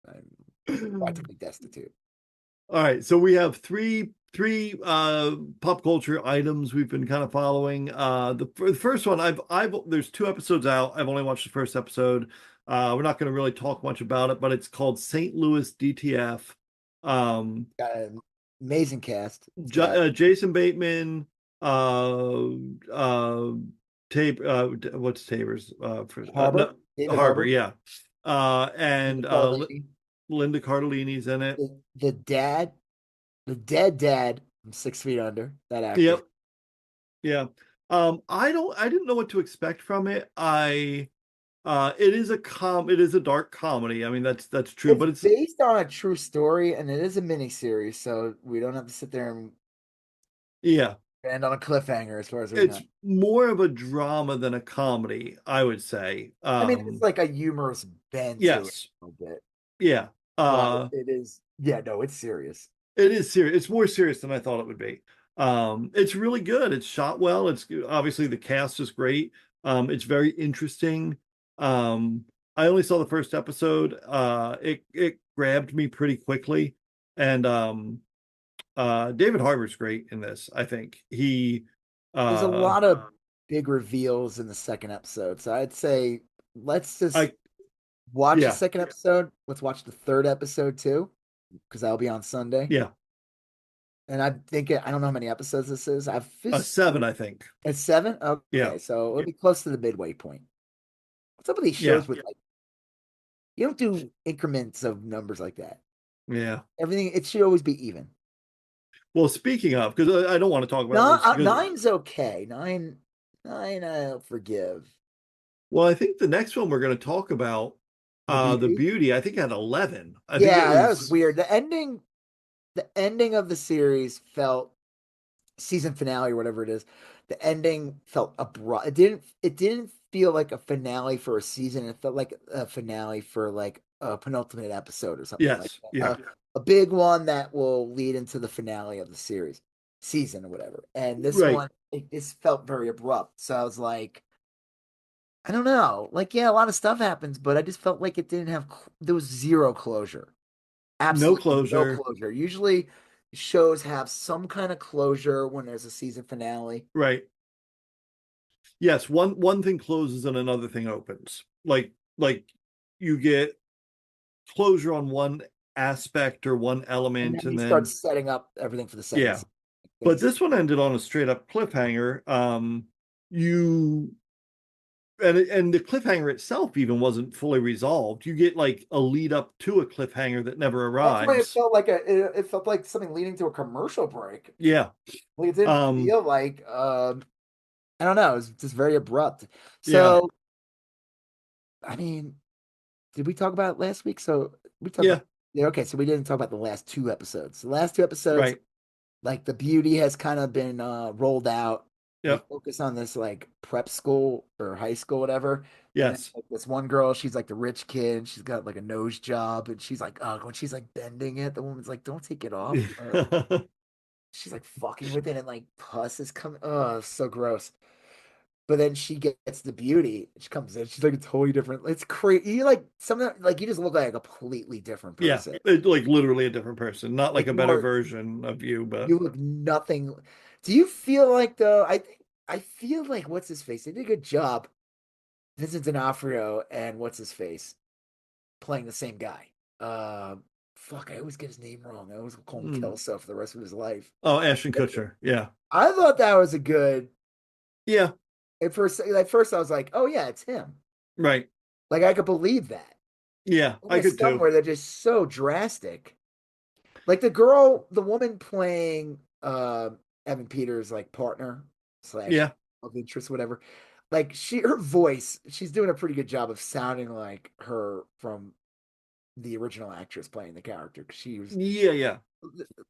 I'm practically destitute. All right, so we have three pop culture items we've been kind of following. The first one, I've there's 2 episodes out. I've only watched the first episode. We're not going to really talk much about it, but it's called St. Louis DTF. Got an amazing cast. It's J got Jason Bateman, uh, uh, what's Tabor's for Harbor, no, David Harbor, Harbor, yeah, Linda and Cardellini, Linda Cardellini's in it. the dad, the dead dad from 6 Feet Under. That actor. Yep. Yeah. I didn't know what to expect from it. It is a dark comedy. I mean, that's true, It's but it's based on a true story, and it is a miniseries, so we don't have to sit there and yeah, end on a cliffhanger as far as we it's know. more of a drama than a comedy, I would say. I mean, it's like a humorous bend to it Yes. a little bit, Yeah. but it is. Yeah, no, it's serious. It is serious. It's more serious than I thought it would be. It's really good. It's shot well. It's obviously the cast is great. It's very interesting. Um, I only saw the first episode. It grabbed me pretty quickly, and David Harbour's great in this. I think he There's a uh lot of big reveals in the second episode, so I'd say let's just I watch the yeah second episode. Let's watch the third episode too, because that'll be on Sunday. yeah And I think I don't know how many episodes this is. I've a just 7 I think. it's seven. Yeah, Okay, so it'll be close to the midway point. What's up with these yeah, shows with like you don't do increments of numbers like that. yeah. Everything it should always be even. Well, speaking of, because I don't want to talk about No, this because nine's okay. Nine, I'll forgive. well, I think the next one we're going to talk about. The The beauty. Beauty, I think, had 11. I think it Yeah, that was was, weird. The ending of the series felt season finale or whatever it is. The ending felt abrupt. It didn't feel like a finale for a season. It felt like a finale for like a penultimate episode or something like yes, that. yeah, A big one that will lead into the finale of the series, season or whatever. And this right. one, it just felt very abrupt. So I was like, I don't know. Like, yeah, a lot of stuff happens, but I just felt like it didn't have, there was zero closure. No Absolutely no closure. closure. Usually shows have some kind of closure when there's a season finale. Right. Yes, one thing closes and another thing opens. Like you get closure on one aspect or one And element, then and he starts then setting up everything for the second yeah. season. But Things. this one ended on a straight up cliffhanger. You and the cliffhanger itself even wasn't fully resolved. You get like a lead up to a cliffhanger that never That's why it arrives. felt like it felt like something leading to a commercial break. Yeah. Like it didn't Um, feel like I don't know, it was just very abrupt. yeah. So I mean, did we talk about it last week? So we talked about Yeah. yeah, okay, so we didn't talk about the last two episodes. The last two episodes, Right. like the beauty has kind of been rolled out. They Yep. focus on this like prep school or high school, whatever. And then Yes. like, this one girl, she's like the rich kid, and she's got like a nose job, and she's like, oh, when she's like bending it, the woman's like, don't take it off. She's like fucking with it, and like pus is coming. Oh, it's so gross. But then she gets the beauty. She comes in. She's like a totally different. It's crazy. You like something like you just look like a completely different Yeah. person. Like literally a different person, not like Like a better version of you, but you look nothing. Do you feel like though? I feel like what's his face? They did a good job. Vincent D'Onofrio and what's his face playing the same guy. Fuck, I always get his name wrong. I always call him mm. Kelso for the rest of his life. Oh, Ashton Kutcher. Yeah. I thought that was a good. Yeah. At first, I was like, oh yeah, it's him. Right. Like I could believe that. Yeah, And I there's could some too. where they're just so drastic. Like the woman playing Evan Peters' like partner slash Yeah. of interest, whatever. Like her voice, she's doing a pretty good job of sounding like her from the original actress playing the character. 'Cause she was, Yeah, yeah.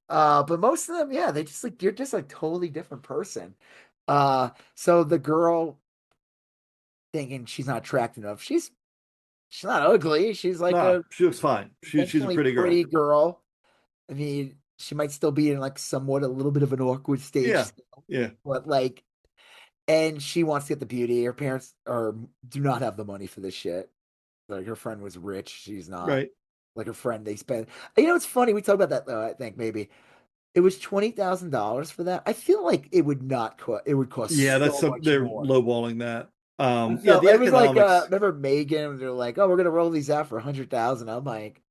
but most of them, yeah, they just like you're just like totally different person. So the girl thinking she's not attractive enough, she's not ugly. She's like Nah, a she looks fine. She's a conventionally pretty girl. pretty girl. I mean, she might still be in like somewhat a little bit of an awkward stage Yeah. still, Yeah. but like, and she wants to get the beauty. Her parents do not have the money for this shit. Like her friend was rich, she's not. Right. Like her friend, they spent. You know, it's funny. We talked about that though. I think maybe it was $20,000 for that. I feel like it would not cost. It would Yeah, cost that's so some much they're more. lowballing that. I Yeah, felt the it was like economics. remember Megan? They're like, oh, we're gonna roll these out for 100,000. I'm like,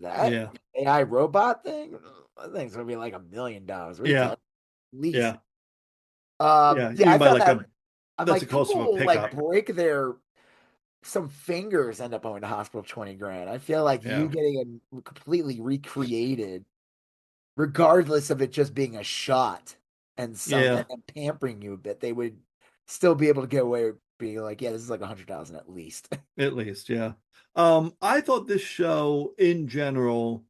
that Yeah. AI robot thing? I think it's gonna be like $1 million. We're Yeah. talking at least. Yeah. Yeah. You Yeah, can I buy thought like that. a I'm that's the like, cost of a people like pickup. break their some fingers end up going to hospital 20 grand. I feel like you Yeah. getting it completely recreated, regardless of it just being a shot and Yeah. then pampering you a bit, they would still be able to get away with being like, yeah, this is like 100,000 at least. At least, yeah. I thought this show in general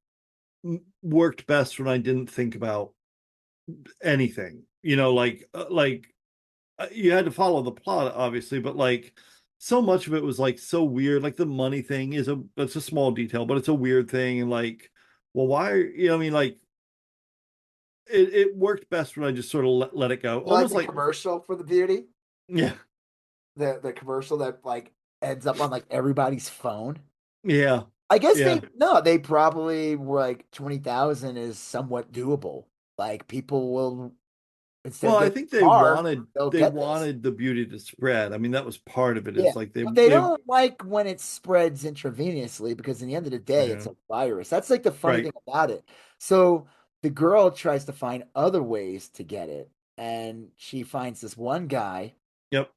worked best when I didn't think about anything. You had to follow the plot, obviously, but like so much of it was like so weird. Like the money thing is it's a small detail, but it's a weird thing. And like, well, why are I mean, like it worked best when I just sort of let it go. You like Almost the like, commercial for the beauty? yeah, The commercial that like ends up on like everybody's phone. yeah, I guess yeah. they probably were like 20,000 is somewhat doable. Like people will instead Well, of I getting think a car, they'll they get this. wanted the beauty to spread. I mean, that was part of it, Yeah. is like But they they don't like when it spreads intravenously because in the end of the day, yeah, it's a virus. That's like the funny right. thing about it. So the girl tries to find other ways to get it, and she finds this one guy. Yep.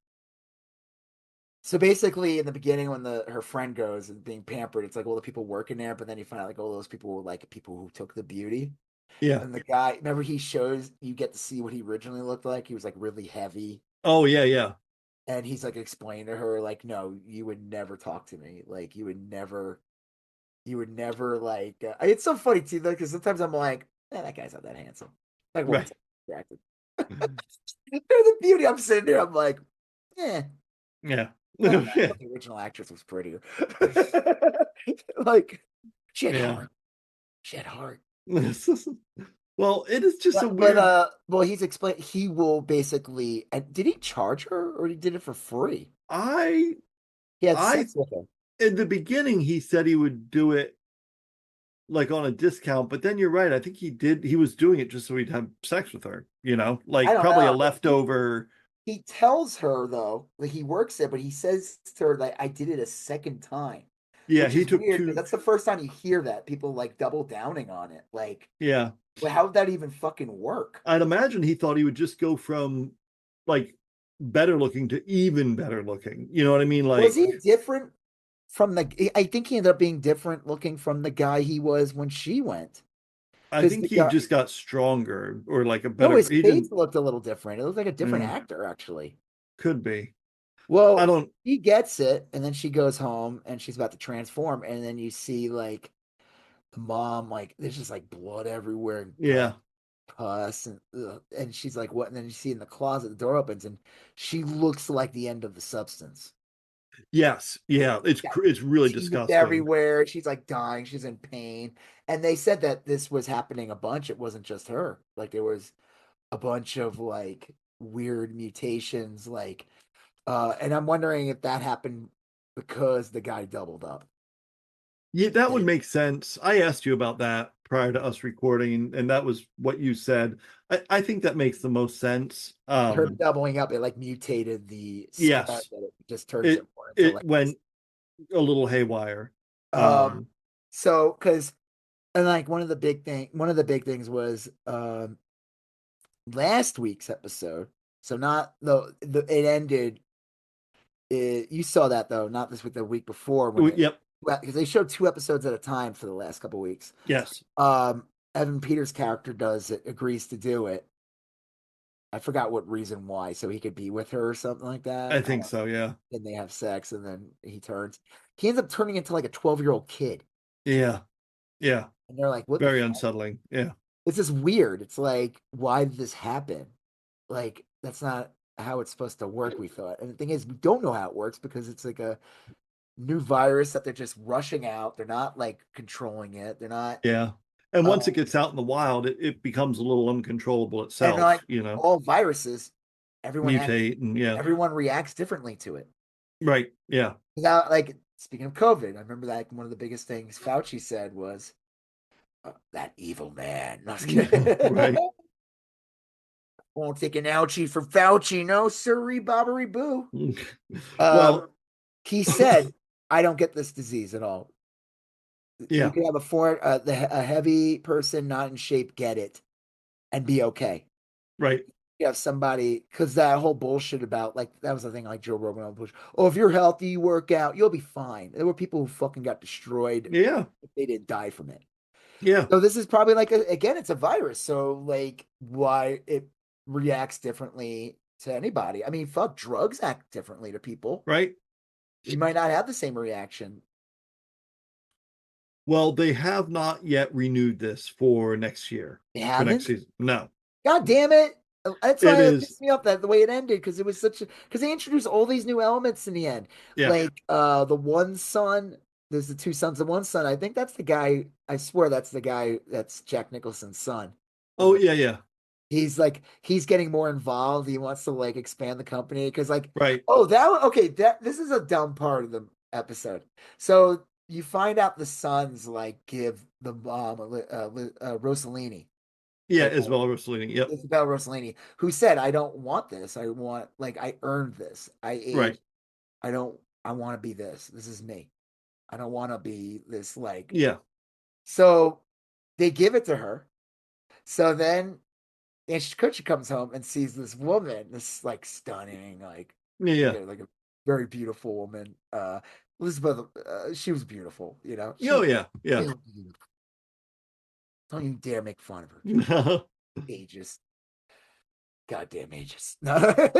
So basically, in the beginning, when her friend goes and being pampered, it's like all the people working there, but then you find out like all those people were like people who took the beauty. Yeah. And the guy, remember, he shows you get to see what he originally looked like. He was like really heavy. Oh yeah, yeah. And he's like explaining to her, like, no, you would never talk to me. Like, you would never like. It's so funny too, though, because sometimes I'm like, that guy's not that handsome. Like, well, Right. it's attractive. They're the beauty. I'm sitting there. I'm like, eh. Yeah. I don't know. I Yeah. thought the original actress was prettier. Like, she had Yeah. heart. She had heart. Well, it is just a But weird. well, he's explained he will basically. Did he charge her or he did it for free? I He had I sex with her. in the beginning he said he would do it like on a discount, but then you're right. I think he was doing it just so he'd have sex with her, I like don't probably a know. leftover. He tells her though that he works there, but he says to her like I did it a second time, Yeah, which he is took weird because two. that's the first time you hear that people like double downing on it. Like, Yeah. well, how would that even fucking work? I'd imagine he thought he would just go from like better looking to even better looking. You know what I mean? Was Like he different from the? I think he ended up being different looking from the guy he was when she went. I Because think the he guy, just got stronger or like a no, better his he face didn't looked a little different. It looked like a different mm, actor, actually. could be. I Well, don't he gets it, and then she goes home, and she's about to transform, and then you see like the mom, like there's just like blood everywhere, and yeah. pus, and she's like, "What?" And then you see in the closet, the door opens, and she looks like the end of the substance. Yes. Yeah. Yeah, It's really teeth disgusting. everywhere. She's like dying. She's in pain, and they said that this was happening a bunch. It wasn't just her. Like there was a bunch of like weird mutations, like and I'm wondering if that happened because the guy doubled up. Yeah, that would They, make sense. I asked you about that prior to us recording, and that was what you said. I think that makes the most sense. her doubling up, it like mutated the spread Yes, that it just turns it it more into it like went a little haywire. um Um, so because and like one of the big things was last week's episode. So not the it ended you saw that though, not this week, the week before when it yep, because they showed two episodes at a time for the last couple weeks. yes, Um Evan Peters' character does it, agrees to do it. I forgot what reason why, so he could be with her or something like that. I I think don't. so. Yeah, Then they have sex, and then he turns. He ends up turning into like a 12-year-old kid, yeah, yeah. and they're like, "What the Very fuck?" unsettling. Yeah, It's just weird. It's like, why did this happen? Like, that's not how it's supposed to work. We thought, and the thing is, we don't know how it works because it's like a new virus that they're just rushing out. They're not like controlling it. They're not. yeah. And once it Um, gets out in the wild, it becomes a little uncontrollable and like itself. all viruses, everyone acts. Mutate and yeah, Everyone reacts differently to it. right. Yeah, Now, like speaking of COVID, I remember that one of the biggest things Fauci said was that evil man. No, I was kidding. right. Won't take an ouchie for Fauci, no sirree, bobbery boo. Um, Well, he said, "I don't get this disease at all. You yeah, can have a heavy person not in shape get it and be okay. right. You have somebody because that whole bullshit about like that was the thing like Joe Rogan on Bush. Oh, if you're healthy, you work out, you'll be fine. There were people who fucking got destroyed. Yeah, They didn't die from it. yeah, So this is probably like again, it's a virus. So like why it reacts differently to anybody. I mean, fuck, drugs act differently to people. right. You might not have the same reaction. Well, they have not yet renewed this for next year, They for next haven't. season. No, God damn it. That's it why it is. pissed me off that the way it ended because it was such a because they introduced all these new elements in the end. Yeah. Like the one son, there's the two sons. The one son, I think that's the guy, I swear that's the guy that's Jack Nicholson's son. Oh, yeah, yeah. He's like he's getting more involved. He wants to like expand the company because like Right. oh okay that this is a dumb part of the episode. So you find out the sons like give the mom Rossellini Yeah, like Isabella Rossellini. Yep. Isabel Rossellini who said I don't want this. I want like I earned this. I Right. aged. I don't. I want to be this. This is me. I don't want to be this like. Yeah. So they give it to her. So then Ashton Kutcher comes home and sees this woman, this like stunning, Yeah, yeah. like a very beautiful woman. Elizabeth, she was beautiful, you know. Oh, yeah, She yeah. was beautiful. Don't you dare make fun of her. She was No. ageist. goddamn ages. No,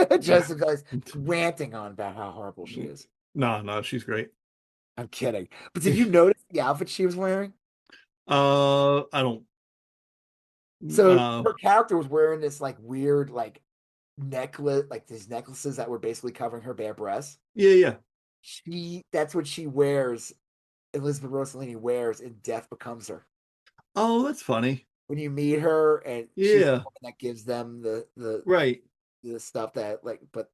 Yeah. Joseph is ranting on about how horrible she is. No, no, she's great. I'm kidding. But did you notice the outfit she was wearing? I don't. So Uh, her character was wearing this like weird like necklace, like these necklaces that were basically covering her bare breasts. yeah, yeah. That's what she wears. Elizabeth Rossellini wears in Death Becomes Her. Oh, that's funny. When you meet her, and she's the Yeah, one that gives them right. the stuff that like, but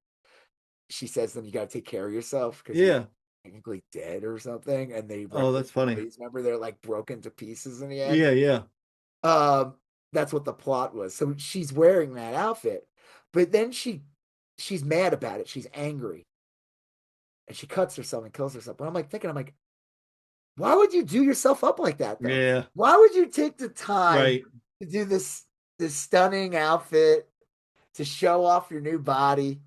she says to them, you got to take care of yourself because you're Yeah. technically dead or something, and they Oh, wreck their that's funny. bodies. Remember, they're like broken to pieces in the end. Yeah, yeah, Um, that's what the plot was. So she's wearing that outfit, but then she's mad about it. She's angry, and she cuts herself and kills herself. But I'm like thinking, I'm like, why would you do yourself up like that though? yeah. Why would you take the time Right, to do this stunning outfit to show off your new body,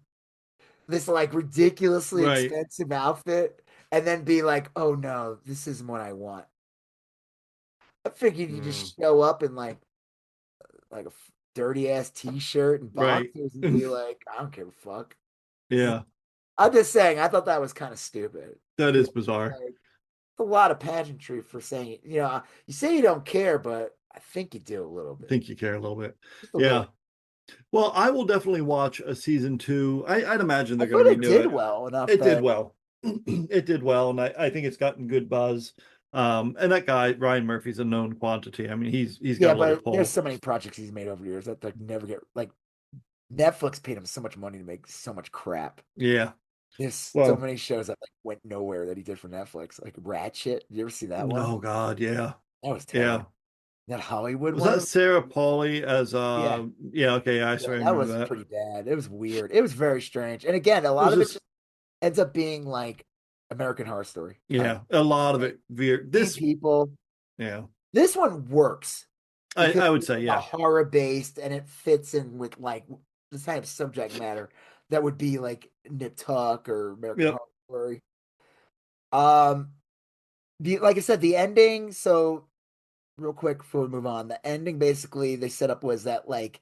this like ridiculously right. expensive outfit, and then be like, oh no, this isn't what I want. I figured you Mm, just show up in like a dirty ass t-shirt and right. boxers and be like, I don't give a fuck. Yeah, I'm just saying, I thought that was kind of stupid. that You is know, bizarre. like a lot of pageantry for saying, you say you don't care, but I think you do a little I bit, think you care a little bit. just a Yeah. little. Well, I will definitely watch a season two. I'd imagine I they're going thought to it renew did it. well enough It did that, well. It did well, and I think it's gotten good buzz. And that guy Ryan Murphy's a known quantity. I mean, he's got yeah, a little but there's pull. so many projects he's made over the years that like never get like Netflix paid him so much money to make so much crap. Yeah. There's so Well, many shows that like went nowhere that he did for Netflix, like Ratchet. Did you ever see that one? oh God, yeah, That was yeah. terrible. That Hollywood Was that one? Sarah Pauly as Yeah. yeah, okay, I Yeah, sorry, I that remember was that. pretty bad. It was weird. It was very strange. And again, a It lot was of it just just ends up being like American Horror Story. yeah, a lot of Like, it veered same this people. yeah. This one works because I would it's say a yeah. horror based and it fits in with like this kind of subject matter that would be like Nip Tuck or American Yep. Horror Story. Um, like I said, the ending. So real quick before we move on, the ending basically they set up was that like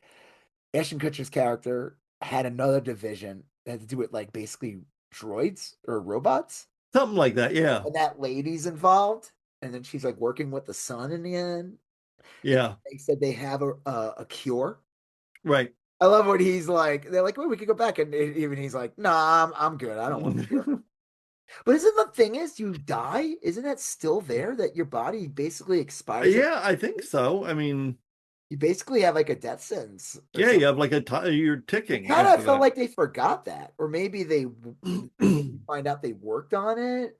Ashton Kutcher's character had another division that had to do with like basically droids or robots, Something like that. Yeah. and that lady's involved, and then she's like working with the son in the end, and Yeah. they said they have a cure. Right. I love when he's like, they're like, well, we could go back, and even he's like, nah, I'm good, I don't want the cure. But isn't the thing is, you die? Isn't that still there? That your body basically expires? Yeah, I think so. I mean, You basically have like a death sentence or yeah, you something. have like you're I ticking kind of after felt that. like they forgot that, or maybe they find out they worked on it.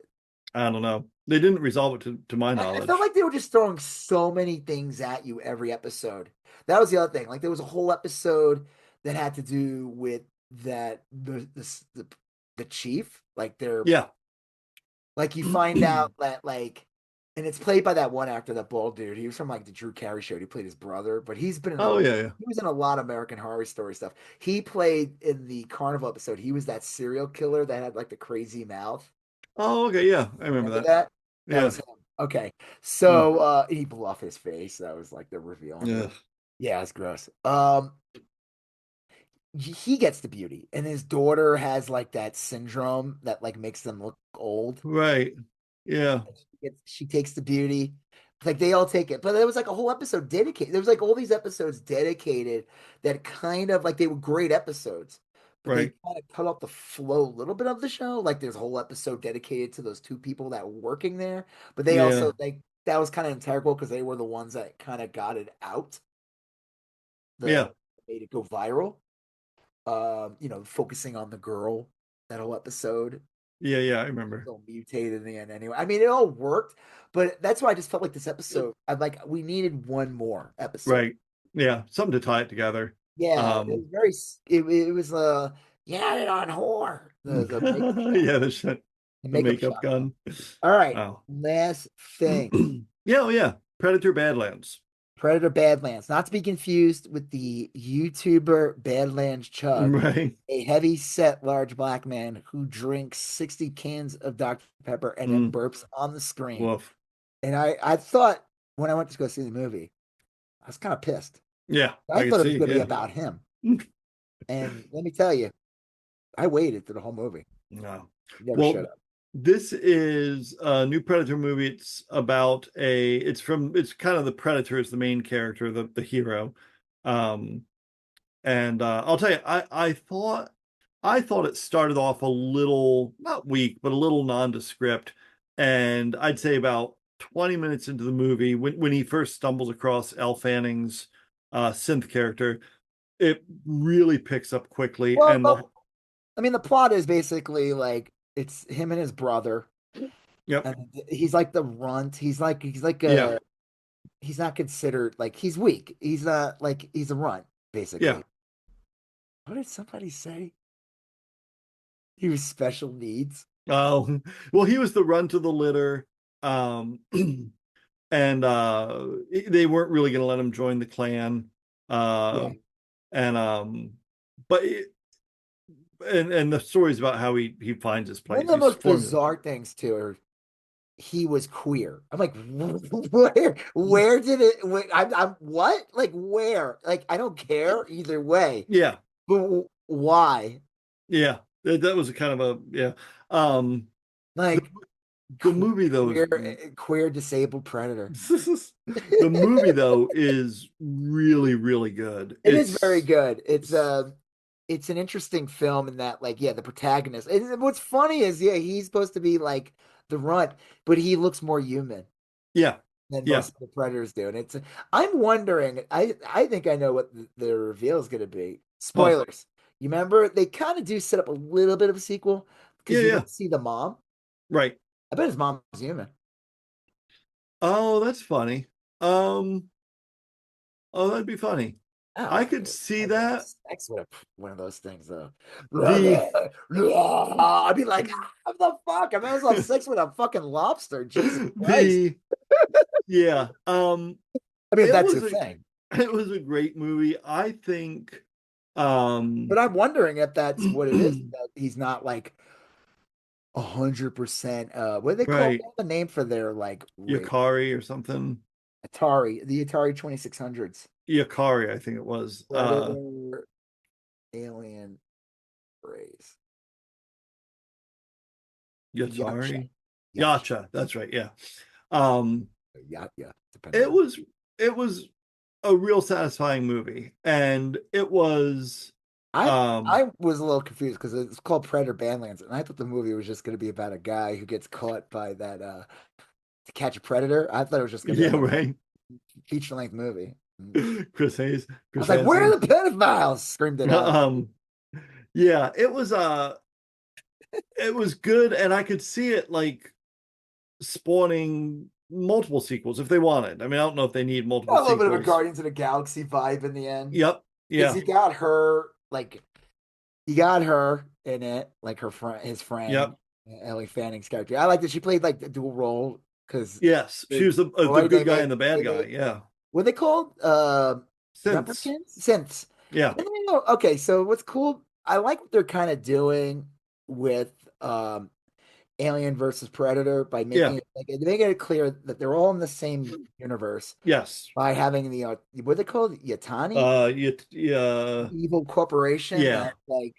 I don't know. They didn't resolve it to my I felt knowledge. like they were just throwing so many things at you every episode. That was the other thing. Like there was a whole episode that had to do with that the chief, like they're Yeah. like you find out that like, and it's played by that one actor, that bald dude. He was from like the Drew Carey show. He played his brother, but he's been in Oh yeah, yeah. he was in a lot of American Horror Story stuff. He played in the Carnival episode. He was that serial killer that had like the crazy mouth. Oh, okay, yeah. I remember Remember that. that? That Yeah. was him. Okay. Mm. So he blew off his face. That was like the reveal on the Yeah. yeah, it's gross. He gets the beauty, and his daughter has like that syndrome that like makes them look old. Right. Yeah. She takes the beauty. Like they all take it, but there was like a whole episode dedicated. There was like all these episodes dedicated that kind of like they were great episodes, but they Right. kind of cut off the flow a little bit of the show. Like there's a whole episode dedicated to those two people that were working there, but they Yeah. also like that was kind of integral because they were the ones that kind of got it out, the Yeah. made it go viral. Focusing on the girl that whole episode Yeah. Yeah. I remember. still mutated in the end anyway. I mean, it all worked, but that's why I just felt like this episode, we needed one more episode. Right. Yeah. Something to tie it together. Yeah, it Um, was very, it was, you had it on whore, the makeup shot, yeah, the shit, the the makeup makeup shot. gun. All right, Wow. last thing. Yeah, oh yeah. Predator Badlands. Predator Badlands, not to be confused with the YouTuber Badlands Chug, Right. a heavy set large black man who drinks 60 cans of Dr. Pepper and then Mm, burps on the screen. woof. And I thought when I went to go see the movie, I was kind of pissed. Yeah, I I can thought it was see. going to be Yeah. about him. And let me tell you, I waited through the whole movie. No. Never shut Well, up. this is a new Predator movie. It's about it's kind of the Predator is the main character, the hero. Um, and I'll tell you, I thought it started off a little not weak, but a little nondescript. And I'd say about 20 minutes into the movie, when he first stumbles across Elle Fanning's synth character, it really picks up quickly. Well, And no, I mean, the plot is basically like it's him and his brother, yep, and he's like the runt. He's like yeah, a he's not considered like he's weak. He's not like he's a runt yeah. basically. What did somebody say? He was special needs. Oh, well, he was the run to the litter. Um, and they weren't really going to let him join the clan. Uh, Yeah. and but and the stories about how he finds his One of place. the He's most formed. bizarre things too are he was queer. I'm like, where did it? I'm what? Like where? Like I don't care either way. Yeah, But why? yeah. That was a kind of a yeah. Um, the Like the movie though is queer disabled predator. the movie though is really good. It is very good. It's an interesting film in that like yeah, the protagonist. And what's funny is yeah, he's supposed to be like the runt, but he looks more human yeah, than yeah. most of the predators do. And it's I'm wondering, I think I know what the reveal is going to be. Huh. Spoilers. You remember they kind of do set up a little bit of a sequel Yeah, because you yeah. don't see the mom. Right. I bet his mom is human. Oh, that's funny. Um, oh, that'd be funny. Oh, I could see I'd have that. sex with one of those things though. The I'd be like, what the fuck? I might as well have sex with a fucking lobster. Jesus Christ. the yeah. I mean, if It that's your was a thing. it was a great movie. I think um But I'm wondering if that's what it is. That he's not like 100%. What do they call right, the name for their like race? Yakari or something. The Atari 2600s. Yakari, I think it was. Predator alien race. Yacha. Yatari. Yacha. Yacha, that's right, yeah. Um Yeah, depending it on. was it was a real satisfying movie. And it was I um I was a little confused because it's called Predator Badlands, and I thought the movie was just going to be about a guy who gets caught by that to catch a predator. I thought it was just going to be yeah, like right. a feature-length movie. Chris Hayes, I Chris was like, "Where are Hansen. the pedophiles?" Screamed it out. Um yeah, it was good, and I could see it like spawning multiple sequels if they wanted. I mean, I don't know if they need multiple A little bit of a sequels. Guardians of the Galaxy vibe in the end Yep. because Yeah. he got her in it, like his friend Yep. Ellie Fanning's character. I like that she played like the dual role because Yes. She the was the droid good guy and the bad they guy. made Yeah. what are they called? Since. Replicants? Synths. Yeah. And then, okay, so what's cool, I like what they're kind of doing with Alien versus Predator by Yeah. making it clear that they're all in the same universe Yes. by having the what are they called? Yatani? Yeah. Evil corporation Yeah. that like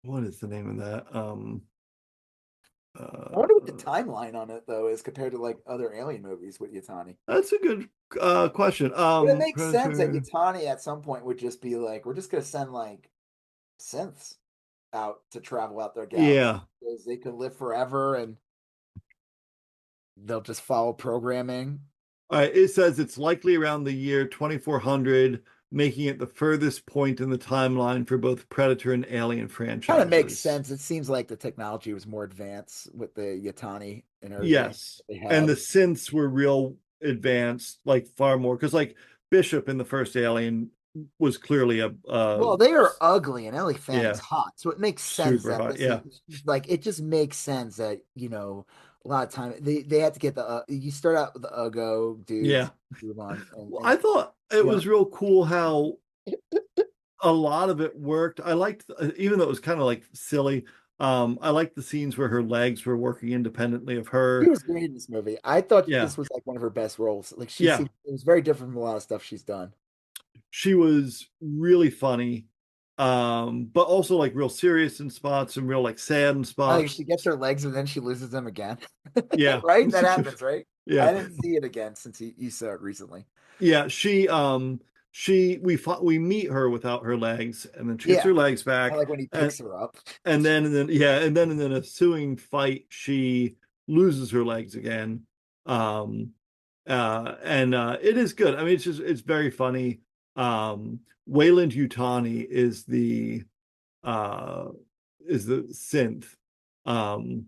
What is the name of that? I wonder what the Uh, timeline on it though is compared to like other Alien movies with Yatani. that's a good question. But it makes sense that Predator. Yatani at some point would just be like, we're just gonna send like synths out to travel out their galaxy Yeah. because they could live forever and they'll just follow programming. It says it's likely around the year 2400, making it the furthest point in the timeline for both Predator and Alien Kind of makes franchises. sense. It seems like the technology was more advanced with the Yatani and everything Yes. they And the had. synths were real advanced, like far more, because like Bishop in the first Alien was clearly Well, they are ugly and Ellie Fanning's yeah, hot. So it makes sense super that hot. this is Yeah. like it just makes sense that, a lot of time they had to get the you start out with the Ugo dudes, Yeah. move on Well, I and thought it yeah. was real cool how a lot of it worked. I liked, even though it was kind of like silly. I liked the scenes where her legs were working independently of She her. was great in this movie. I thought Yeah, this was like one of her best roles. Like she yeah. seemed it was very different from a lot of stuff she's done. She was really funny. but also like real serious in spots and real like sad in I think she spots. gets her legs and then she loses them again. Yeah. Right? That happens, right? Yeah. I didn't see it again since you saw it recently. Yeah, we meet her without her legs, and then she gets Yeah. her legs I back, like when he and picks her up. and then in an ensuing fight, she loses her legs again. Um, and it is good. I mean, it's very funny. Wayland Yutani uh is the synth. Um,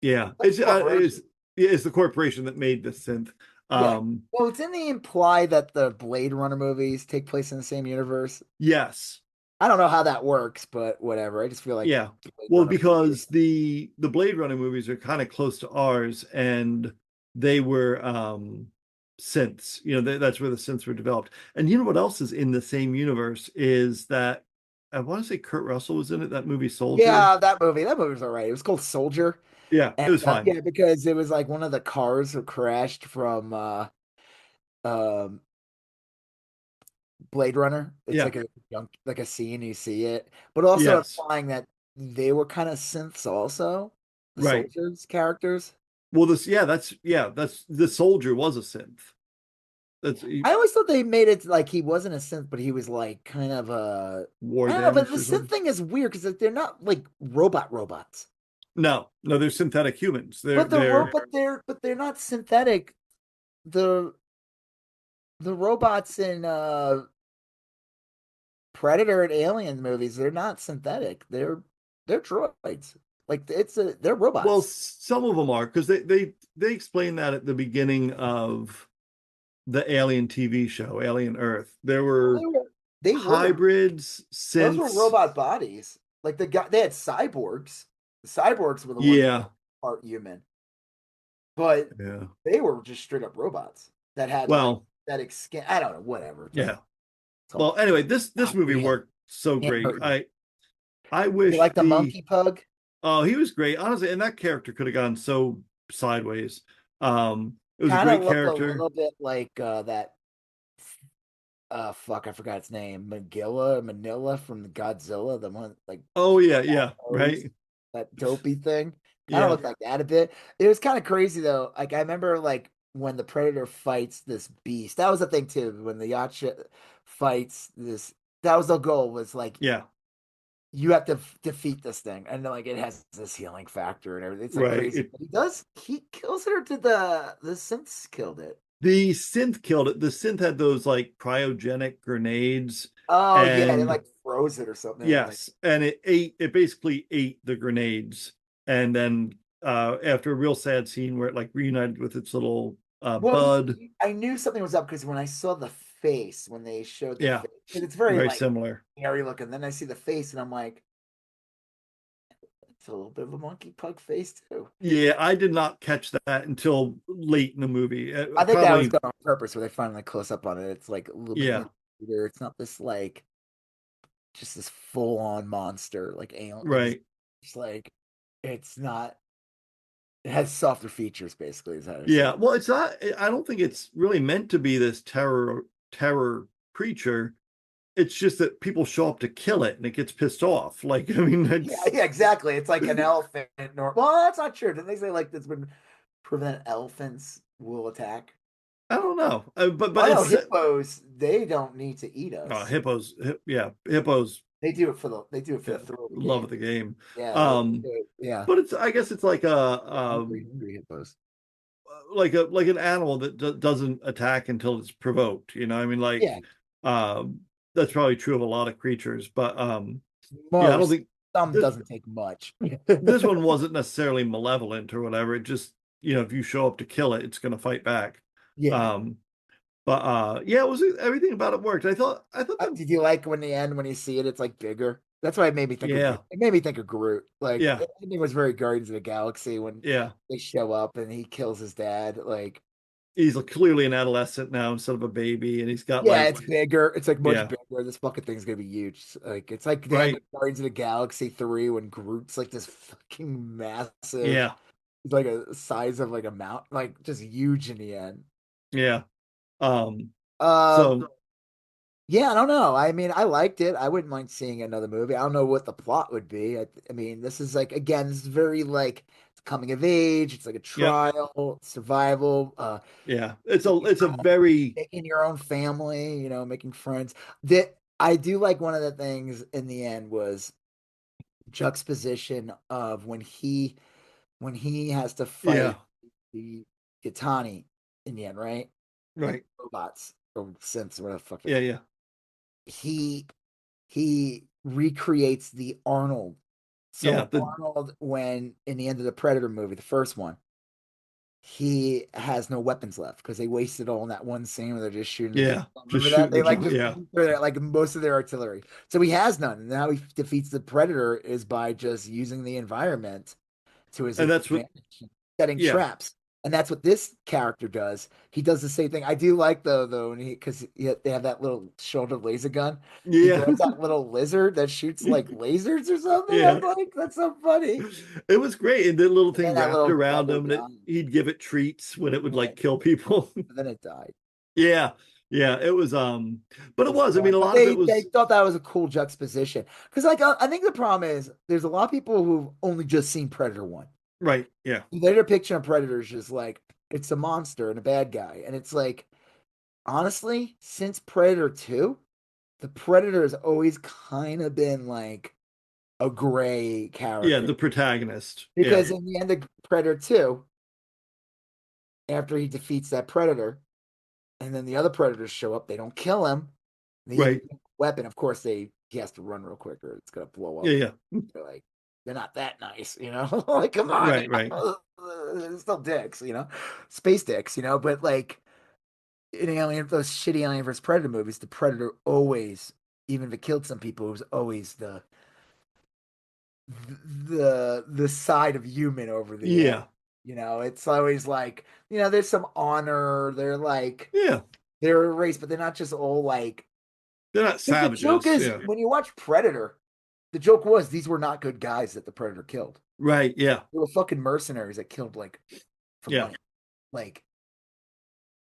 yeah, Like a corporation. it's the corporation that made the synth. Yeah. Um, Well, didn't he imply that the Blade Runner movies take place in the same universe? yes. I don't know how that works, but whatever. I just feel like Yeah. Blade Well, Runner movies. because the Blade Runner movies are kind of close to ours, and they were synths. That's where the synths were developed. And you know what else is in the same universe is that I want to say Kurt Russell was in it, that movie Soldier. Yeah, that movie was all right. It was called Soldier. Yeah, And it was fine. yeah, because it was like one of the cars that crashed from um Blade Runner. It's Yeah, like a like a scene you see it, but also yes. implying that they were kind of synths also, the Right. soldiers characters. Well, that's the Soldier was a synth. That's I always thought they made it like he wasn't a synth, but he was like kind of a war I don't know, but damage the or synth something. thing is weird because they're not like robots. No, no, they're synthetic humans. They're But the they're robot they're not synthetic. The the robots in Predator and Alien movies, they're not synthetic. They're droids. Like they're Well, robots. some of them are because they explain that at the beginning of the Alien TV show, Alien Earth. There Well, were they were hybrids, those were synths. robot bodies. Like the guy they had cyborgs. The cyborgs were the ones that were Yeah, part human. But yeah. they were just straight up robots that had like Well, static skin. I don't know, whatever. yeah. It's all Well, anyway, this movie we worked so can't great. hurt you. I You wish like the monkey pug? he was great, honestly, and that character could have gone so sideways. It was a Kind of great looked a character. little bit like that fuck, I forgot its name. Manila from the Godzilla, the one like Oh yeah, yeah, nose, right. that dopey thing. Kind of Yeah, looked like that a bit. It was kind of crazy though. Like I remember like when the Predator fights this beast. That was the thing too. When the Yacha fights this, that was the goal. Was like yeah, you have to defeat this thing, and then like it has this healing factor and everything. It's like right. crazy. But he does. He kills it, or did the synths killed it? The synth killed it. The synth had those like cryogenic grenades, Oh yeah, they and like froze it or something. Like yes, and it basically ate the grenades. And then after a real sad scene where it like reunited with its little well, bud. I knew something was up because when I saw the face, when they showed the Yeah, face, it's very very like similar. scary looking. Then I see the face, and I'm like, it's a little bit of a monkey pug face too. Yeah, I did not catch that until late in the movie. I think that was Probably, done on purpose, where they finally close up on it. It's like a little bit yeah, neater. It's not this like just this full on monster like alien. Like right. it's like it's not. It has softer features, basically, is how I say Yeah, it. well, it's not. I don't think it's really meant to be this terror creature. It's just that people show up to kill it and it gets pissed off. Like, I mean, Yeah, that's yeah, exactly. It's like an elephant. Well, that's not true. Didn't they say like this would prevent elephants will attack? I don't know. But Oh no, it's hippos, they don't need to eat us. yeah, hippos They do it for yeah, the thrill of the love game. the game. Yeah, Um, yeah. but it's I guess it's like Hungry hippos. like an animal that doesn't attack until it's provoked. I mean, like Yeah, um, that's probably true of a lot of creatures. But yeah, I don't most. think Some this doesn't take much. this one wasn't necessarily malevolent or whatever. It just if you show up to kill it, it's going to fight back. Yeah. Um, but yeah, it was everything about it worked. I thought that Did you like when the end when you see it, it's like bigger? That's why it made me think of yeah, Groot. It made me think of Groot. Like yeah, the ending was very Guardians of the Galaxy when yeah. they show up and he kills his dad. Like, He's clearly an adolescent now instead of a baby, and he's got yeah, like it's bigger. It's like much yeah, bigger. This fucking thing's gonna be huge. Like, it's like the end right, of Guardians of the Galaxy 3 when Groot's like this fucking massive, yeah, he's like a size of like a mountain, like just huge in the end. yeah. Um, Um, so Yeah, I don't know. I mean, I liked it. I wouldn't mind seeing another movie. I don't know what the plot would be. I mean, this is like again, this is very like it's coming of age. It's like a Yep. trial, survival, Yeah. making It's a your own, very making your own family. Making friends. That I do like. One of the things in the end was juxtaposition of when he has to yeah. fight the Yatani in the end, right? Like Right. robots or synths, whatever the fuck they're Yeah, called. yeah. He he recreates the Arnold. Yeah. So Arnold, when in the end of the Predator movie, the first one, he has no weapons left because they wasted all in that one scene where they're just shooting the Yeah. vehicle. Just Remember that? shooting They each like other. just Yeah. like most of their artillery. So he has none. And how he defeats the Predator is by just using the environment to his And that's what advantage, setting yeah. traps. And that's what this character does. He does the same thing. I do like though when because they have that little shoulder laser gun. He Yeah. grabs that little lizard that shoots like lasers or something. I'm yeah. like, that's so funny. It was great. And the little And then thing that wrapped little gun around would him that die. he'd give it treats when it would Yeah, like kill people. but then it died. yeah. Yeah. It was but It it was was. I mean, fun. a But lot of it they was thought that was a cool juxtaposition because like I think the problem is there's a lot of people who've only just seen Predator one. right. Yeah. Their depiction of Predator is just like it's a monster and a bad guy, and it's like honestly, since Predator 2, the Predator has always kind of been like a gray Yeah, character. the protagonist. Yeah. Because in the end of Predator 2, after he defeats that Predator, and then the other Predators show up, they don't kill him. They use Right. a weapon. Of course, he has to run real quick or it's gonna blow Yeah, up. yeah. They're like, they're not that nice. Like, come on, Right, right. they're still dicks. Space dicks. But like in Alien, those shitty Alien vs Predator movies, the Predator always, even if it killed some people, it was always the side of human over the end. Yeah. It's always like, there's some honor. Yeah. They're a race, but they're not just all like. They're not Because the joke savages. is Yeah. when you watch Predator, the joke was these were not good guys that the Predator killed. Right. Yeah. They were fucking mercenaries that killed like for Yeah. money. Like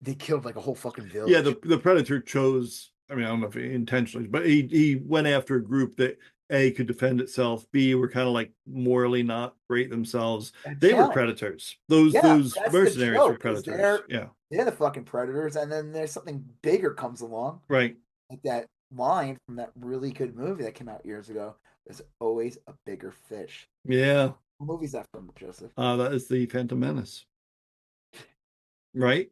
they killed like a whole fucking Yeah, village. the Predator chose, I mean, I don't know if he intentionally, but he went after a group that A could defend itself, B were kind of like morally not great themselves. And They were challenge. predators. Yeah, Those that's the mercenaries were joke. Is predators. Yeah. they're the fucking predators, and then there's something bigger comes along, Right. like that line from that really good movie that came out years ago. There's always a bigger fish. Yeah. What movie is that from, Joseph? That is the Phantom Menace. Right?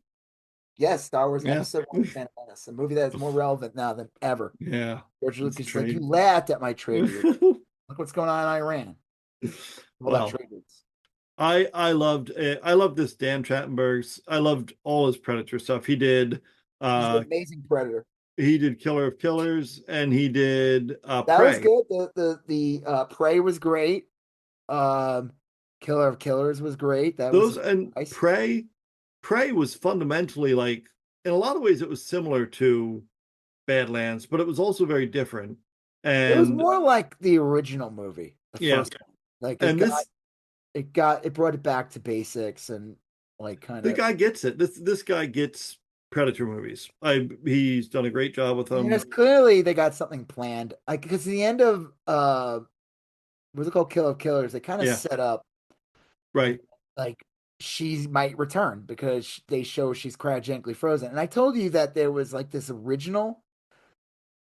Yes, Star Wars Yeah. Episode One: Phantom Menace, a movie that is more relevant now than ever. Yeah. George It's Lucas is like, you trade. laughed at my trade route. Look what's going on in Iran. All about Well, trade routes. I loved this Dan Trachtenberg's. I loved all his Predator stuff. He's an Uh amazing predator. he did Killer of Killers and he did That was Prey. good. The Prey was great. Um, Killer of Killers was great. That Those was and nice. Prey was fundamentally like in a lot of ways it was similar to Badlands, but it was also very different. It was And more like the original movie, the yeah, first one. Like and this it brought it back to basics and like kind the of. guy gets it. This guy gets Predator movies. He's done a great job with them. Yes, clearly they got something planned. Like because the end of what's it called, Kill of Killers, they kind of Yeah, set up right. like she might return because they show she's cryogenically frozen. And I told you that there was like this original,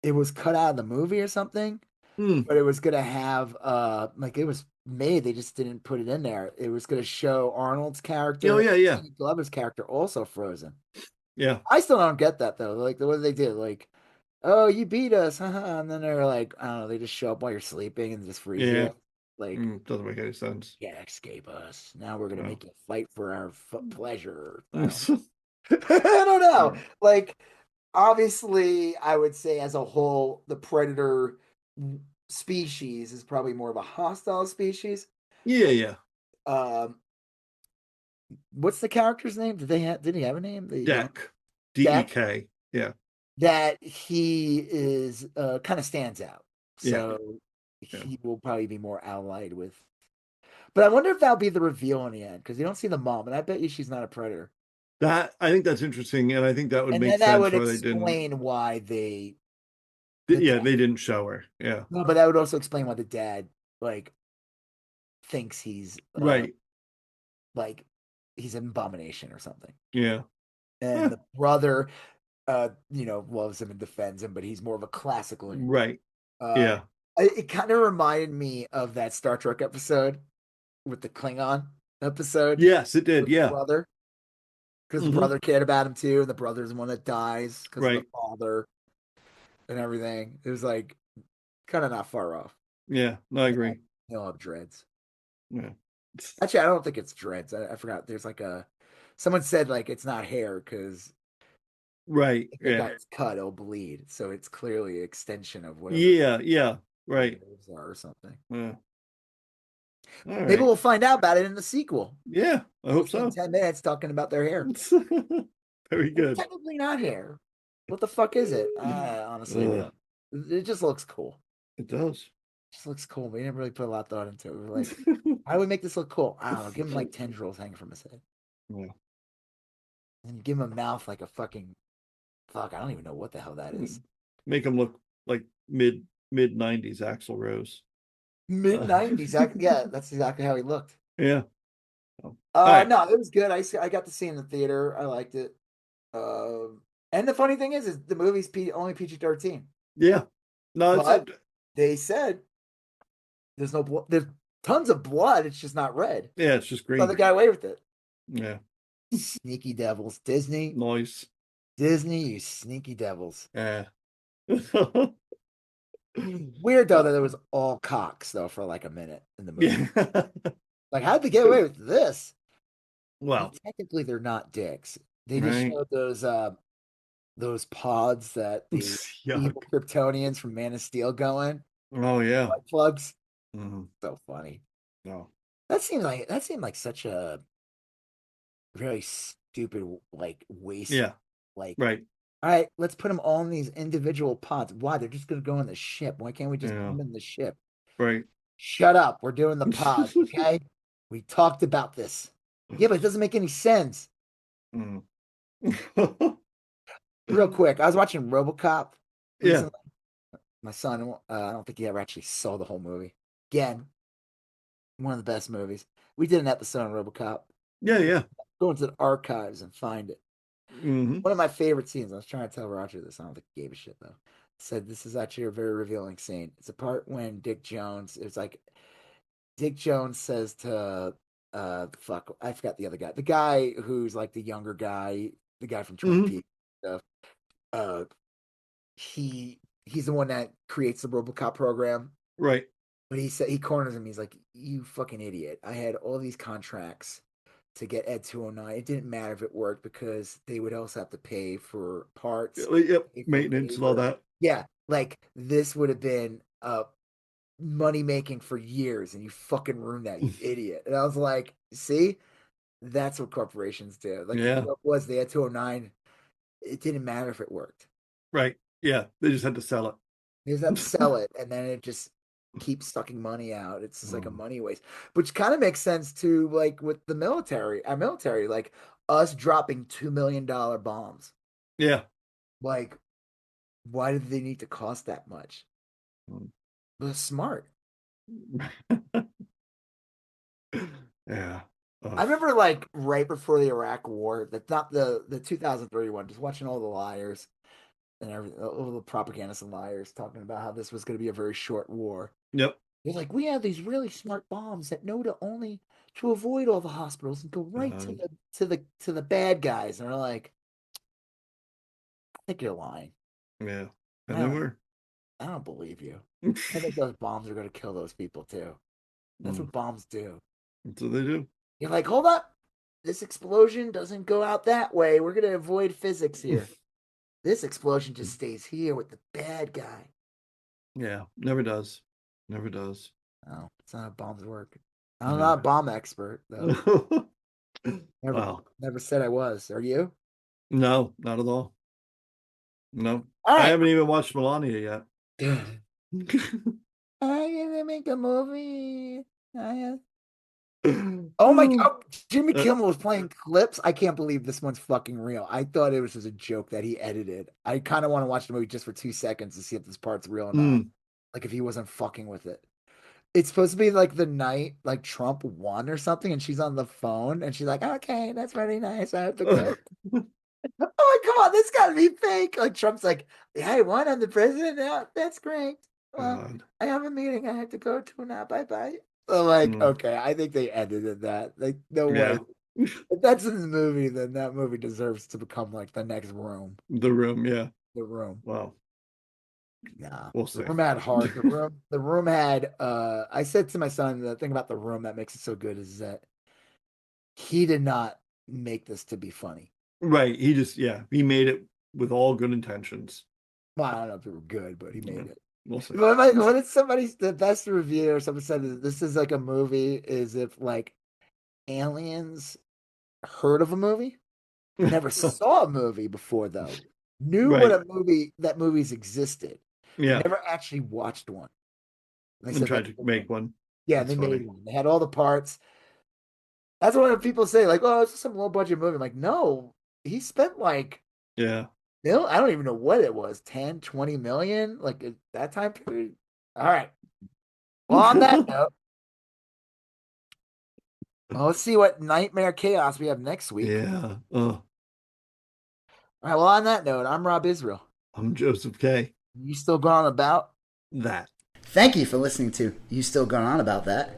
it was cut out of the movie or something, Hmm. but it was gonna have like it was made, they just didn't put it in there. It was gonna show Arnold's Oh character, yeah, yeah, and Glover's character also frozen. yeah, I still don't get that though. Like what did they do? Like, oh, you beat us, haha. And then they're like, I don't know, they just show up while you're sleeping and just freeze yeah. you. Like, Doesn't make any sense. yeah, escape us. Now we're gonna No. make you fight for our pleasure. I don't know. I don't know. Like, obviously, I would say as a whole, the predator species is probably more of a hostile species. yeah, yeah. Um, what's the character's name? Did he have a name? The young Deck. Deck. DEK. Yeah, That he is kind of stands out. yeah, So yeah. he will probably be more allied with. But I wonder if that'll be the reveal in the end because you don't see the mom, and I bet you she's not a predator. That I think that's interesting, and I think that would And make then that sense would why they didn't. explain why they The Yeah, dad. they didn't show her. Yeah. No, but that would also explain why the dad like thinks Right. like he's an abomination or something. Yeah. And Huh. the brother loves him and defends him, but he's more of a classical hero. Right. Uh Yeah. it kind of reminded me of that Star Trek episode with the Klingon episode Yes, it did. with the Yeah. brother. Because the Hmm. brother cared about him too, and the brother's the one that dies because of the Right. father and everything. It was like kind of not far off. Yeah. No, I agree. He'll have dreads. Yeah. Actually, I don't think it's dreads. I forgot. There's like someone said like it's not hair because Right. if it Yeah. got cut, it'll bleed. So it's clearly an extension of whatever Yeah. Yeah. the Right. nerves are or something. Yeah. All Maybe right. we'll find out about it in the sequel. Yeah. I We'll hope spend so. 10 minutes talking about their hair. Very It's good. technically not hair. What the fuck is it? Honestly, we Ugh, don't. It just looks cool. it does. Just looks cool. We didn't really put a lot of thought into it. We were like, how do we make this look cool? I don't know. Give him like tendrils hanging from his head. Yeah. And give him a mouth like a fucking fuck. I don't even know what the hell that is. Make him look like mid 90s Axl Rose. Mid 90s. Yeah, that's exactly how he looked. Yeah. All right. No, it was good. I got to see it in the theater. I liked it. And the funny thing is the movie's only PG-13. Yeah. No, it's But they said there's no blood. There's tons of blood. It's just not red. yeah, it's just So they green. got away with it. Yeah. Sneaky devils. Disney. Nice. Disney, you sneaky devils. Yeah. Weird though that it was all cocks though for like a minute in the movie. Yeah. Like, how'd they get away with this? And Well, technically they're not dicks. They just right. showed those pods that the evil Yuck. Kryptonians from Man of Steel go in. Oh yeah. Butt plugs. Mhm. So funny. No. That seemed like such a really stupid like waste. Yeah. Like, Right. all right, let's put them all in these individual pods. Why? They're just gonna go in the ship. Why can't we just put Yeah. them in the ship? Right. Shut up. We're doing the pods, okay? We talked about this. Yeah, but it doesn't make any sense. Mm. Real quick, I was watching RoboCop Yeah. recently. My son, I don't think he ever actually saw the whole movie. Again, one of the best movies. We did an episode on RoboCop. Yeah. Yeah. Go into the archives and find it. Hmm. One of my favorite scenes. I was trying to tell Roger this. I don't think he gave a shit though. Said this is actually a very revealing scene. It's a part when Dick Jones. It's like Dick Jones says to fuck, I forgot the other guy. The guy who's like the younger guy, the guy from Twin Hmm. Peaks stuff. Uh he's the one that creates the RoboCop program. Right. But he corners him. He's like, "You fucking idiot! I had all these contracts to get Ed 209. It didn't matter if it worked because they would also have to pay for parts, Yep. pay for Maintenance and all labor. that. Yeah, like this would have been money making for years, and you fucking ruined that, you idiot." And I was like, "See, that's what corporations do. Like the Yeah. joke was they had 209. It didn't matter if it worked. Right. Yeah. They just had to sell They just have to it. sell it, and then it just keeps sucking money out. It's just like a Mm. money waste, which kind of makes sense to like with the military, our military, like us dropping $2 million bombs. Yeah. Like, why did they need to cost that much? Mm. But smart. Yeah. I Ugh. remember like right before the Iraq War, that's not the 2003 one, just watching all the liars and everything, all the propagandists and liars talking about how this was going to be a very short war. Yep. They're like, we have these really smart bombs that know to avoid all the hospitals and go right Uh, to the bad guys. And they're like, I think you're lying. yeah. I And they don't were. I don't believe you. I think those bombs are gonna kill those people too. That's Mm. what bombs do. That's what they do. You're like, hold up. This explosion doesn't go out that way. We're gonna avoid physics here. This explosion just stays here with the bad guy. Yeah. Never does. Never does. Oh, it's not how bombs work. I'm not a Yeah. bomb expert, though. Never Wow. never said I was. Are you? No, not at all. No. All I right. haven't even watched Melania I'm yet. gonna make a movie. Oh my God. Jimmy Uh, Kimmel was playing clips. I can't believe this one's fucking real. I thought it was just a joke that he edited. I kind of want to watch the movie just for 2 seconds to see if this part's real or not. mm. Like if he wasn't fucking with it. It's supposed to be like the night like Trump won or something, and she's on the phone and she's like, okay, that's really nice. I have to go. Oh my God, this gotta be fake. Like Trump's like, yeah, I won. I'm the president now. That's great. Well, God. I have a meeting I have to go to now. Bye bye. So like, Mm. okay, I think they edited that. Like, no way. Yeah. If that's in the movie, then that movie deserves to become like the next room. The Room. Yeah. The room. Wow. Nah. We'll The see. room had heart. The room had I said to my son, the thing about the room that makes it so good is that he did not make this to be funny. Right. He just, yeah, he made it with all good intentions. Well, I don't know if it were good, but he Yeah. made it. We'll see. What did somebody, the best review or someone said that this is like a movie is if like aliens heard of a movie, never saw a movie before though, knew what Right. a movie that movies existed, Yeah. never actually watched one. And they And said tried that's to the make one. one. Yeah, That's they made funny. one. They had all the parts. That's what people say, like, oh, it's just some low budget movie. I'm like, no, he spent like Yeah. I don't even know what it was, 10, 20 million, like at that time period. All right. Well, on that note, well, let's see what nightmare chaos we have next week. Yeah. All right. Well, on that note, I'm Rob Israel. I'm Joseph K. You still going on about? That. Thank you for listening to You Still Going On About That.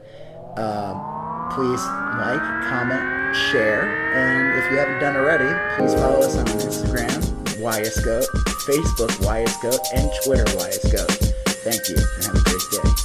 Please like, comment, share, and if you haven't done already, please follow us on Instagram, YSGOAT, Facebook, YSGOAT, and Twitter, YSGOAT. Thank you, and have a great day.